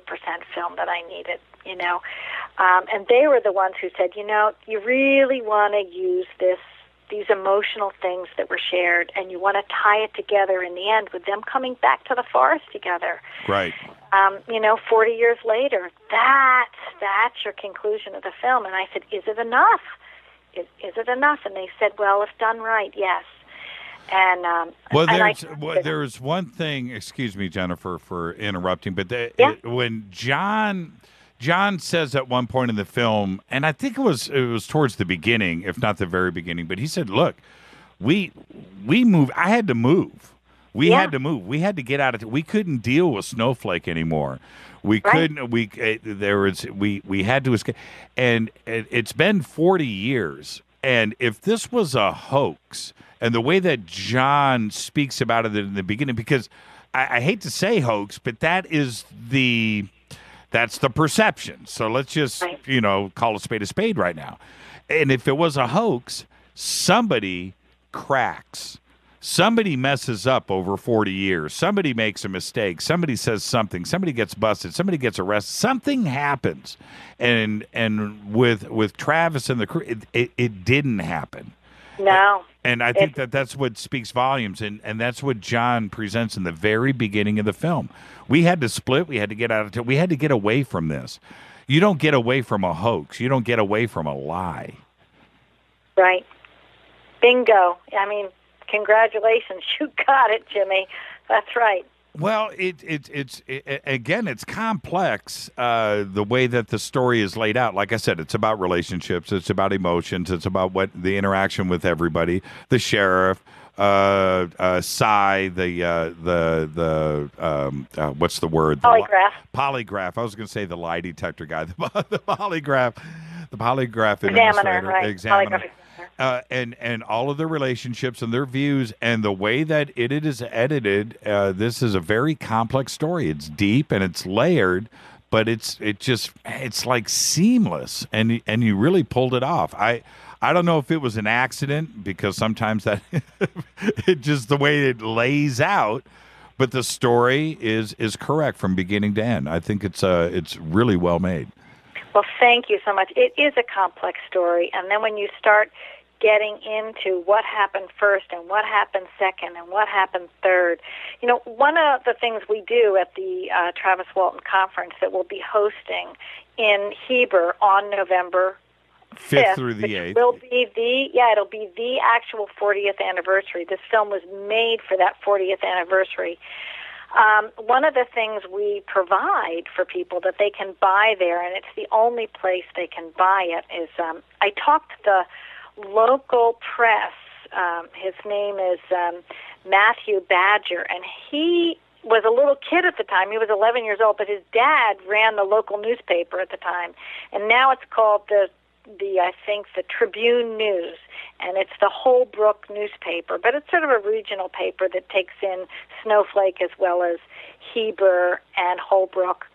film that I needed, and they were the ones who said, you really want to use these emotional things that were shared, and you want to tie it together in the end with them coming back to the forest together. Right. 40 years later, that's your conclusion of the film. And I said, is it enough? Is it enough? And they said, well, if done right, yes. And there's one thing. Excuse me, Jennifer, for interrupting, but when John says at one point in the film, and I think it was towards the beginning, if not the very beginning, but he said, "Look, we moved. I had to move. We had to move. We had to get out of. We couldn't deal with Snowflake anymore." We couldn't. We had to escape, and it's been 40 years. And if this was a hoax, and the way that John speaks about it in the beginning, because I hate to say hoax, but that's the perception. So let's just call a spade right now. And if it was a hoax, somebody cracks. Somebody messes up over 40 years. Somebody makes a mistake. Somebody says something. Somebody gets busted. Somebody gets arrested. Something happens. And with Travis and the crew, it didn't happen. No. And I think that's what speaks volumes. And that's what John presents in the very beginning of the film. We had to split. We had to get out of it. We had to get away from this. You don't get away from a hoax. You don't get away from a lie. Right. Bingo. I mean, congratulations, you got it, Jimmy. That's right. Well, it's complex, the way that the story is laid out. Like I said, it's about relationships, it's about emotions, it's about what the interaction with everybody, the sheriff, Cy, what's the word? Polygraph. Polygraph. I was going to say the lie detector guy, the polygraph administrator, right? Examiner. And all of their relationships and their views and the way that it is edited, this is a very complex story. It's deep and it's layered, but it's like seamless, and you really pulled it off. I don't know if it was an accident, because sometimes that it just the way it lays out, but the story is correct from beginning to end. I think it's really well made. Well, thank you so much. It is a complex story, and then when you start getting into what happened first and what happened second and what happened third. One of the things we do at the Travis Walton Conference that we'll be hosting in Heber on November 5th through the 8th. Will be it'll be the actual 40th anniversary. This film was made for that 40th anniversary. One of the things we provide for people that they can buy there, and it's the only place they can buy it, is I talked to the local press. His name is Matthew Badger, and he was a little kid at the time. He was 11 years old, but his dad ran the local newspaper at the time, and now it's called the Tribune News, and it's the Holbrook newspaper, but it's sort of a regional paper that takes in Snowflake as well as Heber and Holbrook.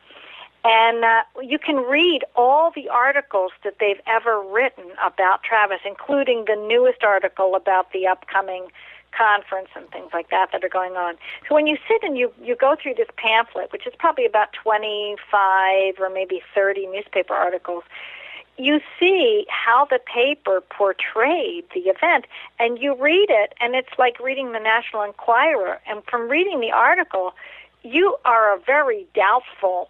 And you can read all the articles that they've ever written about Travis, including the newest article about the upcoming conference and things like that are going on. So when you sit and you go through this pamphlet, which is probably about 25 or maybe 30 newspaper articles, you see how the paper portrayed the event, and you read it, and it's like reading the National Enquirer. And from reading the article, you are a very doubtful,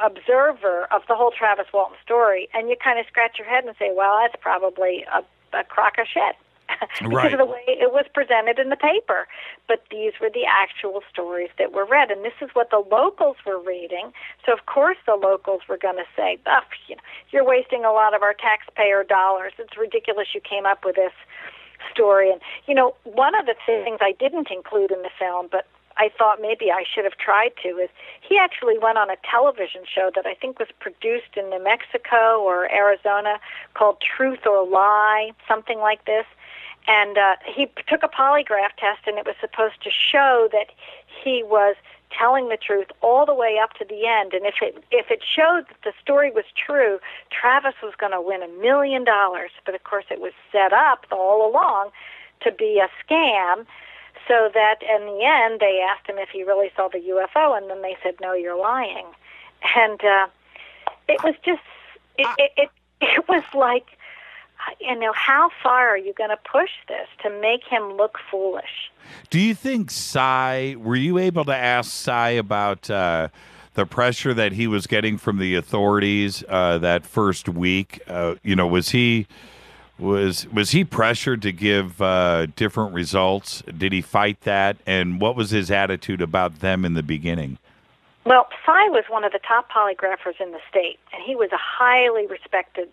observer of the whole Travis Walton story, and you kind of scratch your head and say, well, that's probably a crock of shit. Because of the way it was presented in the paper. But these were the actual stories that were read, and this is what the locals were reading. So, of course, the locals were going to say, you're wasting a lot of our taxpayer dollars. It's ridiculous you came up with this story. And, one of the things I didn't include in the film, but I thought maybe I should have tried to, is he actually went on a television show that I think was produced in New Mexico or Arizona called Truth or Lie, something like this. And he took a polygraph test, and it was supposed to show that he was telling the truth all the way up to the end. And if it showed that the story was true, Travis was going to win $1 million. But, of course, it was set up all along to be a scam, so that in the end they asked him if he really saw the UFO, and then they said, no, you're lying. And it was just, it was like, how far are you going to push this to make him look foolish? Do you think were you able to ask Cy about the pressure that he was getting from the authorities that first week? Was he pressured to give different results? Did he fight that? And what was his attitude about them in the beginning? Well, Cy was one of the top polygraphers in the state, and he was a highly respected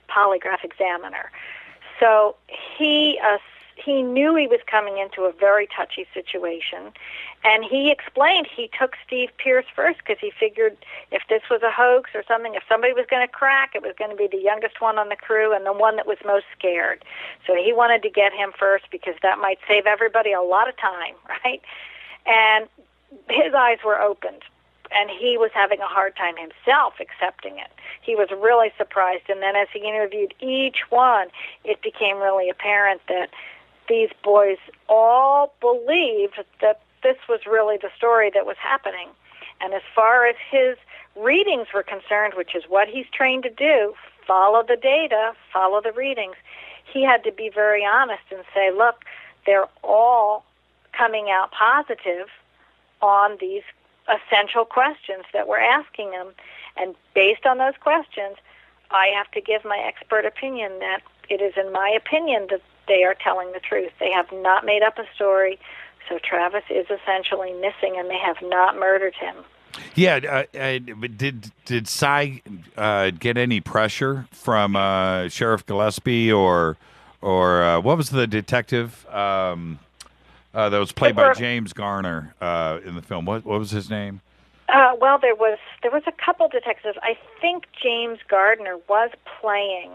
polygraph examiner. So he knew he was coming into a very touchy situation, and he explained he took Steve Pierce first because he figured if this was a hoax or something, if somebody was going to crack, it was going to be the youngest one on the crew and the one that was most scared. So he wanted to get him first because that might save everybody a lot of time, right? And his eyes were opened, and he was having a hard time himself accepting it. He was really surprised, and then as he interviewed each one, it became really apparent that these boys all believed that this was really the story that was happening. And as far as his readings were concerned, which is what he's trained to do, follow the data, follow the readings, he had to be very honest and say, look, they're all coming out positive on these essential questions that we're asking them. And based on those questions, I have to give my expert opinion that it is, in my opinion, that they are telling the truth. They have not made up a story, so Travis is essentially missing, and they have not murdered him. Yeah, did Cy get any pressure from Sheriff Gillespie or what was the detective that was played by James Garner in the film? What was his name? Well, there was a couple detectives. I think James Gardner was playing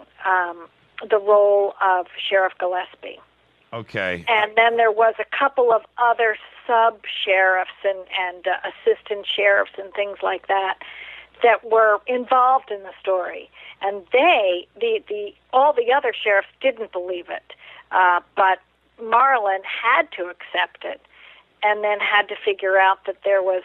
the role of Sheriff Gillespie. Okay. And then there was a couple of other sub-sheriffs and assistant sheriffs and things like that were involved in the story. And all the other sheriffs didn't believe it. But Marlin had to accept it and then had to figure out that there was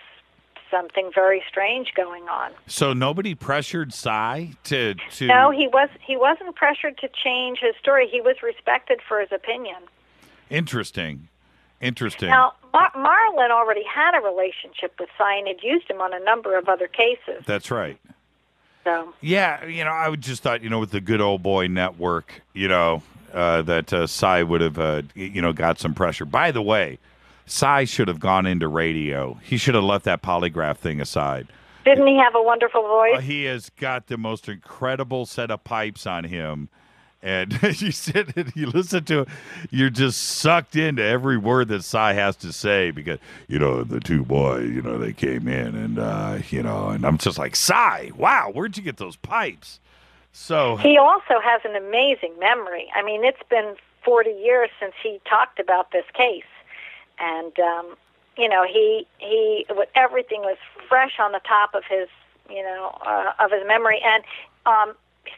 something very strange going on. So nobody pressured Cy to... No, he wasn't pressured to change his story. He was respected for his opinion. Interesting. Now, Marlin already had a relationship with Cy and had used him on a number of other cases. That's right. So. Yeah, I just thought, with the Good Old Boy Network, that Cy would have, got some pressure. By the way, Cy should have gone into radio. He should have left that polygraph thing aside. Didn't he have a wonderful voice? He has got the most incredible set of pipes on him. And you sit and you listen to it, you're just sucked into every word that Cy has to say because, the two boys, they came in and, and I'm just like, Cy, wow, where'd you get those pipes? So he also has an amazing memory. I mean, it's been 40 years since he talked about this case. And, everything was fresh on the top of his, of his memory. And,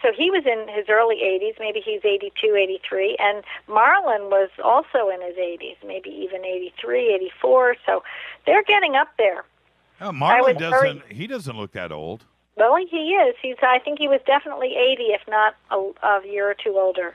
so he was in his early 80s, maybe he's 82, 83, and Marlon was also in his 80s, maybe even 83, 84, so they're getting up there. Oh, Marlon doesn't look that old. Well, he is. I think he was definitely 80, if not a year or two older.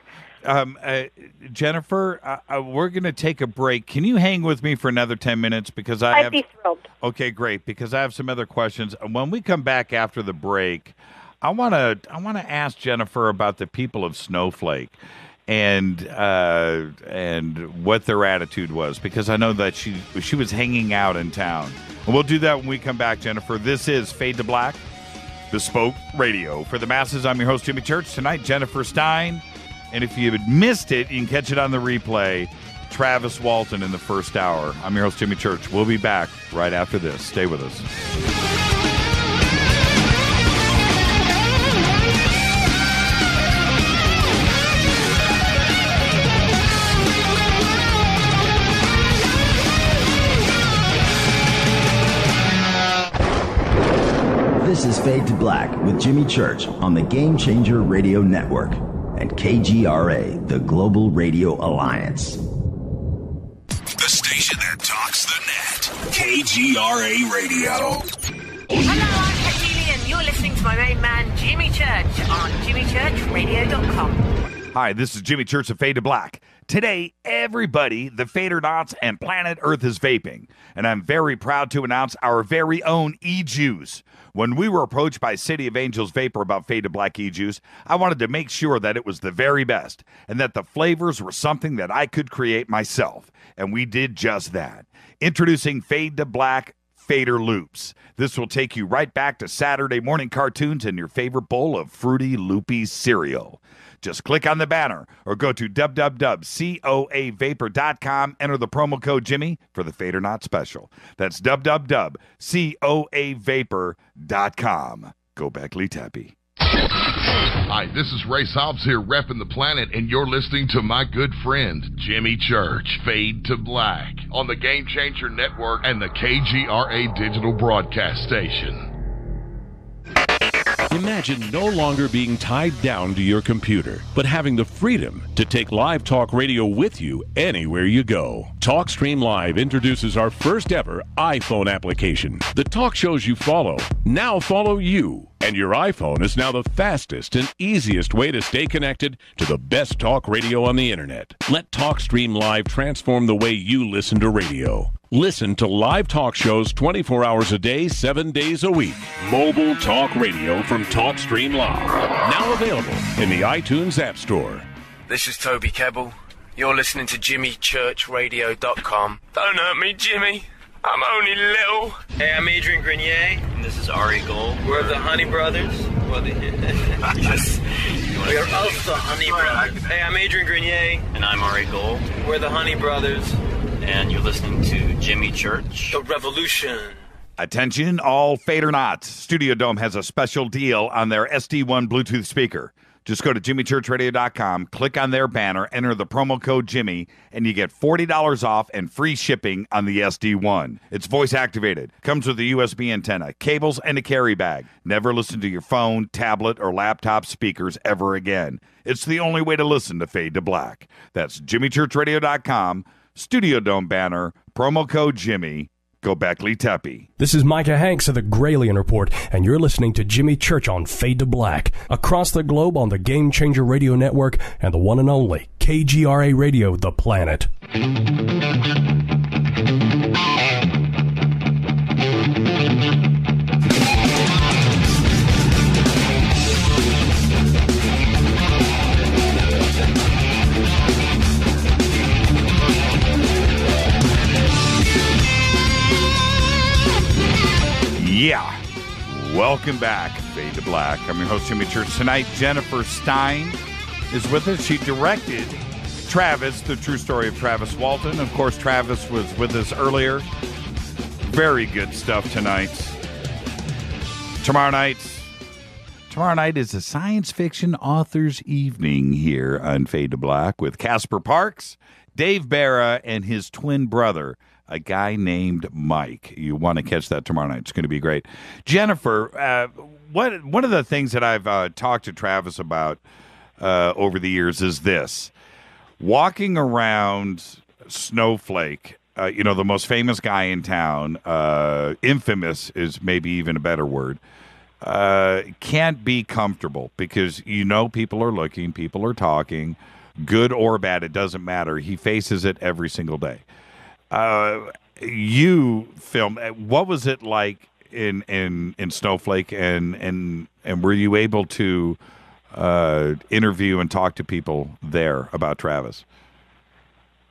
Jennifer, we're going to take a break. Can you hang with me for another 10 minutes? Because I'd be thrilled. Okay, great, because I have some other questions. When we come back after the break, I want to ask Jennifer about the people of Snowflake and what their attitude was, because I know that she was hanging out in town. And we'll do that when we come back, Jennifer. This is Fade to Black, Bespoke Radio. For the masses, I'm your host, Jimmy Church. Tonight, Jennifer Stein. And if you had missed it, you can catch it on the replay. Travis Walton in the first hour. I'm your host, Jimmy Church. We'll be back right after this. Stay with us. This is Fade to Black with Jimmy Church on the Game Changer Radio Network and KGRA, the Global Radio Alliance. The station that talks the net. KGRA Radio. Hello, I'm Katie, you're listening to my main man, Jimmy Church, on JimmyChurchRadio.com. Hi, this is Jimmy Church of Fade to Black. Today, everybody, the Fadernauts and planet Earth is vaping. And I'm very proud to announce our very own e-juice. When we were approached by City of Angels Vapor about Fade to Black e-juice, I wanted to make sure that it was the very best and that the flavors were something that I could create myself. And we did just that. Introducing Fade to Black Fader Loops. This will take you right back to Saturday morning cartoons and your favorite bowl of fruity, loopy cereal. Just click on the banner or go to www.coavapor.com. Enter the promo code Jimmy for the Fader Not special. That's www.coavapor.com. Gobekli Tepe. Hi, this is Ray Hobbs here repping the planet, and you're listening to my good friend, Jimmy Church, Fade to Black, on the Game Changer Network and the KGRA Digital Broadcast Station. Imagine no longer being tied down to your computer, but having the freedom to take live talk radio with you anywhere you go. TalkStream Live introduces our first ever iPhone application. The talk shows you follow now follow you. And your iPhone is now the fastest and easiest way to stay connected to the best talk radio on the internet. Let TalkStream Live transform the way you listen to radio. Listen to live talk shows 24 hours a day, 7 days a week. Mobile talk radio from TalkStream Live. Now available in the iTunes App Store. This is Toby Kebbell. You're listening to JimmyChurchRadio.com. Don't hurt me, Jimmy. I'm only little. Hey, I'm Adrian Grenier. And this is Ari Gold. We're the Honey Brothers. Well, yes. We are also Honey Brothers. Hey, I'm Adrian Grenier. And I'm Ari Gold. We're the Honey Brothers. And you're listening to Jimmy Church. The Revolution. Attention, all Fadernauts. Studio Dome has a special deal on their SD1 Bluetooth speaker. Just go to JimmyChurchRadio.com, click on their banner, enter the promo code Jimmy, and you get $40 off and free shipping on the SD1. It's voice activated, comes with a USB antenna, cables, and a carry bag. Never listen to your phone, tablet, or laptop speakers ever again. It's the only way to listen to Fade to Black. That's JimmyChurchRadio.com, Studio Dome banner, promo code Jimmy. Gobekli Tepe. This is Micah Hanks of the Gralien Report, and you're listening to Jimmy Church on Fade to Black, across the globe on the Game Changer Radio Network and the one and only KGRA Radio, The Planet. Yeah. Welcome back, Fade to Black. I'm your host, Jimmy Church. Tonight, Jennifer Stein is with us. She directed Travis, the true story of Travis Walton. Of course, Travis was with us earlier. Very good stuff tonight. Tomorrow night is a science fiction author's evening here on Fade to Black with Casper Parks, Dave Barra, and his twin brother, a guy named Mike. You want to catch that tomorrow night. It's going to be great. Jennifer, one of the things that I've talked to Travis about over the years is this. Walking around Snowflake, the most famous guy in town, infamous is maybe even a better word, can't be comfortable because people are looking, people are talking, good or bad, it doesn't matter. He faces it every single day. You filmed. What was it like in Snowflake, and were you able to interview and talk to people there about Travis?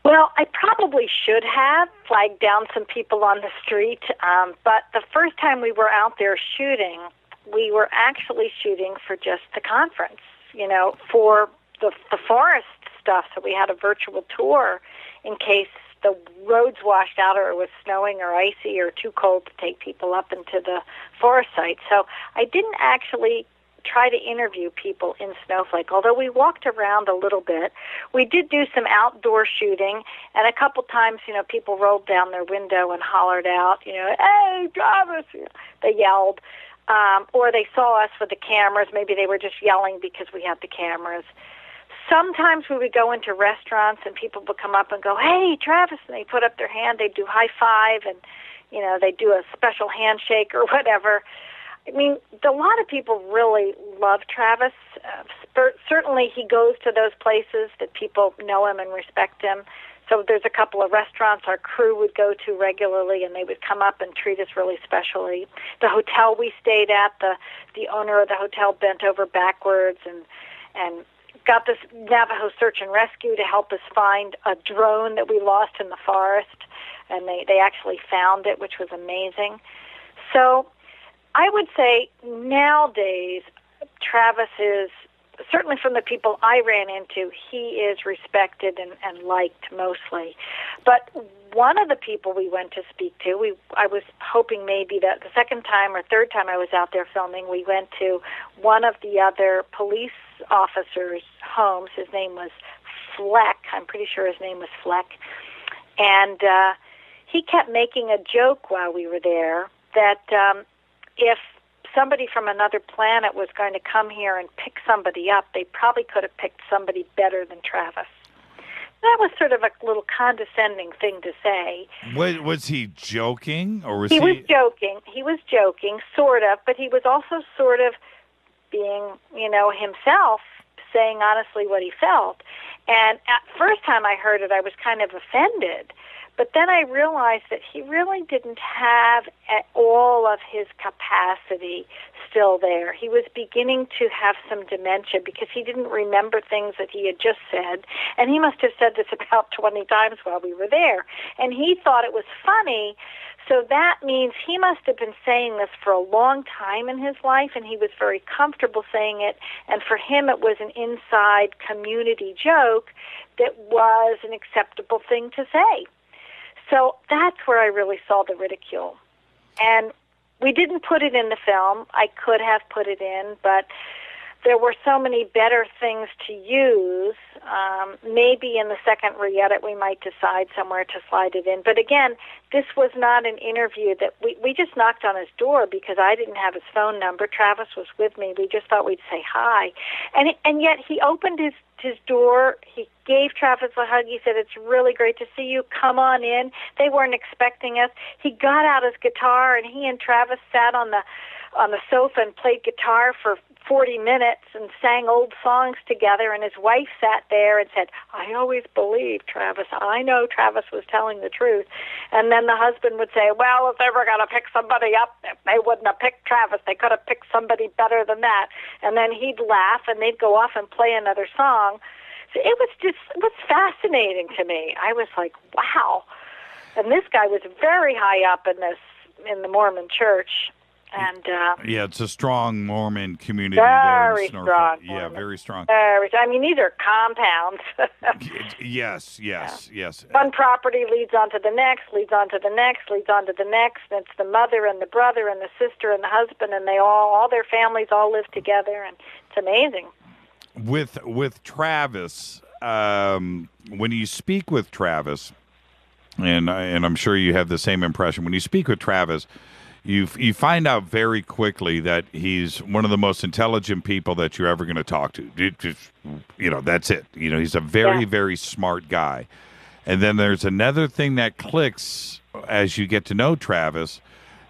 Well, I probably should have flagged down some people on the street, but the first time we were out there shooting, we were actually shooting for just the conference, for the forest stuff. So we had a virtual tour in case the roads washed out or it was snowing or icy or too cold to take people up into the forest site. So I didn't actually try to interview people in Snowflake, although we walked around a little bit. We did do some outdoor shooting, and a couple times, people rolled down their window and hollered out, hey, Travis! They yelled. Or they saw us with the cameras. Maybe they were just yelling because we had the cameras. Sometimes we would go into restaurants and people would come up and go, hey, Travis, and they put up their hand. They'd do high five and, they'd do a special handshake or whatever. I mean, a lot of people really love Travis. Certainly he goes to those places that people know him and respect him. So there's a couple of restaurants our crew would go to regularly, and they would come up and treat us really specially. The hotel we stayed at, the owner of the hotel bent over backwards and got this Navajo search and rescue to help us find a drone that we lost in the forest, and they actually found it, which was amazing. So I would say nowadays Travis is, certainly from the people I ran into, he is respected and liked mostly. But one of the people we went to speak to, I was hoping maybe that the second time or third time I was out there filming, we went to one of the other police officers' homes. His name was Fleck. I'm pretty sure his name was Fleck. And he kept making a joke while we were there that if somebody from another planet was going to come here and pick somebody up, they probably could have picked somebody better than Travis. That was sort of a little condescending thing to say. Was he joking, or was he was joking. He was joking, sort of, but he was also sort of being, himself, saying honestly what he felt. And at first time I heard it, I was kind of offended. But then I realized that he really didn't have all of his capacity still there. He was beginning to have some dementia because he didn't remember things that he had just said. And he must have said this about 20 times while we were there. And he thought it was funny. So that means he must have been saying this for a long time in his life, and he was very comfortable saying it. And for him, it was an inside community joke that was an acceptable thing to say. So that's where I really saw the ridicule. And we didn't put it in the film. I could have put it in, but there were so many better things to use. Maybe in the second re-edit we might decide somewhere to slide it in. But again, this was not an interview that we just knocked on his door because I didn't have his phone number. Travis was with me. We just thought we'd say hi. And yet he opened his door. He gave Travis a hug. He said, it's really great to see you. Come on in. They weren't expecting us. He got out his guitar, and he and Travis sat on the sofa and played guitar for 40 minutes and sang old songs together, and his wife sat there and said, I always believed Travis. I know Travis was telling the truth. And then the husband would say, well, if they were going to pick somebody up, they wouldn't have picked Travis. They could have picked somebody better than that. And then he'd laugh, and they'd go off and play another song. So it was fascinating to me. I was like, wow. And this guy was very high up in the Mormon church. And yeah, it's a strong Mormon community very there in strong. Yeah, Mormon. very strong. I mean, these are compounds. Yes. One property leads on to the next, leads on to the next, leads on to the next. And it's the mother and the brother and the sister and the husband, and they all their families all live together, and it's amazing. With Travis, when you speak with Travis, and I'm sure you have the same impression, when you speak with Travis, you find out very quickly that he's one of the most intelligent people that you're ever going to talk to. That's it. He's a very, very smart guy. And then there's another thing that clicks as you get to know Travis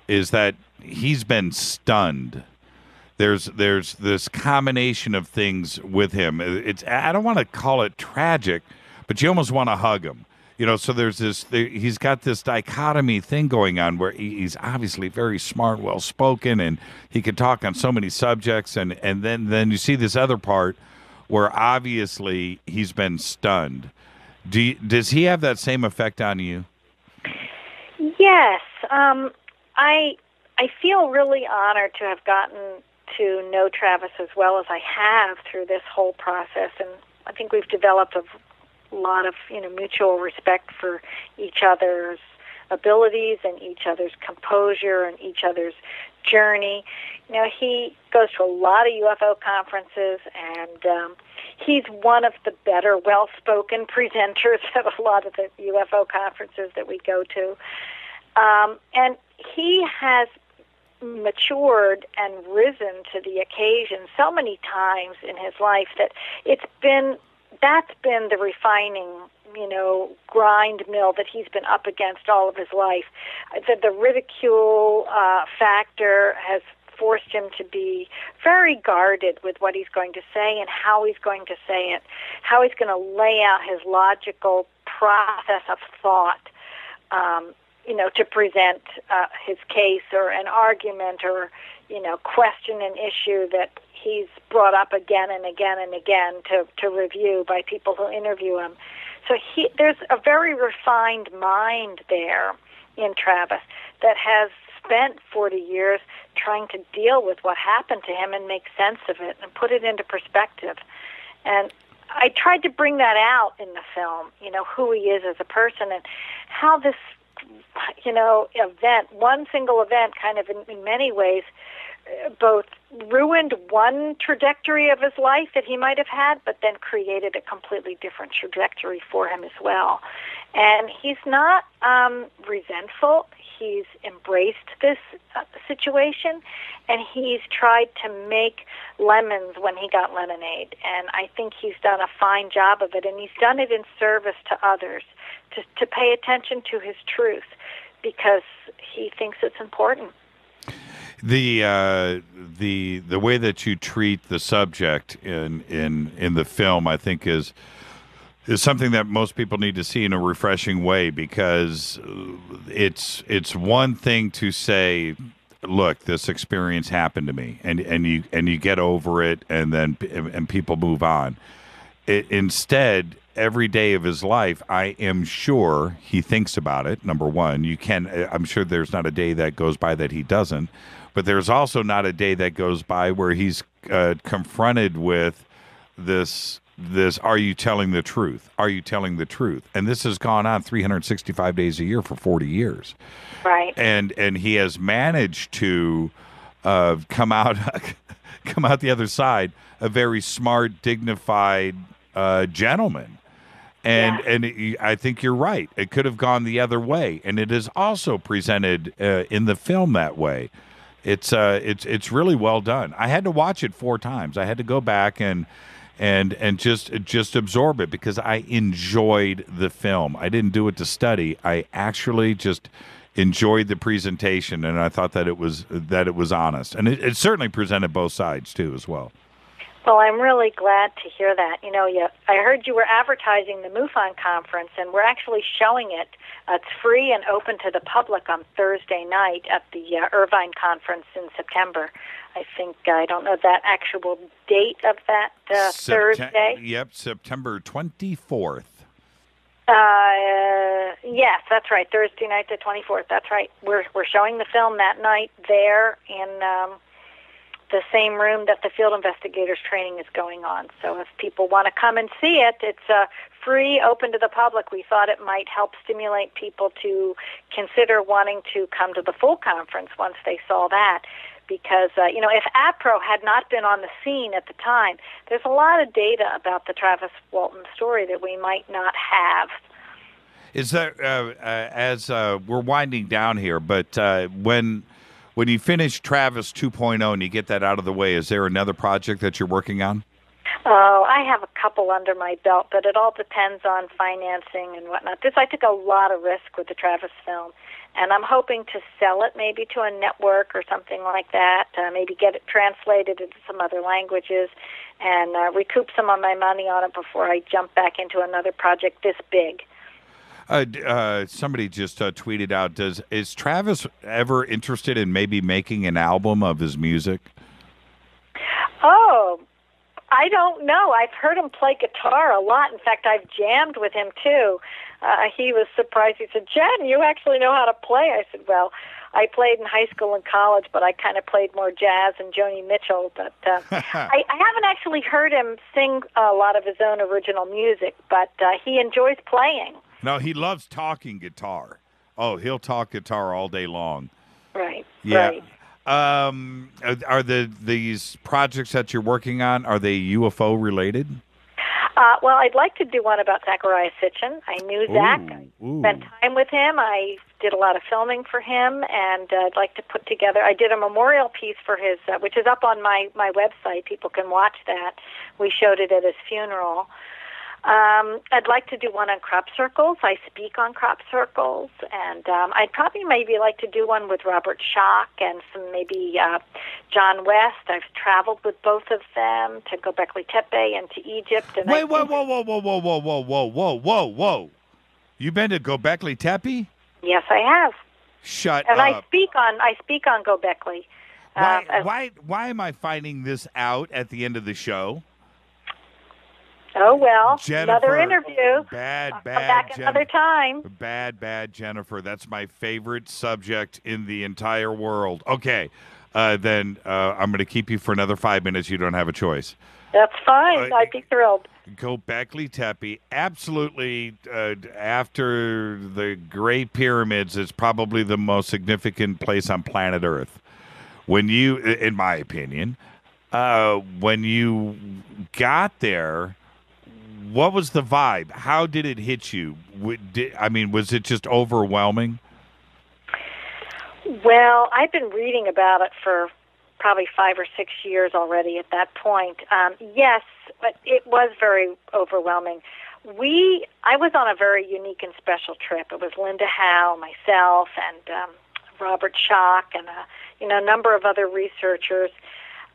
is that he's been stunned. There's this combination of things with him. I don't want to call it tragic, but you almost want to hug him. So he's got this dichotomy thing going on where he's obviously very smart, well-spoken, and he can talk on so many subjects. And then you see this other part where obviously he's been stunned. Does he have that same effect on you? Yes. I feel really honored to have gotten to know Travis as well as I have through this whole process. And I think we've developed a lot of mutual respect for each other's abilities and each other's composure and each other's journey. He goes to a lot of UFO conferences, and he's one of the better, well-spoken presenters at a lot of the UFO conferences that we go to. And he has matured and risen to the occasion so many times in his life that that's been the refining, grind mill that he's been up against all of his life. The ridicule factor has forced him to be very guarded with what he's going to say and how he's going to say it, how he's going to lay out his logical process of thought, to present his case or an argument or, question an issue that he's brought up again and again and again to review by people who interview him. So there's a very refined mind there in Travis that has spent 40 years trying to deal with what happened to him and make sense of it and put it into perspective. And I tried to bring that out in the film, who he is as a person and how this, event, one single event kind of in many ways both ruined one trajectory of his life that he might have had, but then created a completely different trajectory for him as well. And he's not resentful. He's embraced this situation, and he's tried to make lemons when he got lemonade. And I think he's done a fine job of it, and he's done it in service to others, to pay attention to his truth, because he thinks it's important. The way that you treat the subject in the film, I think, is something that most people need to see in a refreshing way, because it's one thing to say, look, this experience happened to me, and you get over it, and people move on. Instead, every day of his life, I am sure he thinks about it. Number one, I'm sure there's not a day that goes by that he doesn't, but there's also not a day that goes by where he's confronted with this, are you telling the truth? Are you telling the truth? And this has gone on 365 days a year for 40 years. Right. And he has managed to come out the other side a very smart, dignified gentleman. And I think you're right. It could have gone the other way, and it is also presented in the film that way. It's really well done. I had to watch it 4 times. I had to go back and just absorb it, because I enjoyed the film. I didn't do it to study. I actually just enjoyed the presentation, and I thought that it was honest, and it certainly presented both sides too as well. Well, I'm really glad to hear that. I heard you were advertising the MUFON conference, and we're actually showing it. It's free and open to the public on Thursday night at the Irvine conference in September. I don't know that actual date of that Thursday. Yep, September 24th. Yes, that's right. Thursday night the 24th. That's right. We're showing the film that night there in the same room that the field investigators training is going on. So if people want to come and see it, it's free, open to the public. We thought it might help stimulate people to consider wanting to come to the full conference once they saw that. Because, if APRO had not been on the scene at the time, there's a lot of data about the Travis Walton story that we might not have. Is that, as we're winding down here, but when you finish Travis 2.0 and you get that out of the way, is there another project that you're working on? Oh, I have a couple under my belt, but it all depends on financing and whatnot. I took a lot of risk with the Travis film, and I'm hoping to sell it maybe to a network or something like that, maybe get it translated into some other languages and recoup some of my money on it before I jump back into another project this big. Somebody just tweeted out, is Travis ever interested in maybe making an album of his music? Oh, I don't know. I've heard him play guitar a lot. In fact, I've jammed with him, too. He was surprised. He said, Jen, you actually know how to play? I said, well, I played in high school and college, but I kind of played more jazz and Joni Mitchell. But I haven't actually heard him sing a lot of his own original music, but he enjoys playing. No, he loves talking guitar. Oh, he'll talk guitar all day long. Right, yeah. right. Are these projects that you're working on, are they UFO related? Well, I'd like to do one about Zachariah Sitchin. I knew Zach. I spent time with him. I did a lot of filming for him, and I'd like to put together. I did a memorial piece for his, which is up on my website. People can watch that. We showed it at his funeral. I'd like to do one on crop circles. I speak on crop circles, and I'd probably maybe like to do one with Robert Schock and some maybe John West. I've traveled with both of them to Gobekli Tepe and to Egypt. And Whoa. You've been to Gobekli Tepe? Yes, I have. Shut and up. And I speak on Gobekli. Why am I finding this out at the end of the show? Oh, well, Jennifer, another interview. Bad, I'll come back another time. Bad, Jennifer. That's my favorite subject in the entire world. Okay, then I'm going to keep you for another 5 minutes. You don't have a choice. That's fine. I'd be thrilled. Gobekli Tepe, absolutely, after the Great Pyramids, is probably the most significant place on planet Earth. When you, in my opinion, when you got there, what was the vibe? How did it hit you? Was it just overwhelming? Well, I've been reading about it for probably 5 or 6 years already at that point. Yes, but it was very overwhelming. I was on a very unique and special trip. It was Linda Howe, myself, and Robert Schock, and a number of other researchers.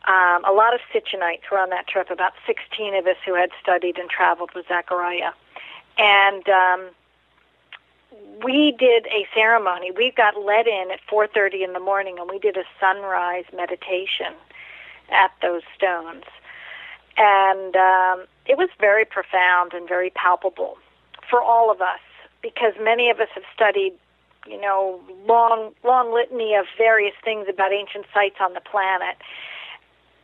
A lot of Sitchinites were on that trip, about 16 of us who had studied and traveled with Zachariah. And we did a ceremony. We got let in at 4:30 in the morning, and we did a sunrise meditation at those stones. And it was very profound and very palpable for all of us, because many of us have studied, long litany of various things about ancient sites on the planet.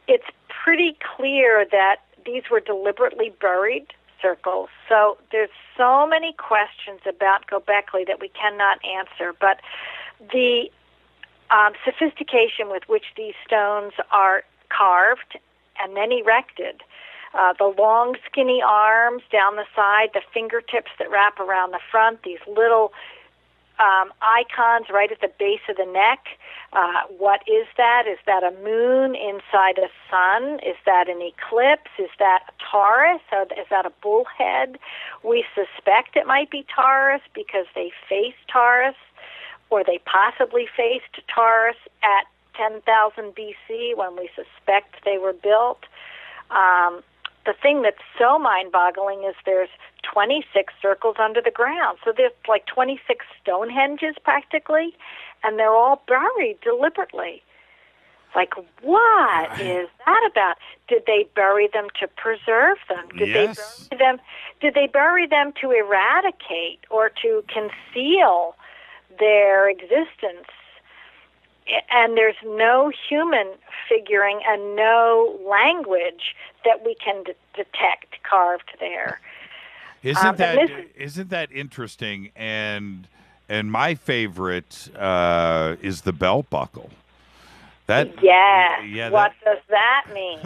It's pretty clear that these were deliberately buried circles. So there's so many questions about Gobekli that we cannot answer. But the sophistication with which these stones are carved and then erected, the long, skinny arms down the side, the fingertips that wrap around the front, these little icons right at the base of the neck. What is that? Is that a moon inside a sun? Is that an eclipse? Is that a Taurus? Is that a bullhead? We suspect it might be Taurus because they face Taurus, or they possibly faced Taurus at 10,000 BC when we suspect they were built. The thing that's so mind-boggling is there's 26 circles under the ground. So there's like 26 Stonehenges practically, and they're all buried deliberately. Like, what is that about? Did they bury them to preserve them? Did Yes. they bury them? Did they bury them to eradicate or to conceal their existence? And there's no human figuring and no language that we can detect carved there. Isn't that interesting? And my favorite is the belt buckle. What does that mean?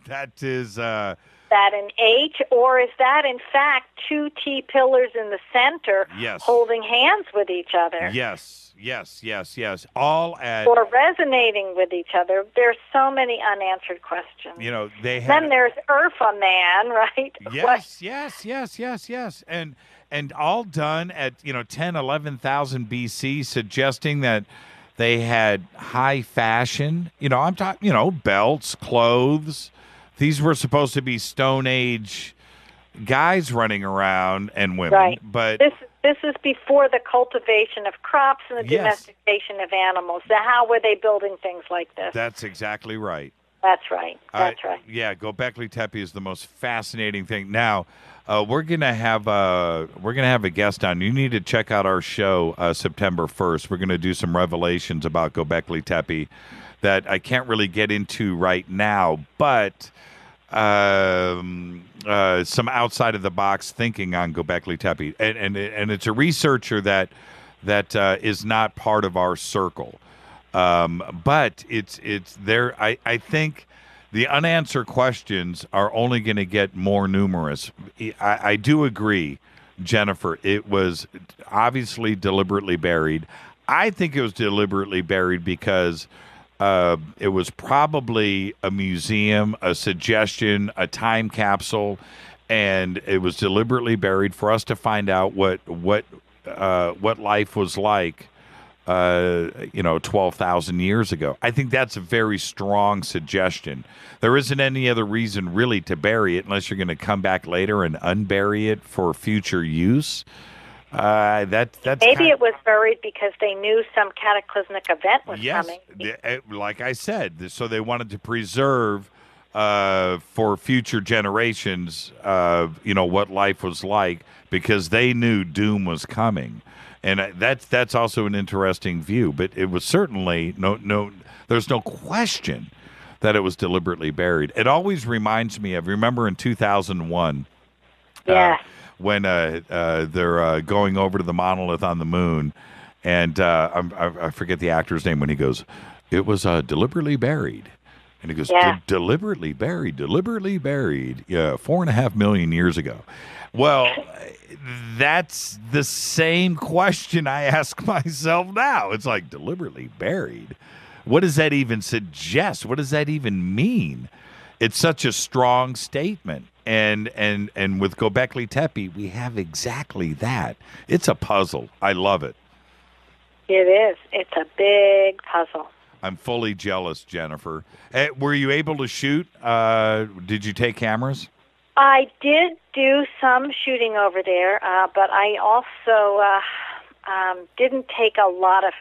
That is that an H, or is that in fact two T-pillars in the center holding hands with each other? Yes. All at... Or resonating with each other. There's so many unanswered questions. You know, they had... Then there's Urfa Man, right? Yes. And all done at, 10, 11,000 BC, suggesting that they had high fashion. I'm talking, belts, clothes. These were supposed to be Stone Age guys running around and women. Right. But this is before the cultivation of crops and the domestication of animals. So how were they building things like this? That's exactly right. That's right. Yeah, Gobekli Tepe is the most fascinating thing. Now, we're gonna have a guest on. You need to check out our show September 1st. We're gonna do some revelations about Gobekli Tepe that I can't really get into right now, but some outside of the box thinking on Gobekli Tepe, and it's a researcher that is not part of our circle. But it's there. I think the unanswered questions are only going to get more numerous. I do agree, Jennifer. It was obviously deliberately buried. I think it was deliberately buried because it was probably a museum, a suggestion, a time capsule, and it was deliberately buried for us to find out what life was like. 12,000 years ago. I think that's a very strong suggestion. There isn't any other reason really to bury it unless you're going to come back later and unbury it for future use. Maybe it was buried because they knew some cataclysmic event was coming. Like I said, so they wanted to preserve for future generations, what life was like because they knew doom was coming. And that's also an interesting view, but it was certainly there's no question that it was deliberately buried. It always reminds me of, remember in 2001, when they're going over to the monolith on the moon, and I forget the actor's name when he goes, it was deliberately buried. And he goes, deliberately buried, 4.5 million years ago. Well, that's the same question I ask myself now. It's like, deliberately buried? What does that even suggest? What does that even mean? It's such a strong statement. And with Gobekli Tepe, we have exactly that. It's a puzzle. I love it. It is. It's a big puzzle. I'm fully jealous, Jennifer. Were you able to shoot? Did you take cameras? I did do some shooting over there, but I also didn't take a lot of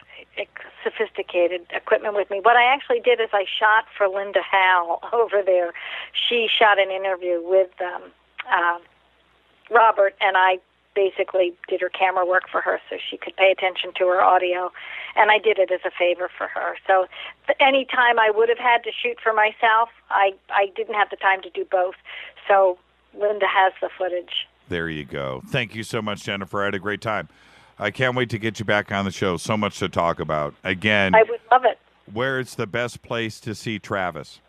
sophisticated equipment with me. What I actually did is I shot for Linda Howe over there. She shot an interview with Robert, and I basically did her camera work for her so she could pay attention to her audio, and I did it as a favor for her. So any time I would have had to shoot for myself, I didn't have the time to do both. So Linda has the footage. There you go. Thank you so much, Jennifer. I had a great time. I can't wait to get you back on the show. So much to talk about. Again, I would love it. Where's the best place to see Travis?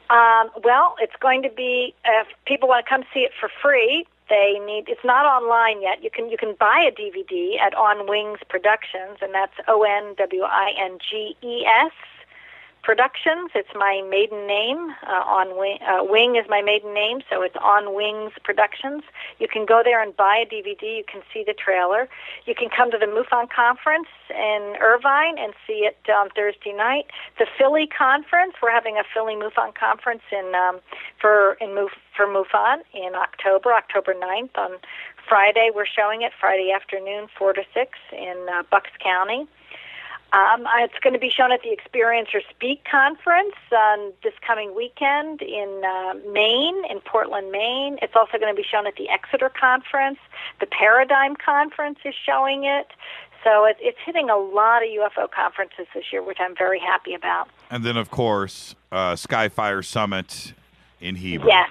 Well, it's going to be, if people want to come see it for free, it's not online yet. You can buy a DVD at On Wings Productions, and that's ONWINGES Productions. It's my maiden name. Wing is my maiden name, so it's On Wings Productions. You can go there and buy a DVD. You can see the trailer. You can come to the MUFON conference in Irvine and see it on Thursday night. The Philly conference, we're having a Philly MUFON conference for MUFON in October 9th. On Friday, we're showing it Friday afternoon, 4 to 6 in Bucks County. It's going to be shown at the Experience or Speak conference this coming weekend in Maine, in Portland, Maine. It's also going to be shown at the Exeter conference. The Paradigm conference is showing it. So it's hitting a lot of UFO conferences this year, which I'm very happy about. And then, of course, Skyfire Summit in Heber. Yes.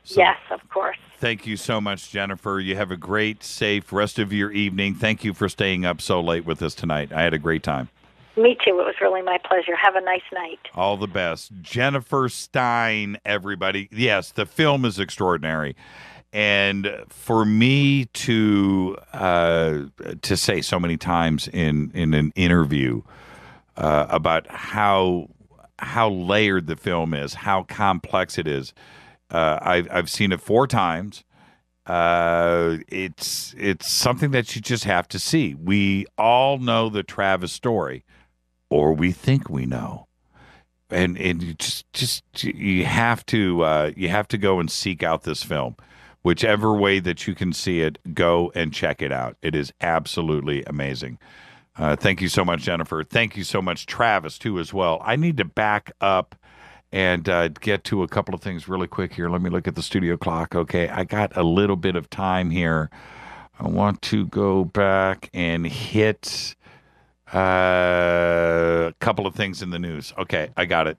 So, yes, of course. Thank you so much, Jennifer. You have a great, safe rest of your evening. Thank you for staying up so late with us tonight. I had a great time. Me too. It was really my pleasure. Have a nice night. All the best. Jennifer Stein, everybody. Yes, the film is extraordinary. And for me to say so many times in an interview about how layered the film is, how complex it is, I've seen it 4 times. It's something that you just have to see. We all know the Travis story, or we think we know, and you you have to go and seek out this film. Whichever way that you can see it, go and check it out. It is absolutely amazing. Thank you so much, Jennifer. Thank you so much, Travis, too, as well. I need to back up and get to a couple of things really quick here. Let me look at the studio clock. Okay, I got a little bit of time here. I want to go back and hit a couple of things in the news. Okay, I got it.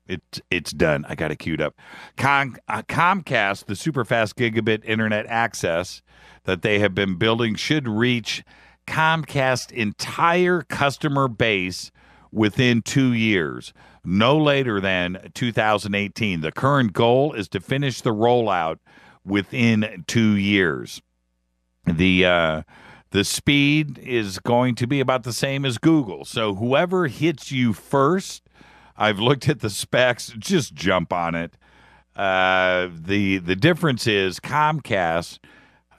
It's done. I got it queued up. Comcast, the super fast gigabit internet access that they have been building, should reach Comcast's entire customer base within 2 years, no later than 2018. The current goal is to finish the rollout within 2 years. The speed is going to be about the same as Google. So whoever hits you first, I've looked at the specs, just jump on it. The difference is Comcast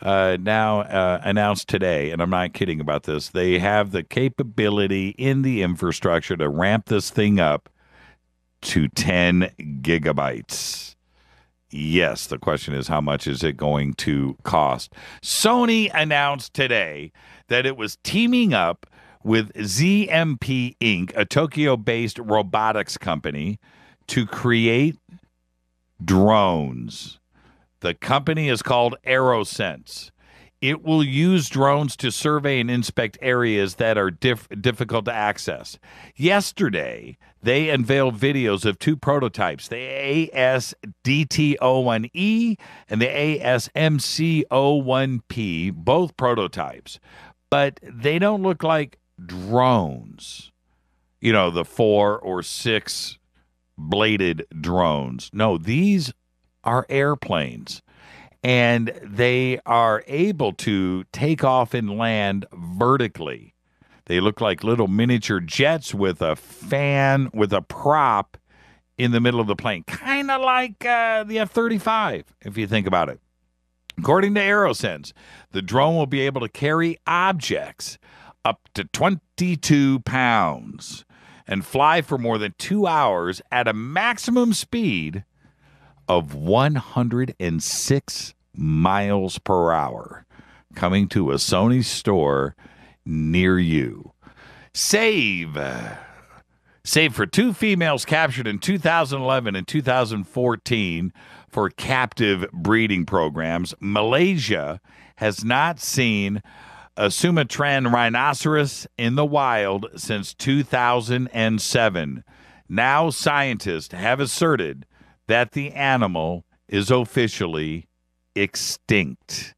now announced today, and I'm not kidding about this, they have the capability in the infrastructure to ramp this thing up to 10 gigabytes. Yes, the question is, how much is it going to cost? Sony announced today that it was teaming up with ZMP Inc., a Tokyo-based robotics company, to create drones. The company is called AeroSense. It will use drones to survey and inspect areas that are difficult to access. Yesterday, they unveiled videos of 2 prototypes, the ASDT-01E and the ASMC-01P, both prototypes. But they don't look like drones. You know, the 4 or 6 bladed drones. No, these are airplanes. And they are able to take off and land vertically. They look like little miniature jets with a fan, with a prop in the middle of the plane. Kind of like the F-35, if you think about it. According to AeroSense, the drone will be able to carry objects up to 22 pounds and fly for more than 2 hours at a maximum speed of 106 miles per hour, coming to a Sony store near you. Save for 2 females captured in 2011 and 2014 for captive breeding programs. Malaysia has not seen a Sumatran rhinoceros in the wild since 2007. Now scientists have asserted that the animal is officially extinct.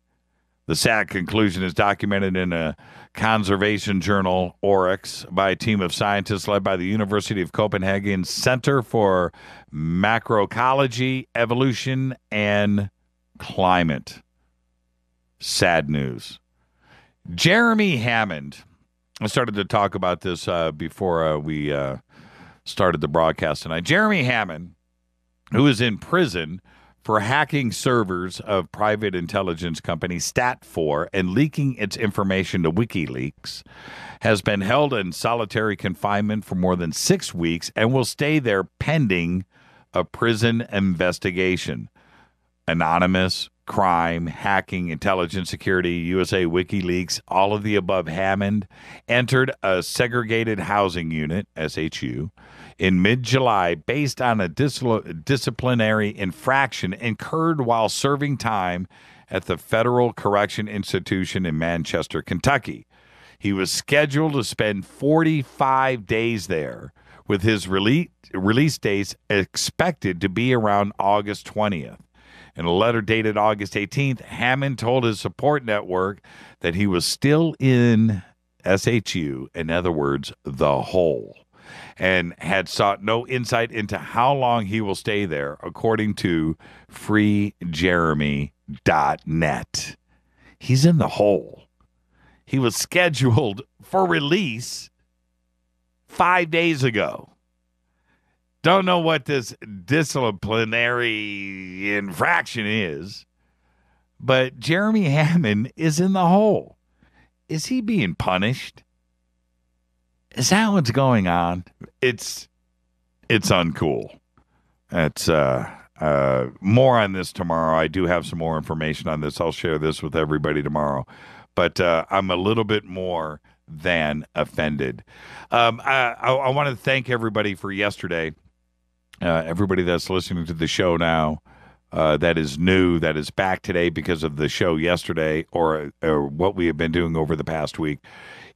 The sad conclusion is documented in a conservation journal, Oryx, by a team of scientists led by the University of Copenhagen Center for Macroecology, Evolution, and Climate. Sad news. Jeremy Hammond, I started to talk about this before we started the broadcast tonight. Jeremy Hammond, who is in prison for hacking servers of private intelligence company Stat4 and leaking its information to WikiLeaks, has been held in solitary confinement for more than 6 weeks and will stay there pending a prison investigation. Anonymous crime, hacking, intelligence, security, USA, WikiLeaks, all of the above. Hammond entered a segregated housing unit, SHU, in mid-July based on a disciplinary infraction incurred while serving time at the Federal Correction Institution in Manchester, Kentucky. He was scheduled to spend 45 days there, with his release dates expected to be around August 20th. In a letter dated August 18th, Hammond told his support network that he was still in SHU, in other words, the hole, and had sought no insight into how long he will stay there, according to freejeremy.net. He's in the hole. He was scheduled for release 5 days ago. Don't know what this disciplinary infraction is, but Jeremy Hammond is in the hole. Is he being punished? Is that what's going on? It's uncool. It's more on this tomorrow. I do have some more information on this. I'll share this with everybody tomorrow. But I'm a little bit more than offended. I want to thank everybody for yesterday. Everybody that's listening to the show now, that is new, that is back today because of the show yesterday, or what we have been doing over the past week.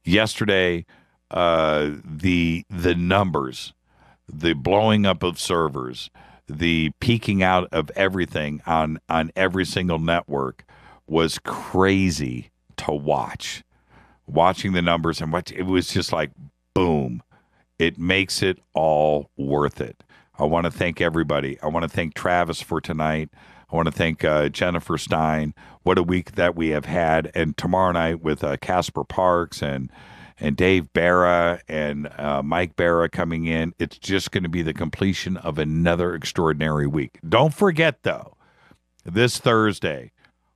Yesterday, the numbers, the blowing up of servers, the peaking out of everything on every single network was crazy to watch. Watching the numbers, and it was just like, boom. It makes it all worth it. I want to thank everybody. I want to thank Travis for tonight. I want to thank Jennifer Stein. What a week that we have had. And tomorrow night with Casper Parks and Dave Barra and Mike Barra coming in, it's just going to be the completion of another extraordinary week. Don't forget, though, this Thursday,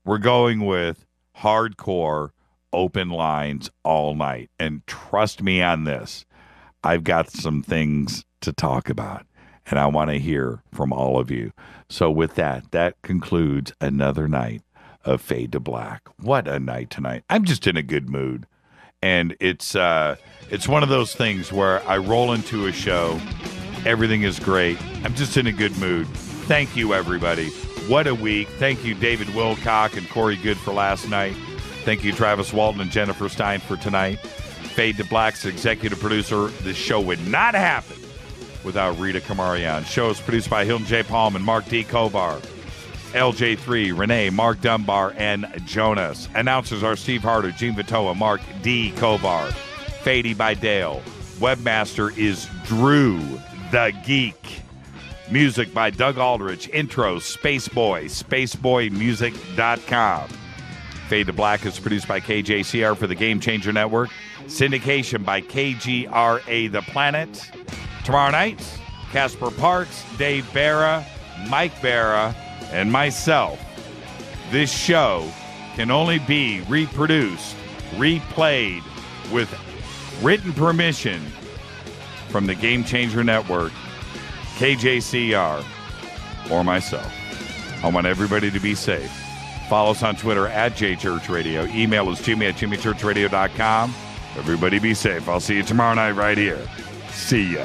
we're going with hardcore open lines all night. And trust me on this, I've got some things to talk about, and I want to hear from all of you. So with that concludes another night of Fade to Black. What a night tonight. I'm just in a good mood. And it's one of those things where I roll into a show, everything is great. I'm just in a good mood. Thank you, everybody. What a week. Thank you, David Wilcock and Corey Good for last night. Thank you, Travis Walton and Jennifer Stein for tonight. Fade to Black's executive producer. This show would not happen without Rita Kamarian. Show is produced by Hilton J. Palm and Mark D. Kovar. LJ3, Renee, Mark Dunbar, and Jonas. Announcers are Steve Harder, Gene Vitoa, Mark D. Kovar. Fady by Dale. Webmaster is Drew the Geek. Music by Doug Aldrich. Intro, Spaceboy, spaceboymusic.com. Fade to Black is produced by KJCR for the Game Changer Network. Syndication by KGRA The Planet. Tomorrow night, Casper Parks, Dave Barra, Mike Barra, and myself. This show can only be reproduced, replayed with written permission from the Game Changer Network, KJCR, or myself. I want everybody to be safe. Follow us on Twitter at JChurchRadio. Email is Jimmy@JimmyChurchRadio.com. Everybody be safe. I'll see you tomorrow night right here. See ya.